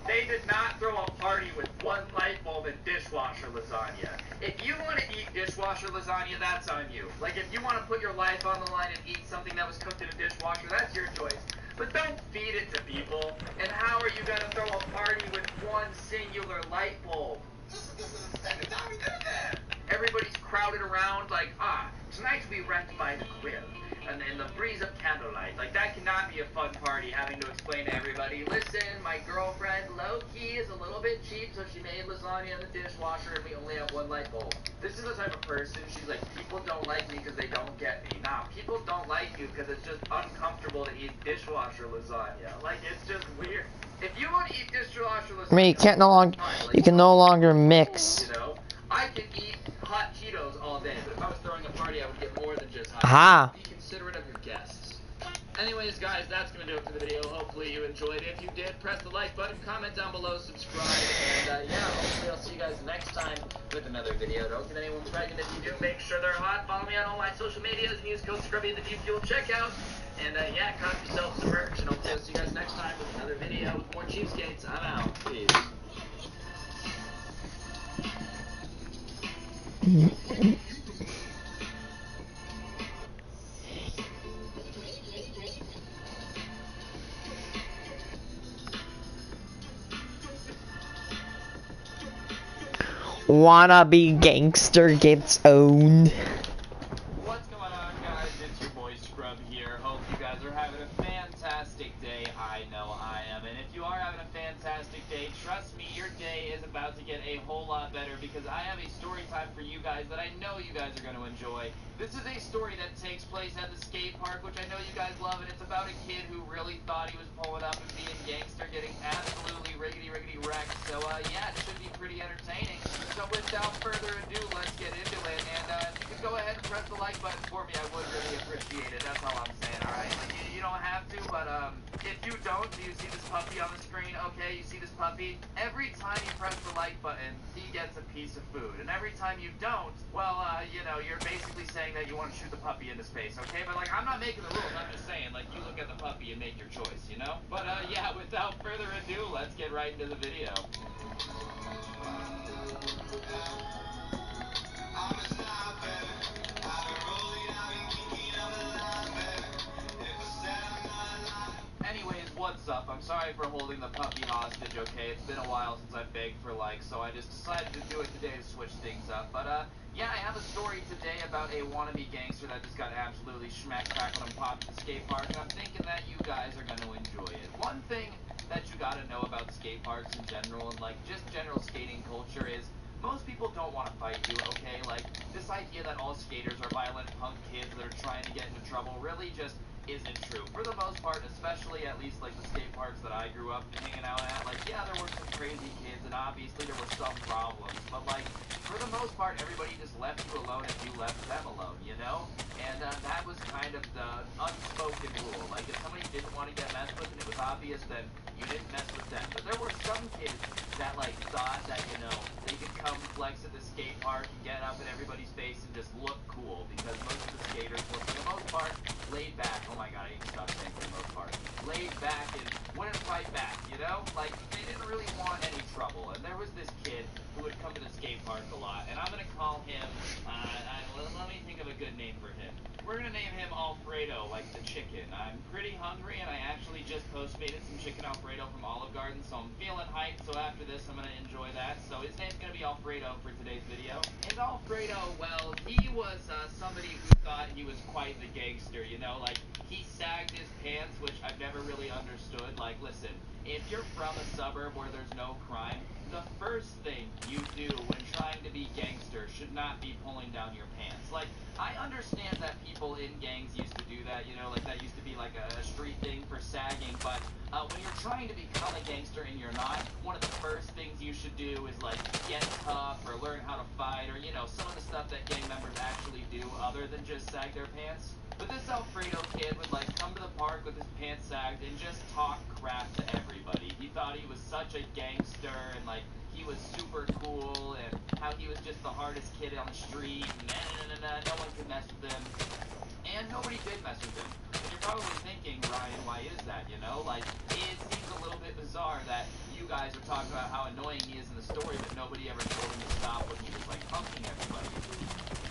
They did not throw a party with one light bulb and dishwasher lasagna. If you want to eat dishwasher lasagna, that's on you. Like, if you want to put your life on the line and eat something that was cooked in a dishwasher, that's your choice. But don't feed it to people. And how are you going to throw a party with one singular light bulb?
This is the second time we did that.
Everybody's crowded around like, tonight we wrecked by the grill. And in the breeze of candlelight. Like, that cannot be a fun party, having to explain to everybody, listen, my girlfriend, low-key, is a little bit cheap, so she made lasagna in the dishwasher, and we only have one light bulb. This is the type of person, she's like, people don't like me because they don't get me. Nah, people don't like you because it's just uncomfortable to eat dishwasher lasagna. Like, it's just weird. If you want to eat dishwasher lasagna,
I mean, you can no longer mix.
You know, I can eat hot Cheetos all day, but if I was throwing a party, I would get more than just hot
Aha.
Cheetos. Be considerate of your guests. Anyways, guys, that's going to do it for the video. Hopefully you enjoyed it. If you did, press the like button, comment down below, subscribe, and yeah, hopefully I'll see you guys next time with another video. Don't get anyone pregnant. If you do, make sure they're hot. Follow me on all my social medias and use code Scrubby at the G Fuel checkout. And yeah, cop yourself some merch, and hopefully I'll see you guys next time with another video with more cheapskates. I'm out. Peace.
Wannabe gangster gets owned.
What's going on, guys? It's your boy Scrub here. Hope you guys are having a fantastic day. I know I am. And if you are having a fantastic day, trust me, your day is about to get a whole lot better because I have a story time for you guys that I know you guys are going to enjoy. This is a story that takes place at the skate park, which I know you guys love, and it's about a kid who really thought he was pulling up and being gangster, getting absolutely riggedy wrecked. So yeah, it should be pretty entertaining. So without further ado, let's get into it. And if you could go ahead and press the like button for me, I would really appreciate it. That's all I'm saying, alright? You don't have to, but if you don't, do you see this puppy on the screen? Okay, you see this puppy? Every time you press the like button, he gets a piece of food. And every time you don't, well, you know, you're basically saying that you want to shoot the puppy into space, okay? But, like, I'm not making the rules. I'm just saying, like, you look at the puppy and make your choice, you know? But, yeah, without further ado, let's get right into the video. Anyways, what's up? I'm sorry for holding the puppy hostage, okay? It's been a while since I've begged for likes, so I just decided to do it today to switch things up. But, yeah, I have a story today about a wannabe gangster that just got absolutely schmack-crack when I'm popped at the skate park, and I'm thinking that you guys are going to enjoy it. One thing that you got to know about skate parks in general, and, like, just general skating culture is most people don't want to fight you, okay? Like, this idea that all skaters are violent punk kids that are trying to get into trouble really just isn't true. For the most part, especially at least like the skate parks that I grew up hanging out at, like, yeah, there were some crazy kids and obviously there were some problems, but like, for the most part, everybody just left you alone if you left them alone, you know? And that was kind of the unspoken rule. Like, if somebody didn't want to get messed with and it was obvious, then you didn't mess with them. But there were some kids that like thought that, you know, they could come flex at the skate park and get up in everybody's face and just look cool, because most of the skaters were, for the most part, laid back. Oh my god, I need to stop saying for the most part. Laid back and wouldn't fight back, you know? Like, they didn't really want any trouble. And there was this kid who would come to the skate park a lot, and I'm gonna call him, let me think of a good name for him. We're gonna name him Alfredo, like the chicken. I'm pretty hungry, and I actually just posted
Postmated some chicken Alfredo from Olive Garden, so I'm feeling hyped. So after this, I'm gonna enjoy that. So his name's gonna be Alfredo for today's video. And Alfredo, well, he was somebody who thought he was quite the gangster, you know? Like, he sagged his pants, which I've never really understood. Like, listen, if you're from a suburb where there's no crime, the first thing you do when trying to be gangster should not be pulling down your pants. Like, I understand that people in gangs used to do that, you know, like that used to be like a street thing for sagging, but when you're trying to become a gangster and you're not, one of the first things you should do is like get tough or learn how to fight or, you know, some of the stuff that gang members actually do other than just sag their pants. But this Alfredo kid would like come to the park with his pants sagged and just talk crap to everybody. He thought he was such a gangster and like he was super cool and how he was just the hardest kid on the street and no one could mess with him. And nobody did mess with him. And you're probably thinking, Ryan, why is that, you know? Like, it seems a little bit bizarre that you guys are talking about how annoying he is in the story, but nobody ever told him to stop when he was like punking everybody.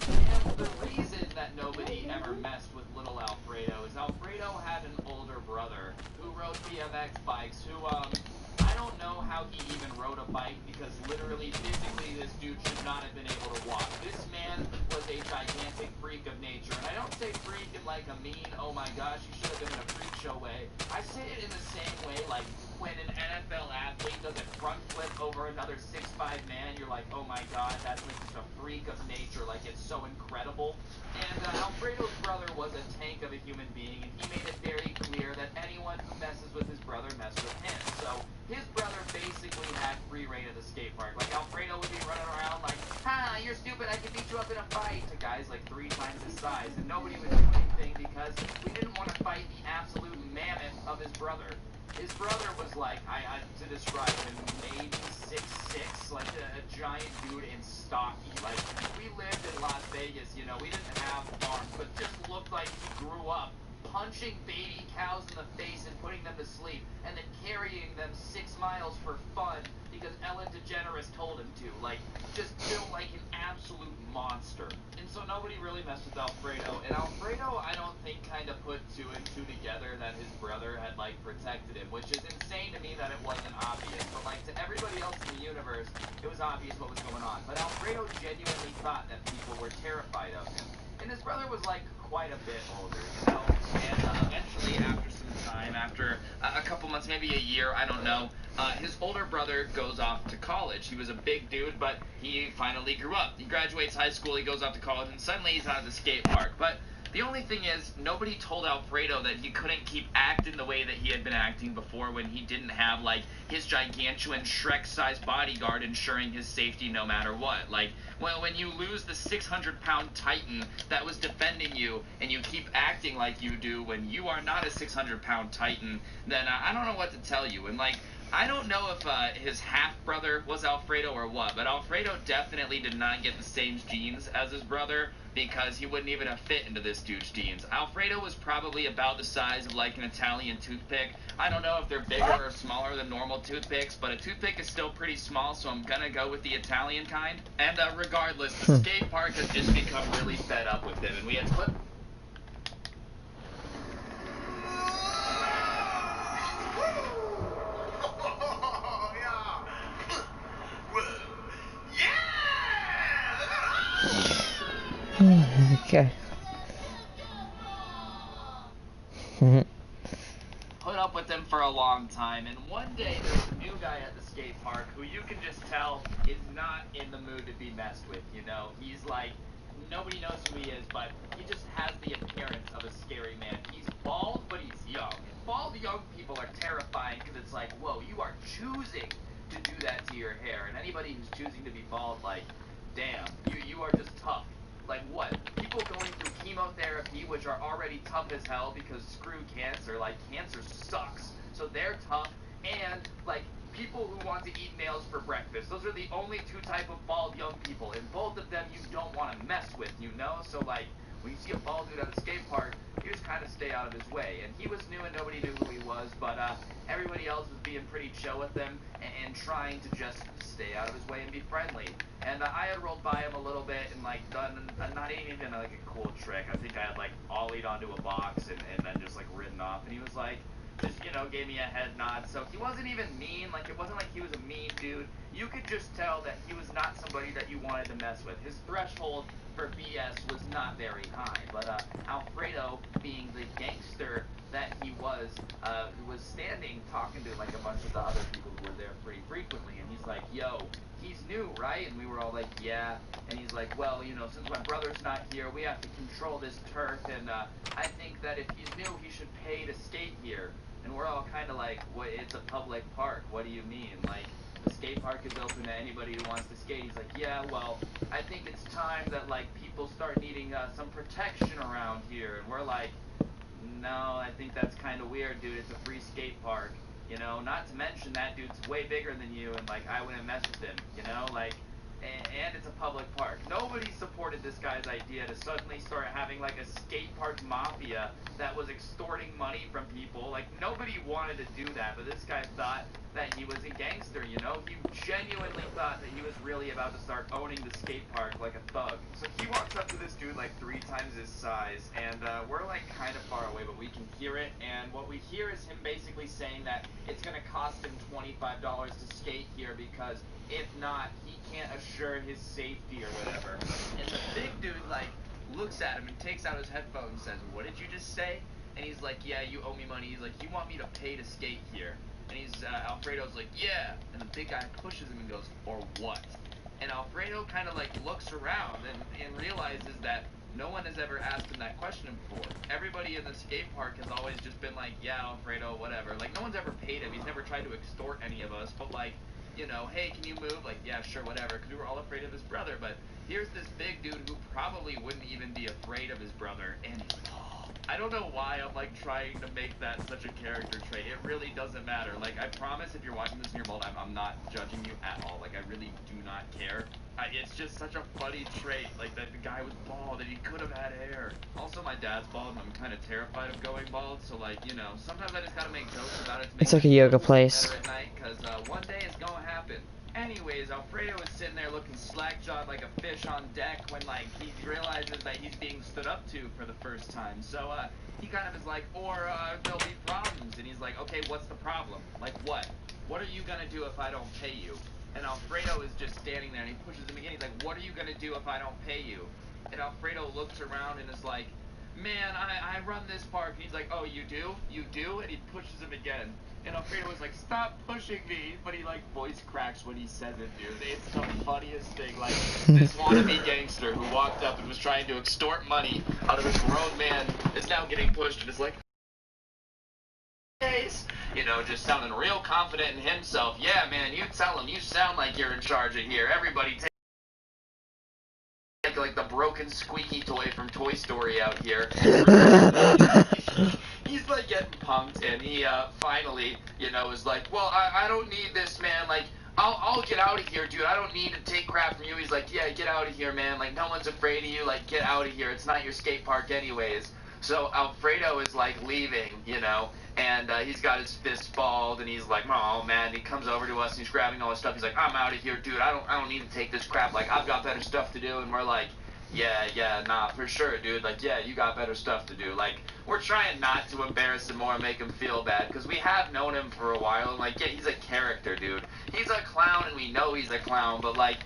And the reason that nobody ever messed with little Alfredo is Alfredo had an older brother who rode BMX bikes who, I don't know how he even rode a bike because literally, physically, this dude should not have been able to walk. This man was a gigantic freak of nature. And I don't say freak in like a mean, oh my gosh, you should have been in a freak show way. I say it in the same way, like when an NFL athlete does a front flip over another 6'5" man, you're like, oh my god, that's like just a freak of nature, like it's so incredible. And Alfredo's brother was a tank of a human being, and he made it very clear that anyone who messes with his brother messes with him. So his brother basically had free reign of the skate park. Like Alfredo would be running around like, ha, you're stupid, I can beat you up in a fight, to guys like 3 times his size, and nobody would do anything because we didn't want to fight the absolute mammoth of his brother. His brother was like, to describe him, maybe 6'6", like a giant dude and stocky. Like, we lived in Las Vegas, you know, we didn't have farms, but just looked like he grew up punching baby cows in the face and putting them to sleep, and then carrying them 6 miles for fun because Ellen DeGeneres told him to. Like, just built like an absolute monster. And so nobody really messed with Alfredo. And Alfredo, I don't think, kind of put 2 and 2 together that his brother had, like, protected him, which is insane to me that it wasn't obvious. But, like, to everybody else in the universe, it was obvious what was going on. But Alfredo genuinely thought that people were terrified of him. And his brother was, like, quite a bit older, you know? And eventually, after some time, after a couple months, maybe a year, I don't know, his older brother goes off to college. He was a big dude, but he finally grew up. He graduates high school, he goes off to college, and suddenly he's out of the skate park. But the only thing is, nobody told Alfredo that he couldn't keep acting the way that he had been acting before when he didn't have, like, his gigantuan Shrek-sized bodyguard ensuring his safety no matter what. Like, well, when you lose the 600-pound titan that was defending you, and you keep acting like you do when you are not a 600-pound titan, then I don't know what to tell you. And, like, I don't know if his half-brother was Alfredo or what, but Alfredo definitely did not get the same genes as his brother because he wouldn't even have fit into this dude's jeans. Alfredo was probably about the size of like an Italian toothpick. I don't know if they're bigger or smaller than normal toothpicks, but a toothpick is still pretty small, so I'm gonna go with the Italian kind. And regardless, the skate park has just become really fed up with him, and we had put...
Okay.
Put up with him for a long time, and one day there's a new guy at the skate park who you can just tell is not in the mood to be messed with, you know? He's like, nobody knows who he is, but he just has the appearance of a scary man. He's bald, but he's young. And bald young people are terrifying because it's like, whoa, you are choosing to do that to your hair, and anybody who's choosing to be bald, like, damn, you are just tough. Like what? People going through chemotherapy, which are already tough as hell because screw cancer, like cancer sucks. So they're tough, and like people who want to eat nails for breakfast. Those are the only 2 type of bald young people, and both of them you don't want to mess with, you know? So like when you see a bald dude at a skate park, you just kind of stay out of his way. And he was new and nobody knew who he was, but everybody else was being pretty chill with him and trying to just stay out of his way and be friendly. And I had rolled by him a little bit and like done not even like a cool trick. I think I had like ollied onto a box and then just like ridden off. And he was like, just, you know, gave me a head nod. So he wasn't even mean. Like, it wasn't like he was a mean dude. You could just tell that he was not somebody that you wanted to mess with. His threshold for BS was not very high. But Alfredo, being the gangster that he was standing talking to like a bunch of the other people who were there pretty frequently, and he's like, yo, he's new, right? And we were all like, yeah. And he's like, well, you know, since my brother's not here, we have to control this turf, and I think that if he's new, he should pay to skate here. And we're all kind of like, what, it's a public park, what do you mean? Like, the skate park is open to anybody who wants to skate. He's like, yeah, well, I think it's time that, like, people start needing some protection around here. And we're like, no, I think that's kind of weird, dude. It's a free skate park, you know? Not to mention that dude's way bigger than you, and, like, I wouldn't mess with him, you know? Like, and it's a public park. Nobody supported this guy's idea to suddenly start having, like, a skate park mafia that was extorting money from people. Like, nobody wanted to do that, but this guy thought that he was a gangster, you know? He genuinely thought that he was really about to start owning the skate park like a thug. So he walks up to this dude like 3 times his size, and we're like kind of far away, but we can hear it, and what we hear is him basically saying that it's gonna cost him $25 to skate here because if not, he can't assure his safety or whatever. And the big dude, like, looks at him and takes out his headphones and says, what did you just say? And he's like, yeah, you owe me money. He's like, you want me to pay to skate here? And he's, Alfredo's like, yeah. And the big guy pushes him and goes, or what? And Alfredo kind of, like, looks around and realizes that no one has ever asked him that question before. Everybody in the skate park has always just been like, yeah, Alfredo, whatever. Like, no one's ever paid him. He's never tried to extort any of us, but, like, you know, hey, can you move? Like, yeah, sure, whatever, because we were all afraid of his brother. But here's this big dude who probably wouldn't even be afraid of his brother, and he's tall. I don't know why I'm, like, trying to make that such a character trait. It really doesn't matter. Like, I promise if you're watching this and you're bald, I'm not judging you at all. Like, I really do not care. It's just such a funny trait, like, that the guy was bald and he could have had hair. Also, my dad's bald and I'm kind of terrified of going bald, so, like, you know, sometimes I just gotta make jokes about it to make
It's like a yoga place.
better at night, because one day it's gonna happen. Anyways, Alfredo is sitting there looking slack-jawed like a fish on deck when, like, he realizes that he's being stood up to for the first time. So, he kind of is like, or, there'll be problems. And he's like, okay, what's the problem? Like, what? What are you gonna do if I don't pay you? And Alfredo is just standing there, and he pushes him again. He's like, what are you gonna do if I don't pay you? And Alfredo looks around and is like, man, I run this park. And he's like, oh, you do? You do? And he pushes him again. And Alfredo was like, stop pushing me. But he, like, voice cracks when he says it, dude. It's the funniest thing. Like, this wannabe gangster who walked up and was trying to extort money out of a grown man is now getting pushed and is like, you know, just sounding real confident in himself. Yeah, man, you tell him. You sound like you're in charge of here. Everybody take like the broken squeaky toy from Toy Story out here. He's like getting punked, and he finally, you know, is like, well, I don't need this, man. Like, I'll get out of here, dude. I don't need to take crap from you. He's like, yeah, get out of here, man. Like, no one's afraid of you. Like, get out of here. It's not your skate park anyways. So Alfredo is like leaving, you know, and he's got his fist balled, and he's like, oh man. And he comes over to us, and he's grabbing all his stuff. He's like, I'm out of here, dude. I don't need to take this crap. Like, I've got better stuff to do. And we're like, yeah, nah, for sure, dude. Like, yeah, you got better stuff to do. Like, we're trying not to embarrass him or and make him feel bad, because we have known him for a while, and, like, yeah, he's a character, dude. He's a clown, and we know he's a clown, but, like,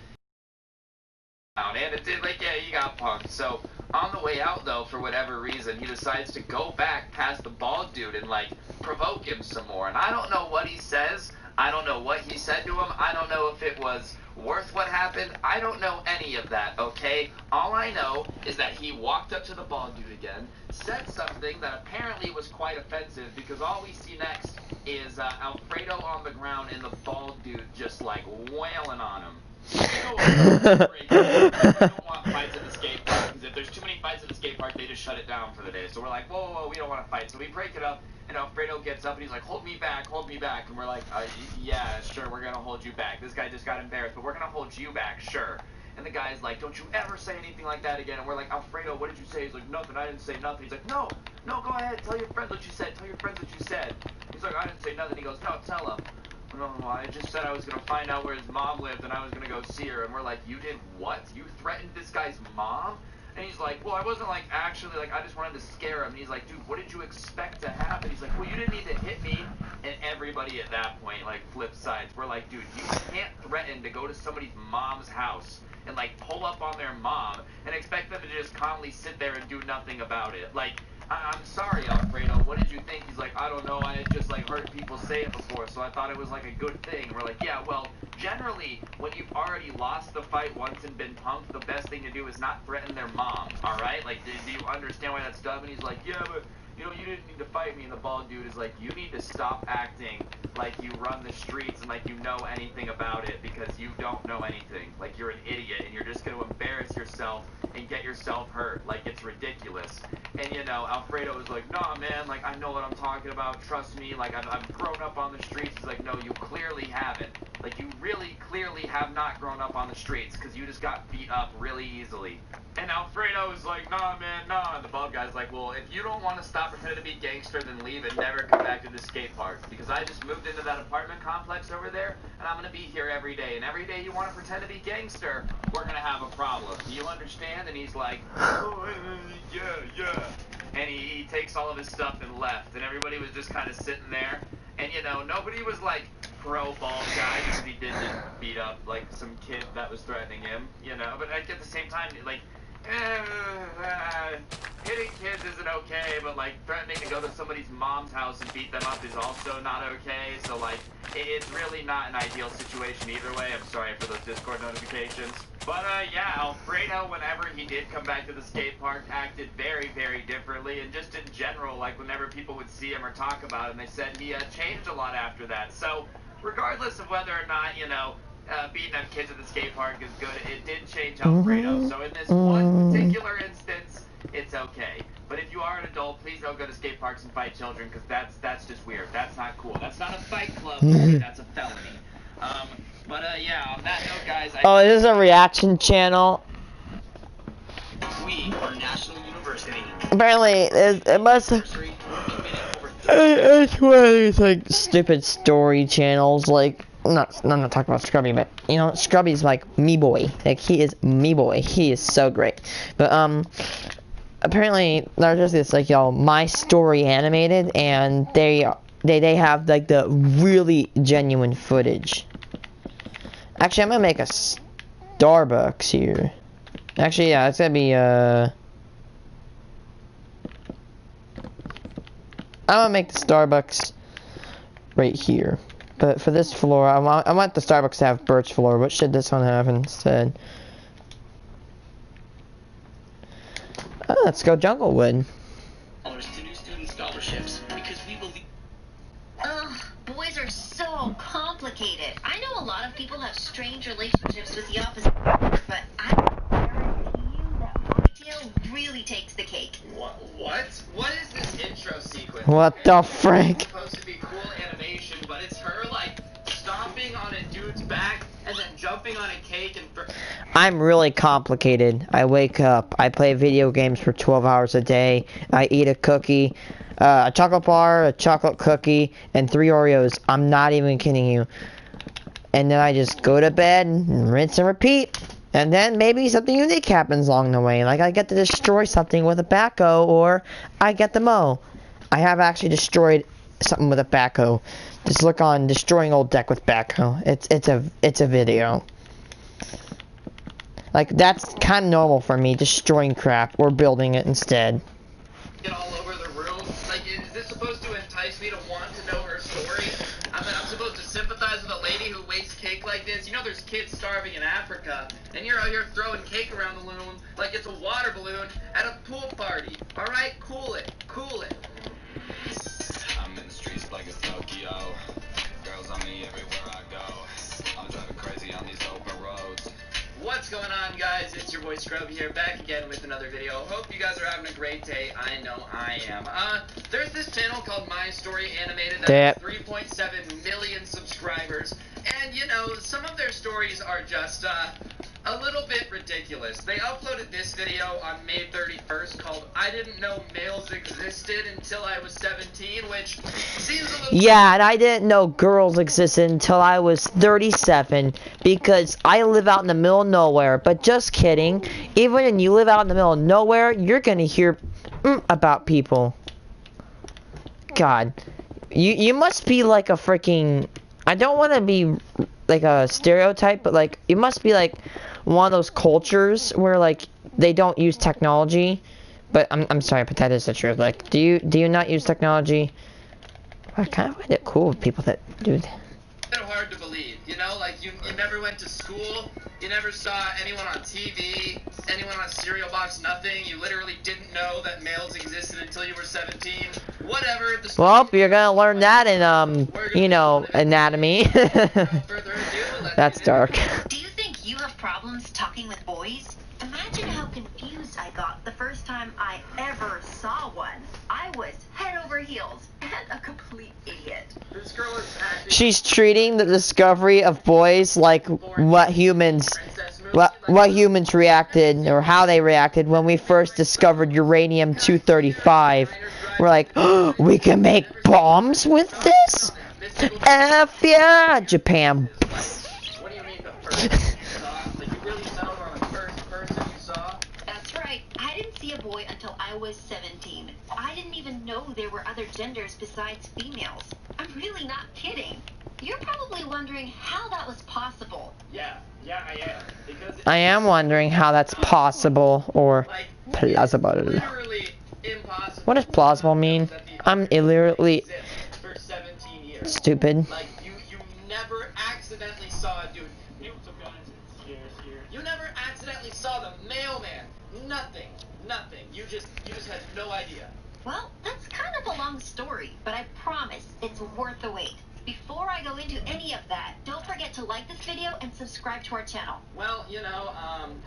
and it did, like, yeah, he got punked. So, on the way out, though, for whatever reason, he decides to go back past the bald dude and, like, provoke him some more. And I don't know what he says. I don't know what he said to him. I don't know if it was worth what happened. I don't know any of that, okay? All I know is that he walked up to the bald dude again, said something that apparently was quite offensive, because all we see next is Alfredo on the ground and the bald dude just, like, wailing on him. I don't want fights at the skate park, because if there's too many fights at the skate park, they just shut it down for the day. So we're like, whoa, we don't want to fight. So we break it up, and Alfredo gets up, and he's like, hold me back. And we're like, yeah, sure, we're going to hold you back. This guy just got embarrassed, but we're going to hold you back, sure. And the guy's like, don't you ever say anything like that again. And we're like, Alfredo, what did you say? He's like, nothing, I didn't say nothing. He's like, no, go ahead, tell your friends what you said. He's like, I didn't say nothing. He goes, no, tell him. No, I just said I was going to find out where his mom lived, and I was going to go see her. And we're like, you did what? You threatened this guy's mom? And he's like, well, I wasn't like actually like, I just wanted to scare him. And he's like, dude, what did you expect to happen? He's like, well, you didn't need to hit me. And everybody at that point like flipped sides. We're like, dude, you can't threaten to go to somebody's mom's house and like pull up on their mom and expect them to just calmly sit there and do nothing about it. Like, I'm sorry, Alfredo, what did you think? He's like, I don't know, I had just like heard people say it before, so I thought it was like a good thing. We're like, yeah, well, generally, when you've already lost the fight once and been punked, the best thing to do is not threaten their mom, alright? Like, do you understand why that's dumb? And he's like, yeah, but, you know, you didn't need to fight me. And the bald dude is like, you need to stop acting like you run the streets and like you know anything about it, because you don't know anything. Like, you're an idiot, and you're just going to embarrass yourself and get yourself hurt. Like, it's ridiculous. And, you know, Alfredo was like, nah, man, like, I know what I'm talking about. Trust me. Like, I've grown up on the streets. He's like, no, you clearly haven't. Like, you really clearly have not grown up on the streets, because you just got beat up really easily. And Alfredo was like, nah, man, nah. And the bald guy's like, well, if you don't want to stop pretending to be gangster, then leave and never come back to the skate park. Because I just moved into that apartment complex over there, and I'm going to be here every day. And every day you want to pretend to be gangster, we're going to have a problem. Do you understand? And he's like, oh, yeah. And he takes all of his stuff and left. And everybody was just kind of sitting there. And, you know, nobody was like pro bald guy, because he did just beat up like some kid that was threatening him, you know. But like, at the same time, like, hitting kids isn't okay, but like threatening to go to somebody's mom's house and beat them up is also not okay. So like, it's really not an ideal situation either way. I'm sorry for those Discord notifications. But yeah, Alfredo, whenever he did come back to the skate park, acted very, very differently. And just in general, like whenever people would see him or talk about him, they said he changed a lot after that. So regardless of whether or not, you know, beating up kids at the skate park is good, it did change Alfredo. So in this one particular instance, it's okay. But if you are an adult, please don't go to skate parks and fight children, because that's just weird. That's not cool. That's not a fight club. That's a felony. But yeah, on that note, guys.
Oh, this is a reaction channel.
We are National University.
Apparently, it must. It's one of these like stupid story channels. Like, I'm not talking about Scrubby, but you know, Scrubby's like me boy. Like, he is me boy. He is so great. But apparently there's just this like, y'all, My Story Animated, and they have like the really genuine footage. Actually, I'm gonna make a Starbucks here. Actually, yeah, it's gonna be I'm gonna make the Starbucks right here. But for this floor, I want the Starbucks to have birch floor. What should this one have instead? Oh, let's go Junglewood.
To new student scholarships, because we believe.
Ugh, boys are so complicated. I know a lot of people have strange relationships with the opposite, but I guarantee you that my deal really takes the cake.
What? What is this intro sequence?
What the frick?
It's supposed to be cool animation, but it's her like stomping on a dude's back and then jumping on a cake and.
I'm really complicated. I wake up, I play video games for 12 hours a day, I eat a cookie, a chocolate bar, a chocolate cookie, and 3 Oreos. I'm not even kidding you. And then I just go to bed and rinse and repeat. And then maybe something unique happens along the way. Like I get to destroy something with a backhoe, or I get the mow. I have actually destroyed something with a backhoe. Just look on destroying old deck with backhoe. It's a video. Like, that's kind of normal for me, destroying crap or building it instead.
Get all over the room. Like, is this supposed to entice me to want to know her story? I mean, I'm supposed to sympathize with a lady who makes cake like this. You know, there's kids starving in Africa, and you're out here throwing cake around the room like it's a water balloon at a pool party. All right, cool it, cool it.
I'm in the streets like it's Tokyo. Girls on me everywhere I go. I'm driving crazy on these open roads.
What's going on, guys? It's your boy Scrub here, back again with another video. Hope you guys are having a great day. I know I am. There's this channel called My Story Animated that has 3.7 million subscribers, and you know, some of their stories are just
a little bit ridiculous. They uploaded this video on May 31st called I Didn't Know Males Existed Until I Was 17, which seems a little...
Yeah, and I didn't know girls existed until I was 37 because I live out in the middle of nowhere. But just kidding. Even when you live out in the middle of nowhere, you're gonna hear about people. God. You must be like a freaking... I don't want to be like a stereotype, but like you must be like one of those cultures where like they don't use technology. But I'm sorry, but that is the truth. Like, do you not use technology? I kind of find it cool with people that do that.
It's hard to believe, you know, like you never went to school, you never saw anyone on TV, anyone on cereal box, nothing. You literally didn't know that males existed until you were 17. Whatever.
Well, you're gonna learn that in you know, anatomy. That's dark.
Do you think you have problems talking with boys? Imagine how confused I got the first time I ever saw one. I was head over heels and a complete idiot.
This girl is acting.
She's treating the discovery of boys like what humans reacted, or how they reacted when we first discovered uranium-235. We're like, oh, we can make bombs with this? F yeah, Japan.
What do you mean the first? Like you really settled on the first person you saw?
That's right. I didn't see a boy until I was 17. I didn't even know there were other genders besides females. I'm really not kidding. You're probably wondering how that was possible.
Yeah, I am. Because
I am wondering how that's possible, or plausible.
Literally impossible.
What does plausible mean? I'm illiterally
for 17 years.
stupid.
Like you never accidentally saw a dude. You never accidentally saw the mailman. Nothing. You just had no idea.
Well, that's kind of a long story, but I promise it's worth the wait. Before I go into any of that, don't forget to like this video and subscribe to our channel.
Well, you know,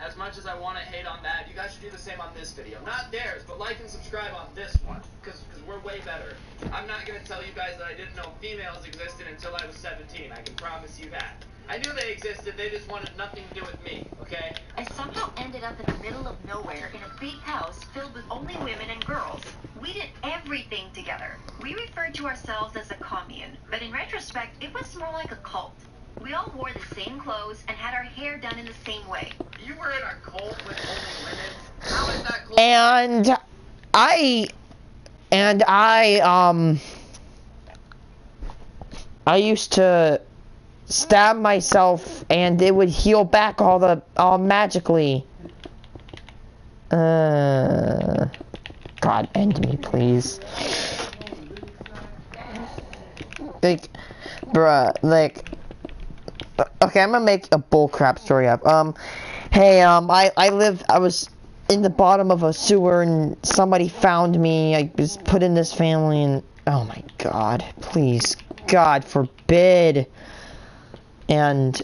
as much as I want to hate on that, you guys should do the same on this video. Not theirs, but like and subscribe on this one, because we're way better. I'm not going to tell you guys that I didn't know females existed until I was 17. I can promise you that. I knew they existed, they just wanted nothing to do with me, okay?
I somehow ended up in the middle of nowhere in a big house filled with only women and girls. We did everything together. We referred to ourselves as a commune, but in retrospect, it was more like a cult. We all wore the same clothes and had our hair done in the same way.
You were in a cult with only women? How is that cult?
And I used to stab myself and it would heal back all magically. God, end me, please. Like, bruh, like, okay, I'm gonna make a bullcrap story up. Hey, I was in the bottom of a sewer and somebody found me. I was put in this family and, oh my God, please, God forbid. And,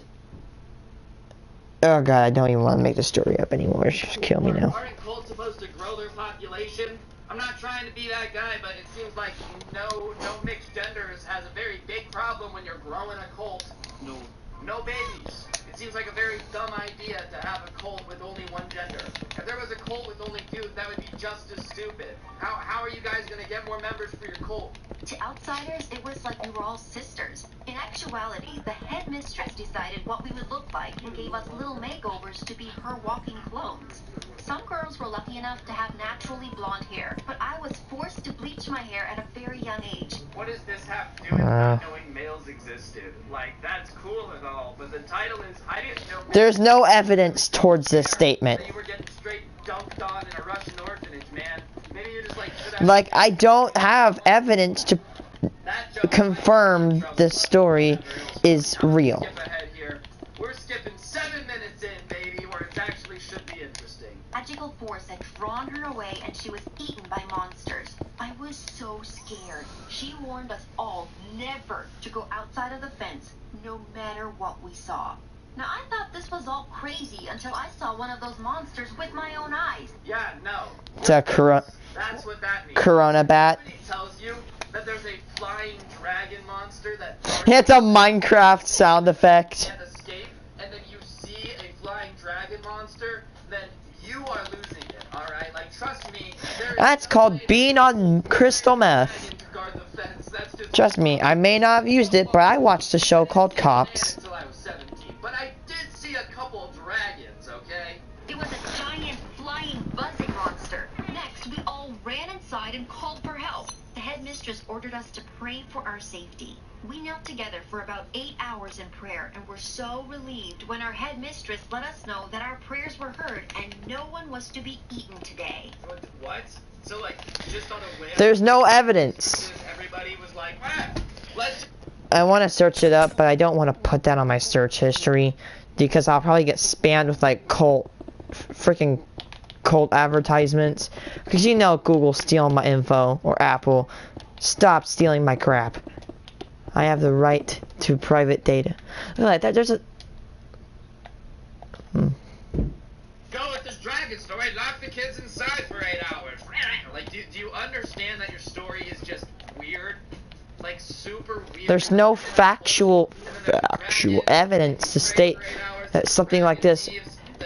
oh God, I don't even want to make the story up anymore. It's just kill me now.
Aren't cults supposed to grow their population? I'm not trying to be that guy, but it seems like no mixed genders has a very big problem when you're growing a cult. No babies. It seems like a very dumb idea to have a cult with only one gender. If there was a cult with only dudes, that would be just as stupid. How are you guys gonna get more members for your cult?
To outsiders, it was like we were all sisters. In actuality, the headmistress decided what we would look like and gave us little makeovers to be her walking clones. Some girls were lucky enough to have naturally blonde hair, but I was forced to bleach my hair at a very young age.
What does this have to do with not knowing males existed? Like, that's cool and all, but the title is, I didn't know...
There's no evidence towards this statement.
You were getting straight dunked on in a Russian orphanage, man. Maybe you just
like, I don't have evidence to confirm this story is real.
We're skipping 7 minutes in, baby, where it actually should be interesting.
Magical force had drawn her away and she was eaten by monsters. I was so scared. She warned us all never to go outside of the fence, no matter what we saw. Now, I thought this was all crazy until I saw one of those monsters with my own eyes.
Yeah, no.
It's a
That's what that means.
Corona bat.
Somebody tells you that there's a flying dragon monster that...
It's a Minecraft sound effect.
...and escape, and then you see a flying dragon
That's called being on crystal meth. Trust me, I may not have used it, but I watched a show called Cops.
Until I was 17, but I did see a couple of dragons, okay?
It was a giant, flying, buzzing monster. Next, we all ran inside and called for help. The headmistress ordered us to pray for our safety. We knelt together for about 8 hours in prayer and were so relieved when our headmistress let us know that our prayers were heard and no one was to be eaten today.
What? So, like, just on a whim?
There's no evidence.
Everybody was like, ah, let's...
I want to search it up, but I don't want to put that on my search history because I'll probably get spammed with like freaking cult advertisements. Because you know Google's stealing my info, or Apple. Stop stealing my crap. I have the right to private data. Look at that. There's a.
Go with this dragon story. Lock the kids inside for 8 hours. Like, do you understand that your story is just weird? Like, super weird.
There's no factual evidence to state that something like this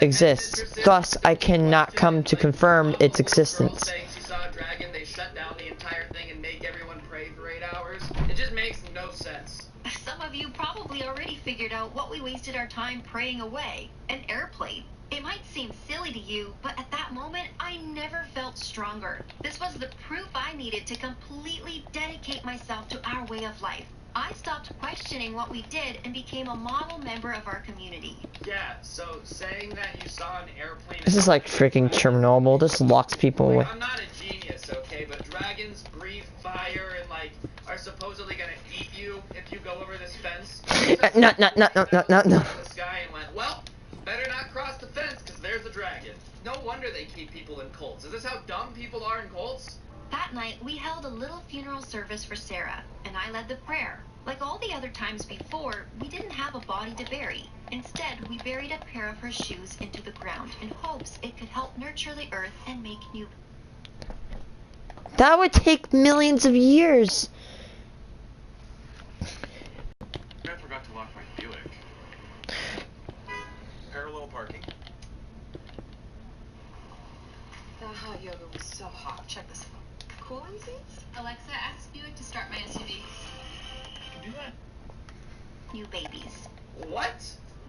exists. Thus, I cannot come to confirm its existence.
She saw a dragon, they shut down the entire thing and make everyone pray for 8 hours. It just makes no sense.
Some of you probably already figured out what we wasted our time praying away. An airplane. It might seem silly to you, but at that moment, I never felt stronger. This was the proof I needed to completely dedicate myself to our way of life. I stopped questioning what we did and became a model member of our community.
Yeah, so saying that you saw an airplane...
This is like freaking Chernobyl. This locks people away.
I'm not a genius, okay, but dragons breathe fire and, like, are supposedly gonna eat you if you go over this fence.
No.
The sky and went, well, better not cross the fence, because there's a dragon. No wonder they keep people in cults. Is this how dumb people are in cults?
That night, we held a little funeral service for Sarah, and I led the prayer. Like all the other times before, we didn't have a body to bury. Instead, we buried a pair of her shoes into the ground in hopes it could help nurture the earth and make new...
That would take millions of years.
I forgot to lock my Buick. Parallel parking.
The hot yoga was so hot. Check this out. Cooling seats?
Alexa, ask Buick to start my SUV.
Do that.
New babies.
What?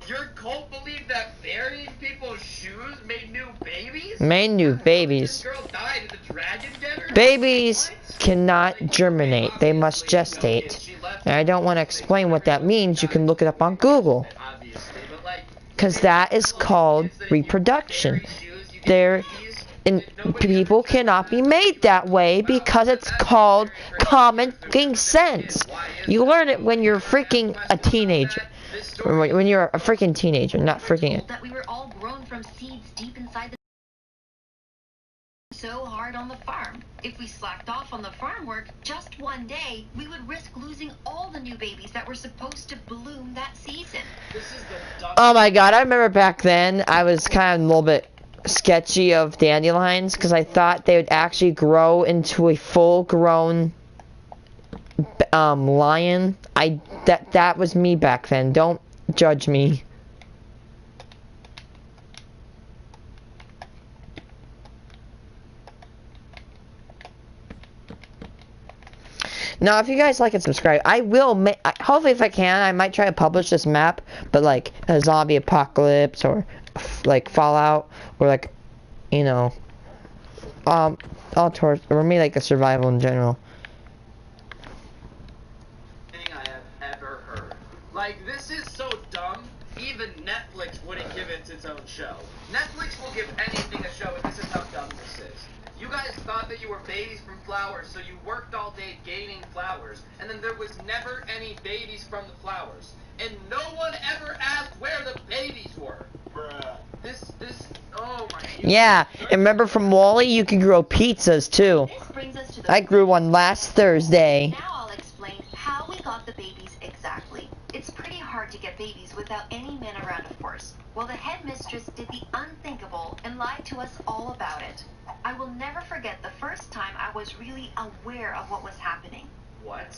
Your cult believed that burying people's shoes made new babies?
Made new babies.
This girl died and the dragon get her?
Babies cannot germinate. They must gestate. And I don't want to explain what that means. You can look it up on Google. Because that is called reproduction. People cannot be made that way because it's called common fucking sense. You learn it when you're freaking a teenager. When you're a freaking teenager, not freaking...
That we were all grown from seeds deep inside the... So hard on the farm. If we slacked off on the farm work just one day, we would risk losing all the new babies that were supposed to bloom that season.
Oh my god, I remember back then, I was kind of a little bit sketchy of dandelions because I thought they would actually grow into a full-grown lion. That was me back then. Don't judge me. Now, if you guys like and subscribe, I will hopefully if I can, I might try to publish this map, but like a zombie apocalypse or like Fallout or like, you know, all towards, or maybe like a survival in general.
Thing I have ever heard. Like, this is so dumb, even Netflix wouldn't give it its own show. Netflix will give anything a show, and this is how dumb this is. You guys thought that you were babies from flowers, so you worked all day gaining flowers, and then there was never any babies from the flowers. And no one ever asked where the babies were. Bruh. Oh my God.
Yeah, and remember from Wall-E, you could grow pizzas too. I grew one last Thursday.
Now I'll explain how we got the babies exactly. It's pretty hard to get babies without any men around, of course. Well, the headmistress did the unthinkable and lied to us all about it. I will never forget the first time I was really aware of what was happening.
What?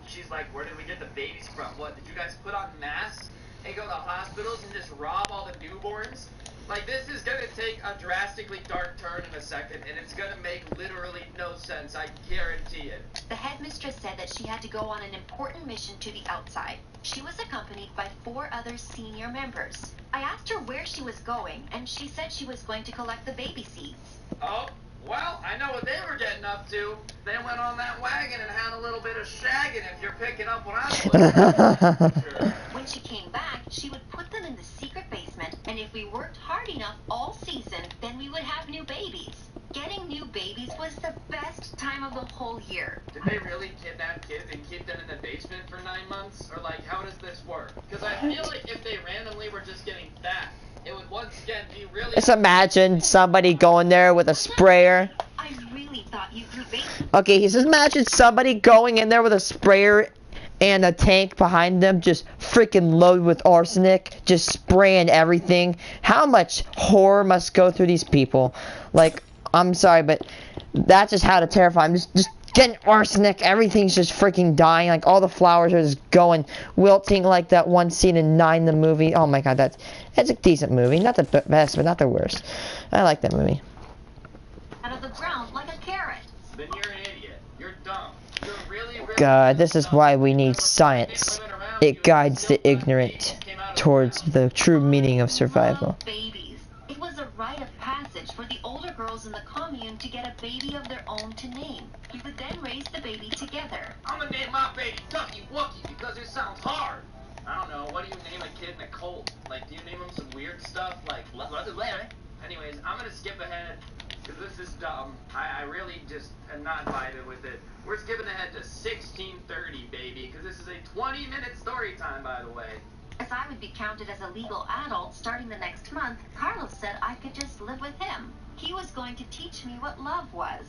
She's like, where did we get the babies from? What, did you guys put on masks and go to hospitals and just rob all the newborns?
Like, this is gonna take a drastically dark turn in a second, and it's gonna make literally no sense. I guarantee it.
The headmistress said that she had to go on an important mission to the outside. She was accompanied by 4 other senior members. I asked her where she was going, and she said she was going to collect the baby seeds.
Oh, well, I know what they were getting up to. They went on that wagon and had a little bit of shagging, if you're picking up what I'm looking at.
When she came back, she would put them in the secret basement, and if we worked hard enough all season, then we would have new babies. Getting new babies was the best time of the whole year.
Did they really kidnap kids and keep them in the basement for 9 months? Or, like, how does this work? Because I feel like if they randomly were just getting fat, it would once again be really...
Just imagine somebody going there with a sprayer.
I really thought you grew babies.
Okay, just imagine somebody going in there with a sprayer and a tank behind them, just freaking loaded with arsenic, just spraying everything. How much horror must go through these people? Like, I'm sorry, but that's just how to terrify them. Just getting arsenic, everything's just freaking dying. Like, all the flowers are just going, wilting, like that one scene in 9, the movie. Oh my god, that's a decent movie. Not the best, but not the worst. I like that movie.
Out of the ground like a carrot.
Then you're an idiot. You're dumb. You're really
God, this is why we need science. It guides the ignorant towards the true meaning of survival.
Babies. It was a rite of passage for the older girls in the commune to get a baby of their own to name. We would then raise the baby together.
I'm gonna name my baby Ducky Wucky because it sounds hard. I don't know, what do you name a kid in a cult? Like, do you name him some weird stuff? Like, anyways, I'm gonna skip ahead, because this is dumb. I really just am not vibing with it. We're skipping ahead to 1630, baby, because this is a 20-minute story time, by the way.
As I would be counted as a legal adult starting the next month, Carlos said I could just live with him. He was going to teach me what love was.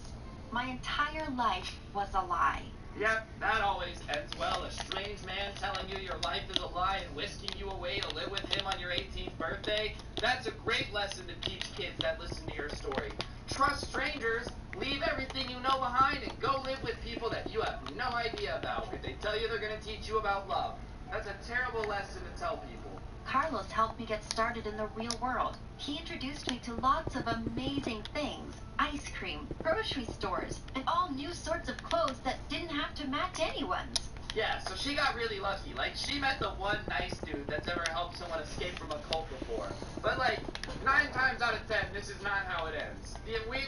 My entire life was a lie.
Yep, that always ends well. A strange man telling you your life is a lie and whisking you away to live with him on your 18th birthday. That's a great lesson to teach kids that listen to your story. Trust strangers, leave everything you know behind, and go live with people that you have no idea about. If they tell you they're going to teach you about love, that's a terrible lesson to tell people.
Carlos helped me get started in the real world. He introduced me to lots of amazing things. Ice cream, grocery stores, and all new sorts of clothes that didn't have to match anyone's.
Yeah, so she got really lucky. Like, she met the one nice dude that's ever helped someone escape from a cult before. But, like, 9 times out of 10, this is not how it ends.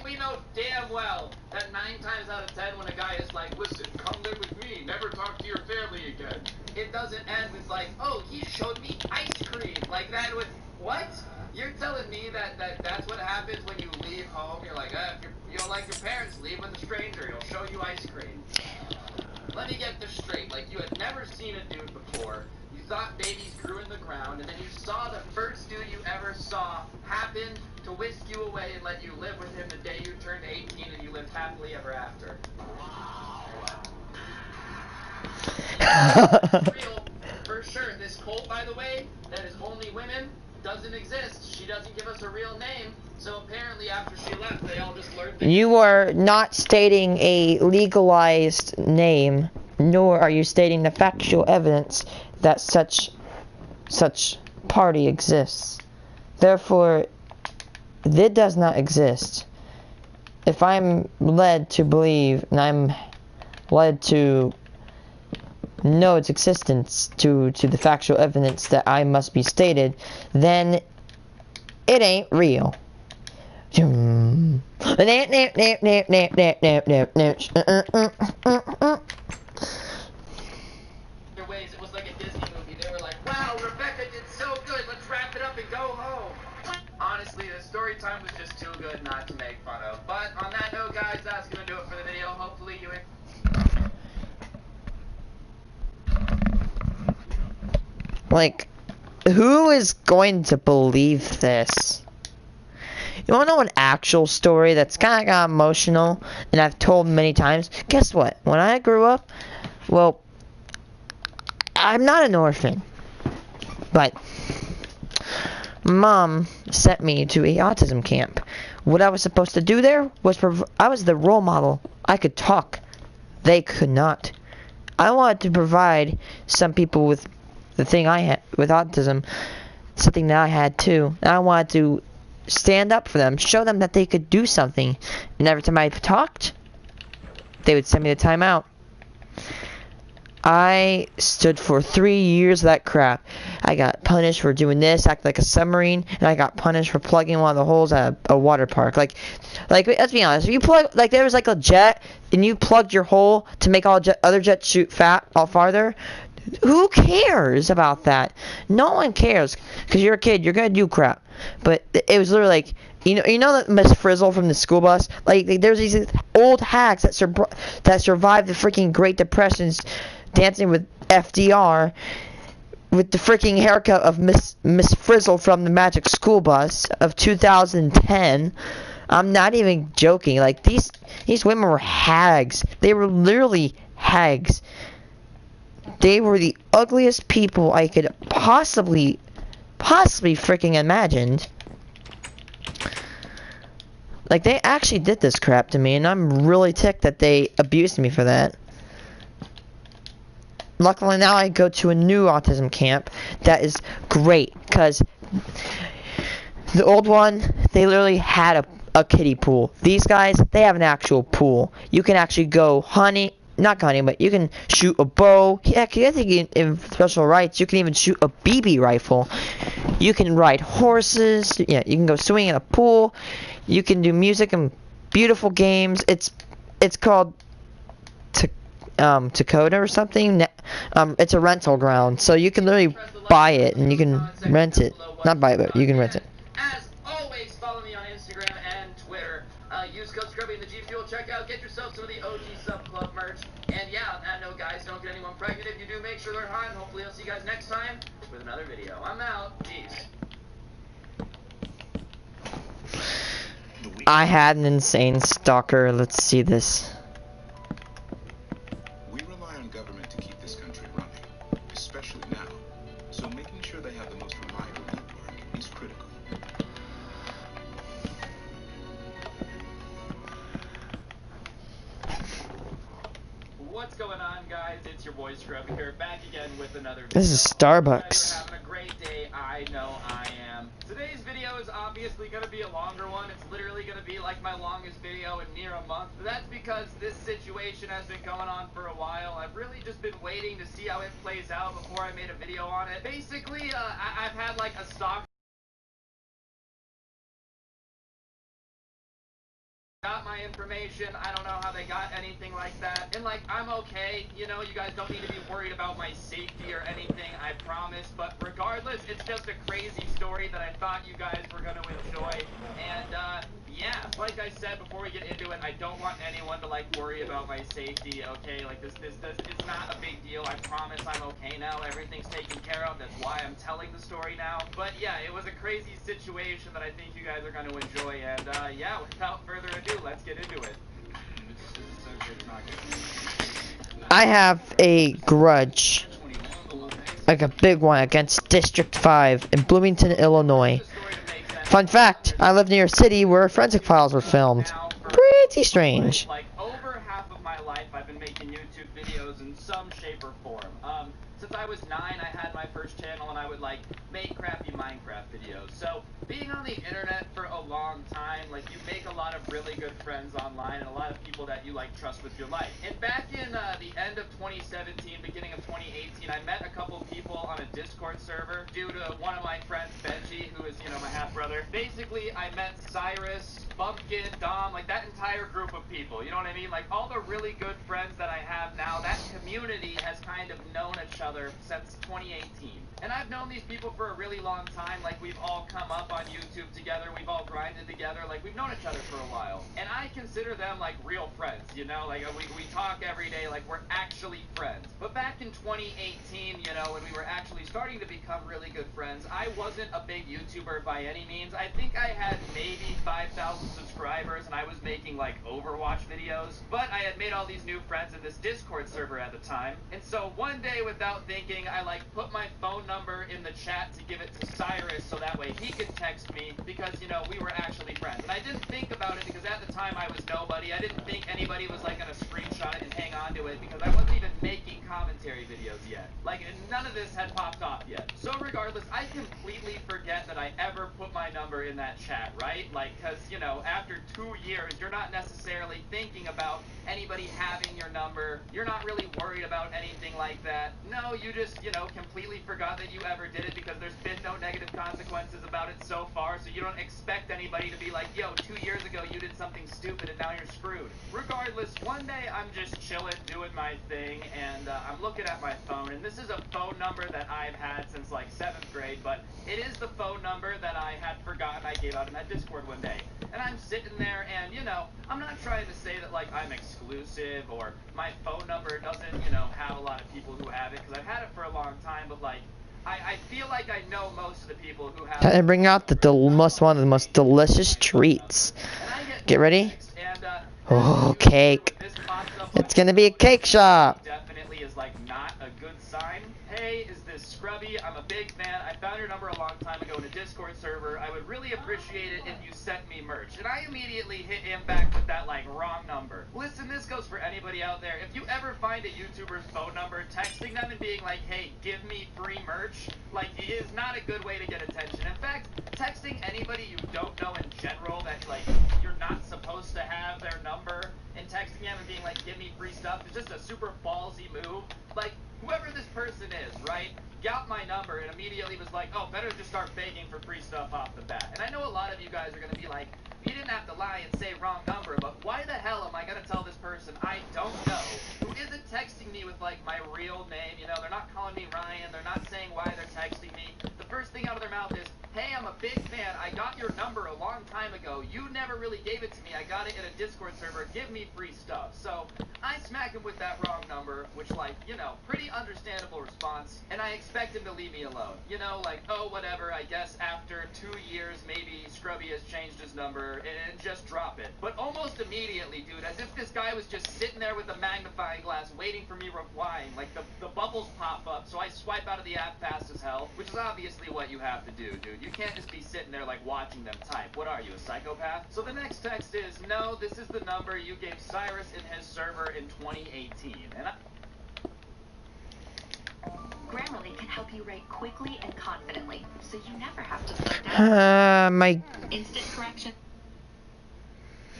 We know damn well that 9 times out of 10 when a guy is like, listen, come live with me, never talk to your family again. It doesn't end with like, oh, he showed me ice cream. Like, that would, what? You're telling me that's what happens when you leave home? You're like, if you don't like your parents, leave with a stranger. He'll show you ice cream. Let me get this straight. Like, you had never seen a dude before. You thought babies grew in the ground, and then you saw the first dude you ever saw happen to whisk you away and let you live with him the day you turned 18 and you lived happily ever after. Real, for sure. This cult, by the way, that is only women, doesn't exist. She doesn't give us a real name, so apparently after she left, they all just learned.
You are not stating a legalized name, nor are you stating the factual evidence that such party exists. Therefore, it does not exist. If I'm led to believe, and I'm led to know its existence to the factual evidence that I must be stated, then it ain't real.
Ways, it was like a Disney movie. They were like, wow, Rebecca did so good, let's wrap it up and go home. Honestly, the story time was just too good not to make fun of. But on that note, guys, that's gonna do it for the video. Hopefully you
like, who is going to believe this? You wanna know an actual story that's kinda got emotional and I've told many times? Guess what? When I grew up, well, I'm not an orphan, but Mom sent me to a autism camp. What I was supposed to do there was I was the role model. I could talk. They could not. I wanted to provide some people with the thing I had with autism, something that I had too. And I wanted to stand up for them, show them that they could do something. And every time I talked, they would send me the timeout. I stood for 3 years of that crap. I got punished for doing this, acting like a submarine, and I got punished for plugging one of the holes at a water park. Like, let's be honest. If you plug, like, there was like a jet, and you plugged your hole to make all other jets shoot all farther, who cares about that? No one cares, because you're a kid. You're gonna do crap. But it was literally like, you know that Miss Frizzle from the school bus? Like there's these old hacks that survived the freaking Great Depressions, dancing with FDR, with the freaking haircut of Miss Frizzle from the Magic School Bus of 2010. I'm not even joking. Like these women were hags. They were literally hags. They were the ugliest people I could possibly freaking imagined. Like, they actually did this crap to me, and I'm really ticked that they abused me for that. Luckily, now I go to a new autism camp that is great, because the old one, they literally had a kiddie pool. These guys, they have an actual pool. You can actually go not hunting, but you can shoot a bow. Heck, I think in special rights, you can even shoot a BB rifle. You can ride horses. Yeah, you can go swimming in a pool. You can do music and beautiful games. It's called Dakota or something. It's a rental ground, so you can literally buy it and you can rent it. Not buy it, but you can rent it.
As always, follow me on Instagram and Twitter. Use code Scrubby in the G Fuel checkout. Get yourself some of the OG Sub Club merch. And yeah, no guys, don't get anyone pregnant. If you do, make sure they're hot. And hopefully I'll see you guys next time with another video. I'm out. Peace.
I had an insane stalker. Let's see this.
We rely on government to keep this country running, especially now. So making sure they have the most reliable network is critical.
What's going on, guys? It's your boy Scrubby here, back again with another video.
This is Starbucks.
You guys are having a great day. I know I am. Today's video is obviously going to be a longer one. It's literally going to be like my longest video in near a month. But that's because this situation has been going on for a while. I've really just been waiting to see how it plays out before I made a video on it. Basically, I've had like a stock. Got my information. I don't know how they got anything like that. And like, I'm okay. You know, you guys don't need to be worried about my safety or anything, I promise. But regardless, it's just a crazy story that I thought you guys were going to enjoy. And yeah, like I said before we get into it, I don't want anyone to like worry about my safety, okay? Like it's not a big deal. I promise I'm okay now. Everything's taken care of. That's why I'm telling the story now. But yeah, it was a crazy situation that I think you guys are going to enjoy. And yeah, without further ado, let's get into it.
I have a grudge, like a big one, against District 5 in Bloomington, Illinois. Fun fact, I live near a city where Forensic Files were filmed. Pretty strange.
Like, over half of my life, I've been making YouTube videos in some shape or form. Since I was 9, I had my first channel, and I would, like, make crappy Minecraft videos. So, being on the internet for a long time, like, you make a lot of really good friends online, and a lot of people that you, like, trust with your life. And back in the end of 2017, beginning of 2018, I met a couple people on a Discord server due to one of my friends, Benji, who is, you know, my half-brother. Basically, I met Cyrus, Bumpkin, Dom, like, that entire group of people, you know what I mean? Like, all the really good friends that I have now, that community has kind of known each other since 2018. And I've known these people for a really long time. Like, we've all come up on YouTube together, we've all grinded together, like, we've known each other for a while. And I consider them, like, real friends, you know? Like, we talk every day, like, we're actually friends. But back in 2018, you know, when we were actually starting to become really good friends, I wasn't a big YouTuber by any means. I think I had maybe 5,000 subscribers, and I was making, like, Overwatch videos. But I had made all these new friends in this Discord server at the time. And so one day, without thinking, I, like, put my phone number in the chat to give it to Cyrus so that way he could text me because, you know, we were actually friends. And I didn't think about it because at the time I was nobody. I didn't think anybody was, like, going to screenshot it and hang on to it because I wasn't even making commentary videos yet. Like, none of this had popped
off yet. So regardless, I completely forget that I ever put my number in that chat, right? Like, cause, you know, after 2 years, you're not necessarily thinking about anybody having your number. You're not really worried about anything like that. No, you just, you know, completely forgot that you ever did it because there's been no negative consequences about it so far, so you don't expect anybody to be like, yo, 2 years ago you did something stupid and now you're screwed. Regardless, one day I'm just chilling, doing my thing, and I'm looking at my phone, and this is a phone number that I've had since like 7th grade, but it is the phone number that I had forgotten I gave out in that Discord one day. And I'm sitting there, and, you know, I'm not trying to say that, like, I'm exclusive, or my phone number doesn't, you know, have a lot of people who have it, because I've had it for a long time, but, like, I feel like I know most of the people who have it.
I bring out the one of the most delicious treats. Get ready. Oh, cake. It's gonna be a cake shop.
Definitely is like not a good sign. Hey, is this Scrubby? I'm a big fan. I found your number a long time ago in a Discord server. I would really appreciate it if you sent me merch. And I immediately hit him back with that like wrong number. Listen, this goes for anybody out there. If you ever find a YouTuber's phone number, texting them and being like, hey, give me free merch, like, is not a good way to get attention. In fact, texting anybody you don't know in general that like you're not supposed to have their number and texting them and being like, give me free stuff is just a super ballsy move. Like, whoever this person is, right, got my number and immediately was like, oh, better just start begging for free stuff off the bat. And I know a lot of you guys are going to be like, you didn't have to lie and say wrong number, but why the hell am I going to tell this person I don't know, who isn't texting me with, like, my real name, you know, they're not calling me Ryan, they're not saying why they're texting me. The first thing out of their mouth is, hey, I'm a big fan, I got your number a long time ago, you never really gave it to me, I got it in a Discord server, give me free stuff. So, I smack him with that wrong number, which, like, you know, pretty understandable response, and I expect him to leave me alone. You know, like, oh, whatever, I guess after 2 years, maybe Scrubby has changed his number, and just drop it. But almost immediately, dude, as if this guy was just sitting there with a magnifying glass waiting for me replying, like, the bubbles pop up, so I swipe out of the app fast as hell, which is obviously what you have to do, dude. You can't just be sitting there, like, watching them type. What are you, a psychopath? So the next text is, no, this is the number you gave Cyrus in his server in 2018, and
Grammarly can help you write quickly and confidently, so you never have to slow down.
My...
Instant correction.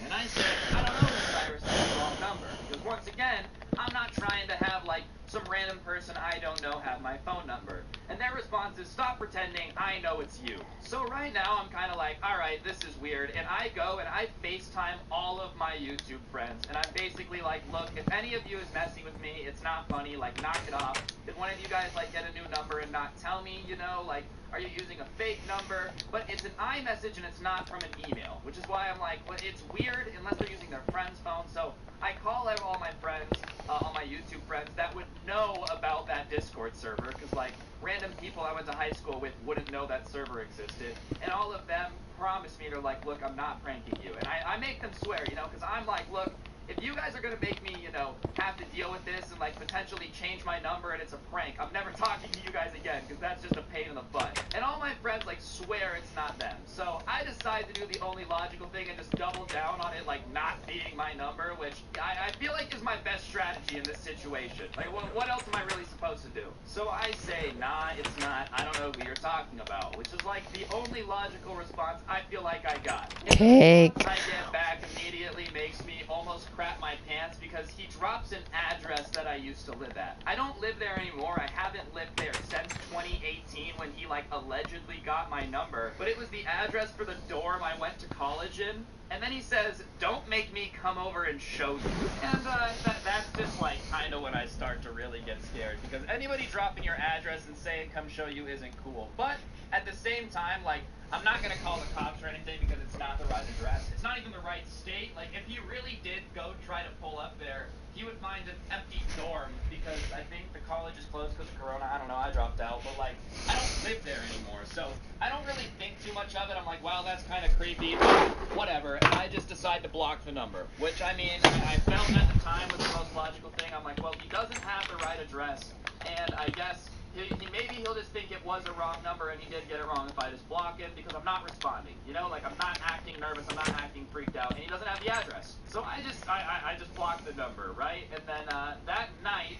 And I said, I don't know if Cyrus has the wrong number, because once again, I'm not trying to have, like, some random person I don't know have my phone number. And their response is, stop pretending, I know it's you. So right now, I'm kind of like, alright, this is weird, and I go and I FaceTime all of my YouTube friends, and I'm basically like, look, if any of you is messing with me, it's not funny, like, knock it off. Did one of you guys, like, get a new number and not tell me, you know, like, are you using a fake number? But it's an iMessage and it's not from an email, which is why I'm like, well, it's weird unless they're using their friend's phone. So I call out all my friends, all my YouTube friends that would know about that Discord server, because, like, random people I went to high school with wouldn't know that server existed, and all of them promise me, they're like, look, I'm not pranking you. And I make them swear, you know, because I'm like, look, if you guys are going to make me, you know, have to deal with this and, like, potentially change my number and it's a prank, I'm never talking to you guys again, because that's just a pain in the butt. And all my friends, like, swear it's not them. So I decide to do the only logical thing and just double down on it, like, not being my number, which I feel like is my best strategy in this situation. Like, what else am I really supposed to do? So I say, nah, it's not, I don't know who you're talking about, which is, like, the only logical response I feel like I got.
Cake.
I get back immediately makes me almost crap my pants, because he drops an address that I used to live at. I don't live there anymore. I haven't lived there since 2018 when he, like, allegedly got my number, but it was the address for the dorm I went to college in. And then he says, don't make me come over and show you. And that's just, like, kind of when I start to really get scared, because anybody dropping your address and saying come show you isn't cool. But at the same time, like, I'm not going to call the cops or anything because it's not the right address. It's not even the right state. Like, if he really did go try to pull up there, he would find an empty dorm, because I think the college is closed because of Corona. I don't know, I dropped out. But, like, I don't live there anymore, so I don't really think too much of it. I'm like, wow, that's kind of creepy, but whatever. And I just decide to block the number, which, I mean, I felt at the time was the most logical thing. I'm like, well, he doesn't have the right address, and I guess maybe he'll just think it was a wrong number and he did get it wrong if I just block him because I'm not responding. You know, like I'm not acting nervous, I'm not acting freaked out, and he doesn't have the address. So I just blocked the number, right? And then that night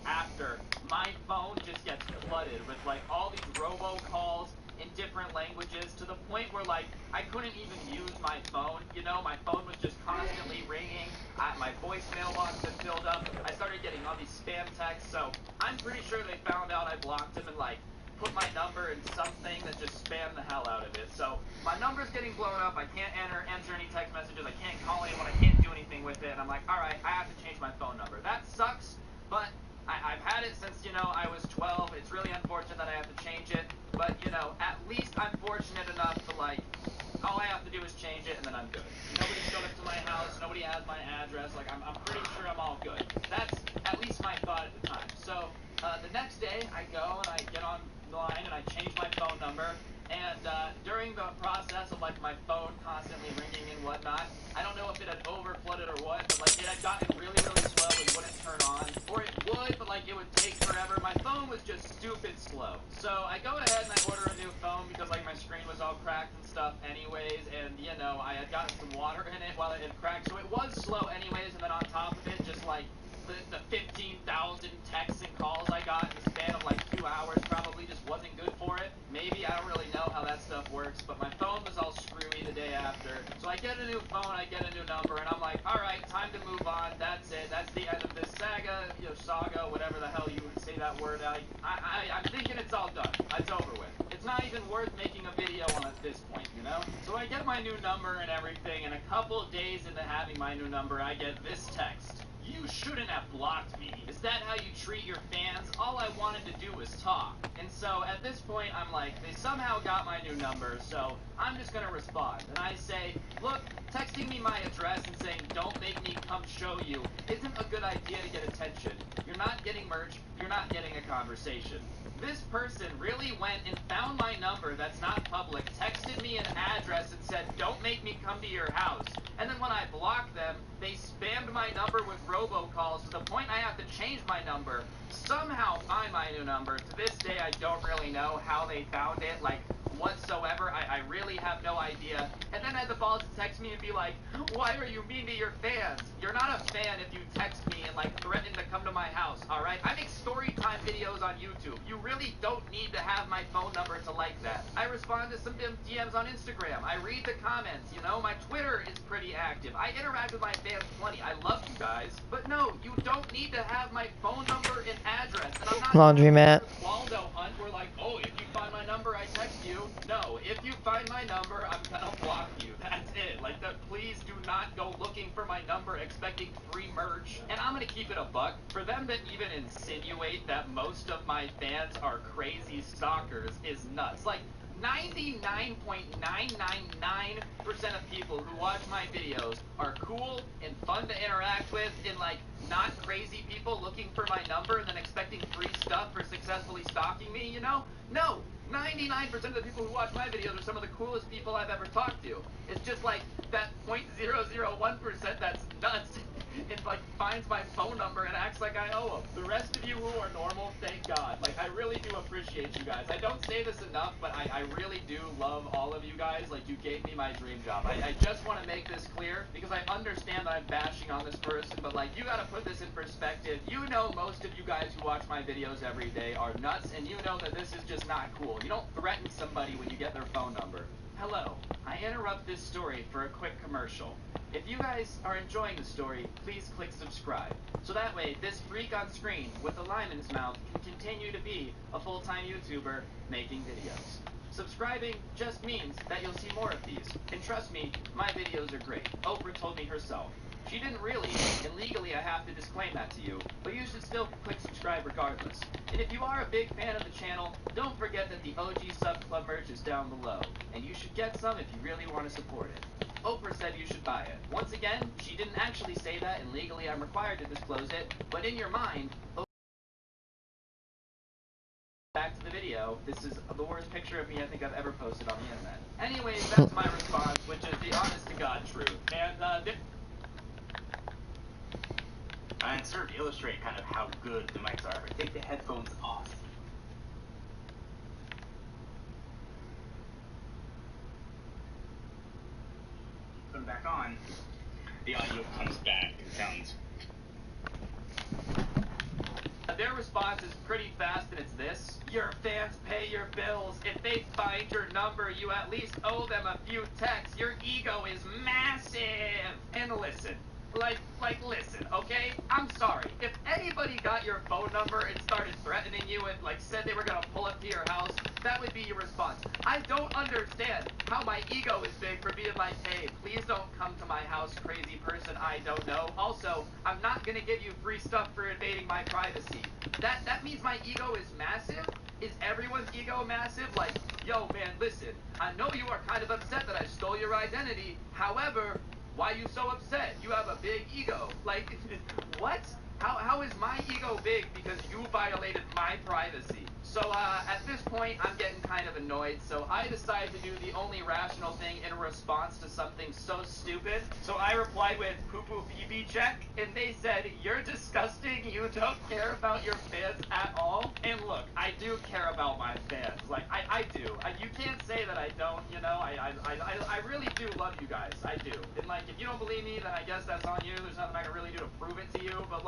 after, my phone just gets flooded with like all these robocalls in different languages to the point where like I couldn't even use my phone. You know, my phone was just constantly ringing. My voicemail box had filled up. I started getting all these spam texts. So I'm pretty sure they found out I blocked him and like put my number in something that just spammed the hell out of it. So my number's getting blown up. I can't enter any text messages. I can't call anyone. I can't do anything with it. And I'm like, all right, I have to change my phone number. That sucks, but I've had it since, you know, I was 12. It's really unfortunate that I have to change it, but, you know, at least I'm fortunate enough to, like, all I have to do is change it, and then I'm good. Nobody showed up to my house. Nobody has my address. Like, I'm pretty sure I'm all good. That's at least my thought at the time. So, the next day, I go and I get online and I change my phone number, and during the process of, like, my phone constantly ringing and whatnot, I don't know if it had over-flooded or what, but, like, it had gotten really, really slow and wouldn't turn on, or it would, but, like, it would take forever. My phone was just stupid slow. So I go ahead and I order a new phone because, like, my screen was all cracked and stuff anyways, and, you know, I had gotten some water in it while it had cracked, so it was slow anyways, and then on top of it, just, like, the 15,000 texts and calls I got in the span of, like, 2 hours probably just wasn't good for it. Maybe, I don't really know how that stuff works, but my phone was all screwy the day after. So I get a new phone, I get a new number, and I'm like, alright, time to move on, that's it, that's the end of this saga, you know, saga, whatever the hell you would say that word. I'm thinking it's all done, it's over with. It's not even worth making a video on at this point, you know? So I get my new number and everything, and a couple days into having my new number, I get this text. You shouldn't have blocked me. Is that how you treat your fans? All I wanted to do was talk. And so at this point, I'm like, they somehow got my new number, so I'm just gonna respond. And I say, look, texting me my address and saying, don't make me come show you, isn't a good idea to get attention. You're not getting merch, you're not getting a conversation. This person really went and found my number that's not public, texted me an address and said, don't make me come to your house. And then when I blocked them, they spammed my number with robocalls to the point I have to change my number, somehow find my new number. To this day, I don't really know how they found it, like, whatsoever. I really have no idea. And then I had the balls to text me and be like, why are you mean to your fans? You're not a fan if you text me and, like, threaten to come to my house, alright? I make story time videos on YouTube. You really don't need to have my phone number to like that. I respond to some DMs on Instagram. I read the comments, you know? My Twitter is pretty active. I interact with my fans plenty. I love you guys. But no, you don't need to have my phone number and address. And I'm not
Laundromat.
Waldo Hunt, we're like, oh, if you find my number, I text you. No, if you find my number, I'm gonna block you. That's it. Like, please do not go looking for my number expecting free merch. And I'm gonna keep it a buck. For them to even insinuate that most of my fans are crazy stalkers is nuts. Like, 99.999% of people who watch my videos are cool and fun to interact with and, like, not crazy people looking for my number and then expecting free stuff for successfully stalking me, you know? No! 99% of the people who watch my videos are some of the coolest people I've ever talked to. It's just like that 0.001% that's nuts and, like, finds my phone number and acts like I owe them. The rest of you who are normal, thank God. Like, I really do appreciate you guys. I don't say this enough, but I really do love all of you guys. Like, you gave me my dream job. I just want to make this clear because I understand that I'm bashing on this person, but, like, you gotta put this in perspective. You know most of you guys who watch my videos every day are nuts, and you know that this is just not cool. You don't threaten somebody when you get their phone number. Hello, I interrupt this story for a quick commercial. If you guys are enjoying the story, please click subscribe. So that way, this freak on screen with a lime in his mouth can continue to be a full-time YouTuber making videos. Subscribing just means that you'll see more of these. And trust me, my videos are great. Oprah told me herself. She didn't really, and legally I have to disclaim that to you, but you should still click subscribe regardless. And if you are a big fan of the channel, don't forget that the OG Sub Club merch is down below, and you should get some if you really want to support it. Oprah said you should buy it. Once again, she didn't actually say that, and legally I'm required to disclose it, but in your mind, back to the video, this is the worst picture of me I think I've ever posted on the internet. Anyways, that's my response, which is the honest-to-God truth. And
sort of illustrate kind of how good the mics are, but take the headphones off.
them back on, the audio comes back and sounds. Their response is pretty fast, and it's this. Your fans pay your bills. If they find your number, you at least owe them a few texts. Your ego is massive. And listen. Listen, okay? I'm sorry. If anybody got your phone number and started threatening you and, said they were gonna pull up to your house, that would be your response. I don't understand how my ego is big for being like, hey, please don't come to my house, crazy person I don't know. Also, I'm not gonna give you free stuff for invading my privacy. That means my ego is massive? Is everyone's ego massive? Like, yo, man, listen, I know you are kind of upset that I stole your identity. However, why are you so upset? You have a big ego. Like, what? How is my ego big because you violated my privacy? So, at this point, I'm getting kind of annoyed, so I decided to do the only rational thing in response to something so stupid. So I replied with poo-poo pee-pee check, and they said, you're disgusting, you don't care about your fans at all. And look, I do care about my fans. Like, I do. You can't say that I don't, you know? I really do love you guys. I do. And, if you don't believe me, then I guess that's on you. There's nothing I can really do to prove it to you, but,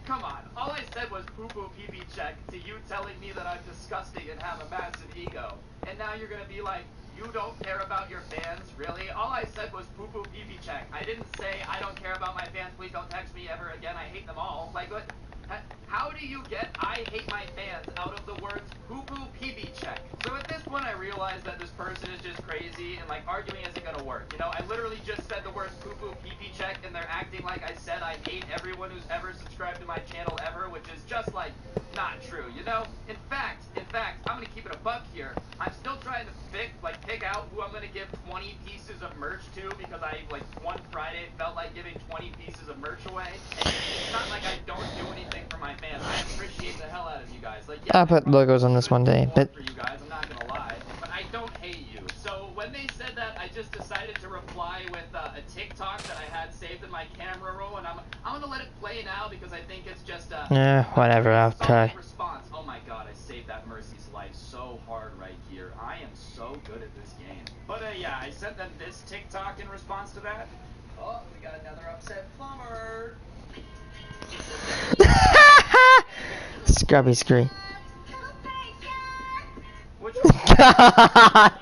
come on. All I said was poo-poo pee-pee check to you telling me that I'm disgusting and have a massive ego. And now you're gonna be like, you don't care about your fans? Really? All I said was poo-poo pee-pee check. I didn't say I don't care about my fans, please don't text me ever again, I hate them all. What? How do you get I hate my fans out of the words poo-poo pee-pee check? So at this point I realized that this person is just crazy and arguing isn't gonna work. You know, I literally just said the words poo-poo pee-pee check and they're acting like I said I hate everyone who's ever subscribed to my channel ever, which is just not true, you know? In fact, I'm gonna keep it a buck here. I'm still trying to pick out who I'm gonna give 20 pieces of merch to because I, one Friday felt like giving 20 pieces of merch away. And it's not like I don't do anything for my fans. I appreciate the hell out of you guys. Yeah,
I'll put logos on this one day, but
for you guys, I'm not gonna lie, but I don't hate you. So when they said that, I just decided to reply with a TikTok that I had saved in my camera roll, and I'm gonna let it play now because I think it's just
whatever, I'll try.
Response. Oh my god, I saved that Mercy's life so hard right here. I am so good at this game. But yeah, I sent them this TikTok in response to that. Oh, we got another upset plumber.
Scrubby scree.
Which God.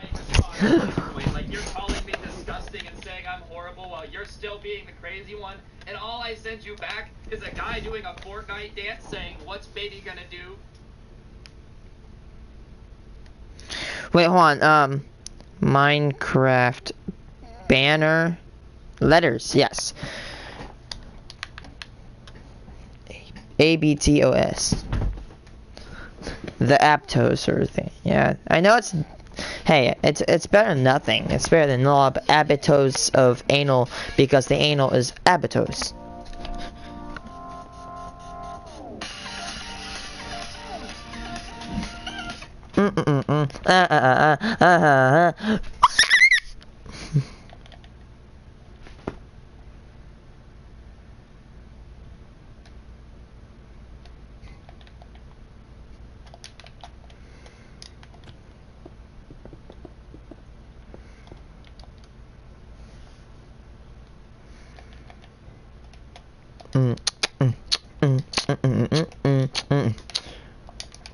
You're calling me disgusting and saying I'm horrible while you're still being the crazy one, and all I send you back is a guy doing a Fortnite dance saying, what's baby gonna do?
Wait, hold on, Minecraft banner letters, yes. ABTOS. The Aptos sort of thing. Yeah, I know it's. Hey, it's better than nothing. It's better than no abatos of anal because the anal is abatos.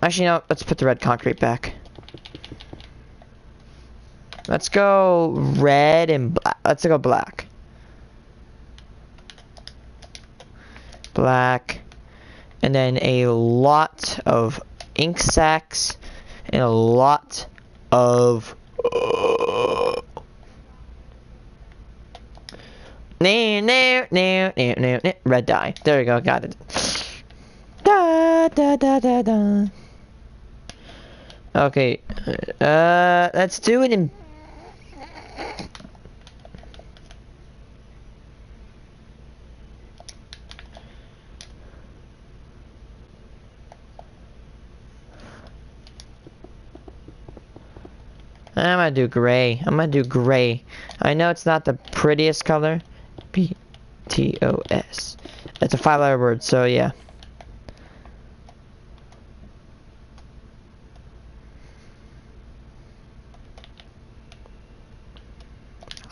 Actually, no, let's put the red concrete back. Let's go red and black. Let's go black. Black. And then a lot of ink sacs and a lot of red dye. There we go, got it. Da da da da da. Okay, let's do it in. I'm gonna do gray. I know it's not the prettiest color. BTOS. It's a 5-letter word, so yeah.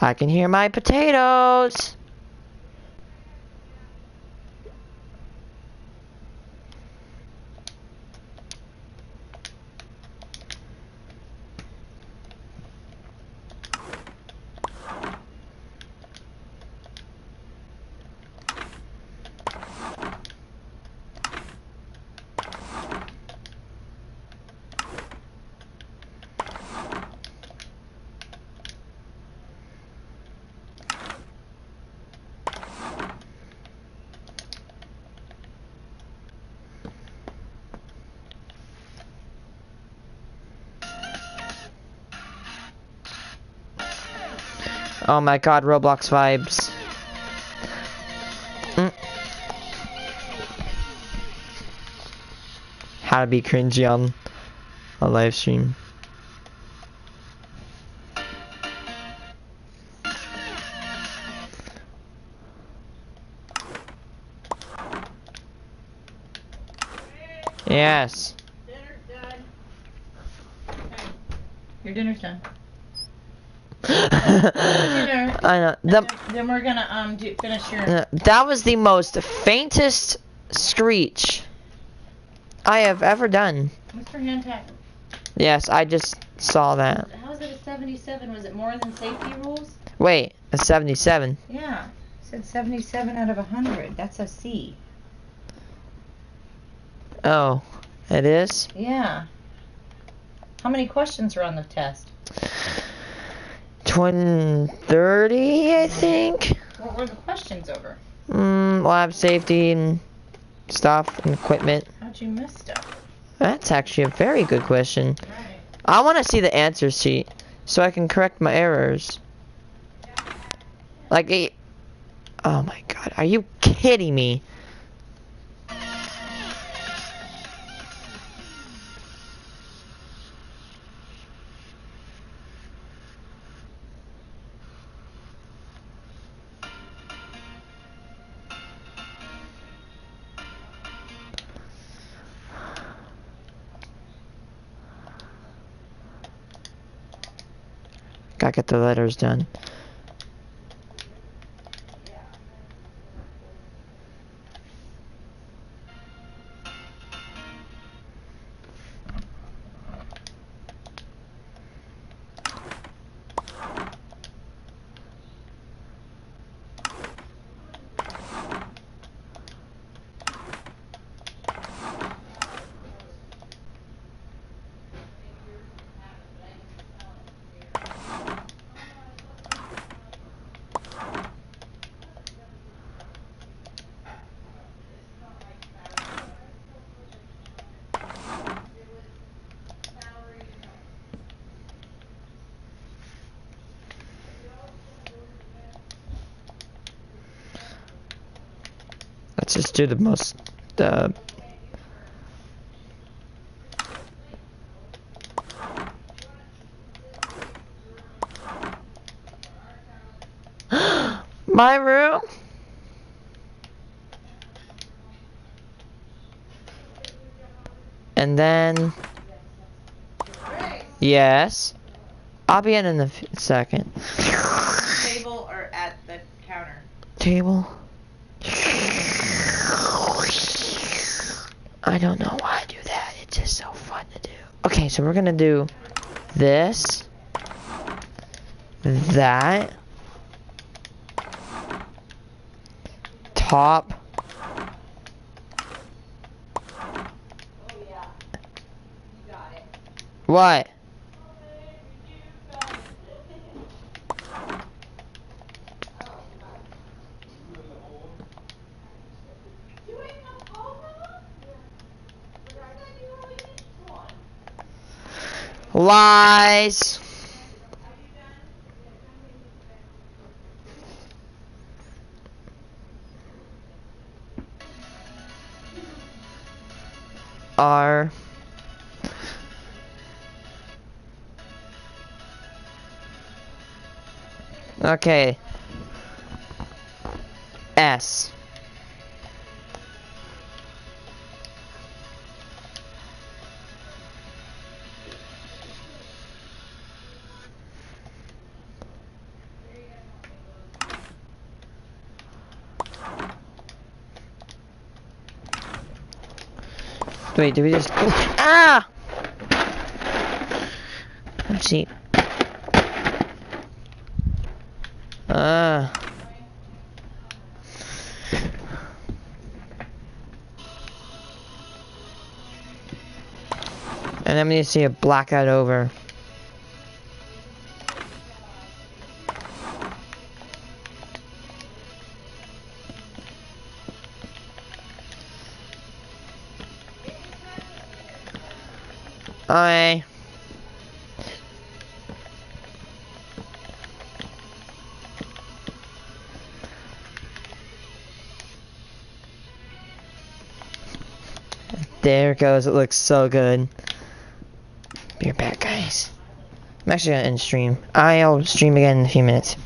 I can hear my potatoes. Oh my god, Roblox vibes. How to be cringy on a live stream. Yes.
Your dinner's done. Dinner.
I know.
Then we're gonna finish your.
That was the most faintest screech I have ever done.
What's for hand tag?
Yes, I just saw that.
How is it a 77? Was it more than safety rules?
Wait, a 77.
Yeah. It said 77 out of 100. That's a C.
Oh, it is?
Yeah. How many questions are on the test?
30, I think.
What were the questions over?
Lab safety and stuff and equipment.
How'd you miss stuff?
That's actually a very good question. I want to see the answer sheet so I can correct my errors. Like, oh my god, are you kidding me? Gotta get the letters done. Let's just do the most, my room? And then, yes, I'll be in a second.
Table or at the counter?
Table. I don't know why I do that. It's just so fun to do. Okay, so we're gonna do this, that, top, what? Lies. R. Okay. S. Wait, did we just... Ah! Let's see. Ah. And I'm gonna see a blackout over. Okay. There it goes. It looks so good. Be right back, guys. I'm actually gonna end stream. I'll stream again in a few minutes.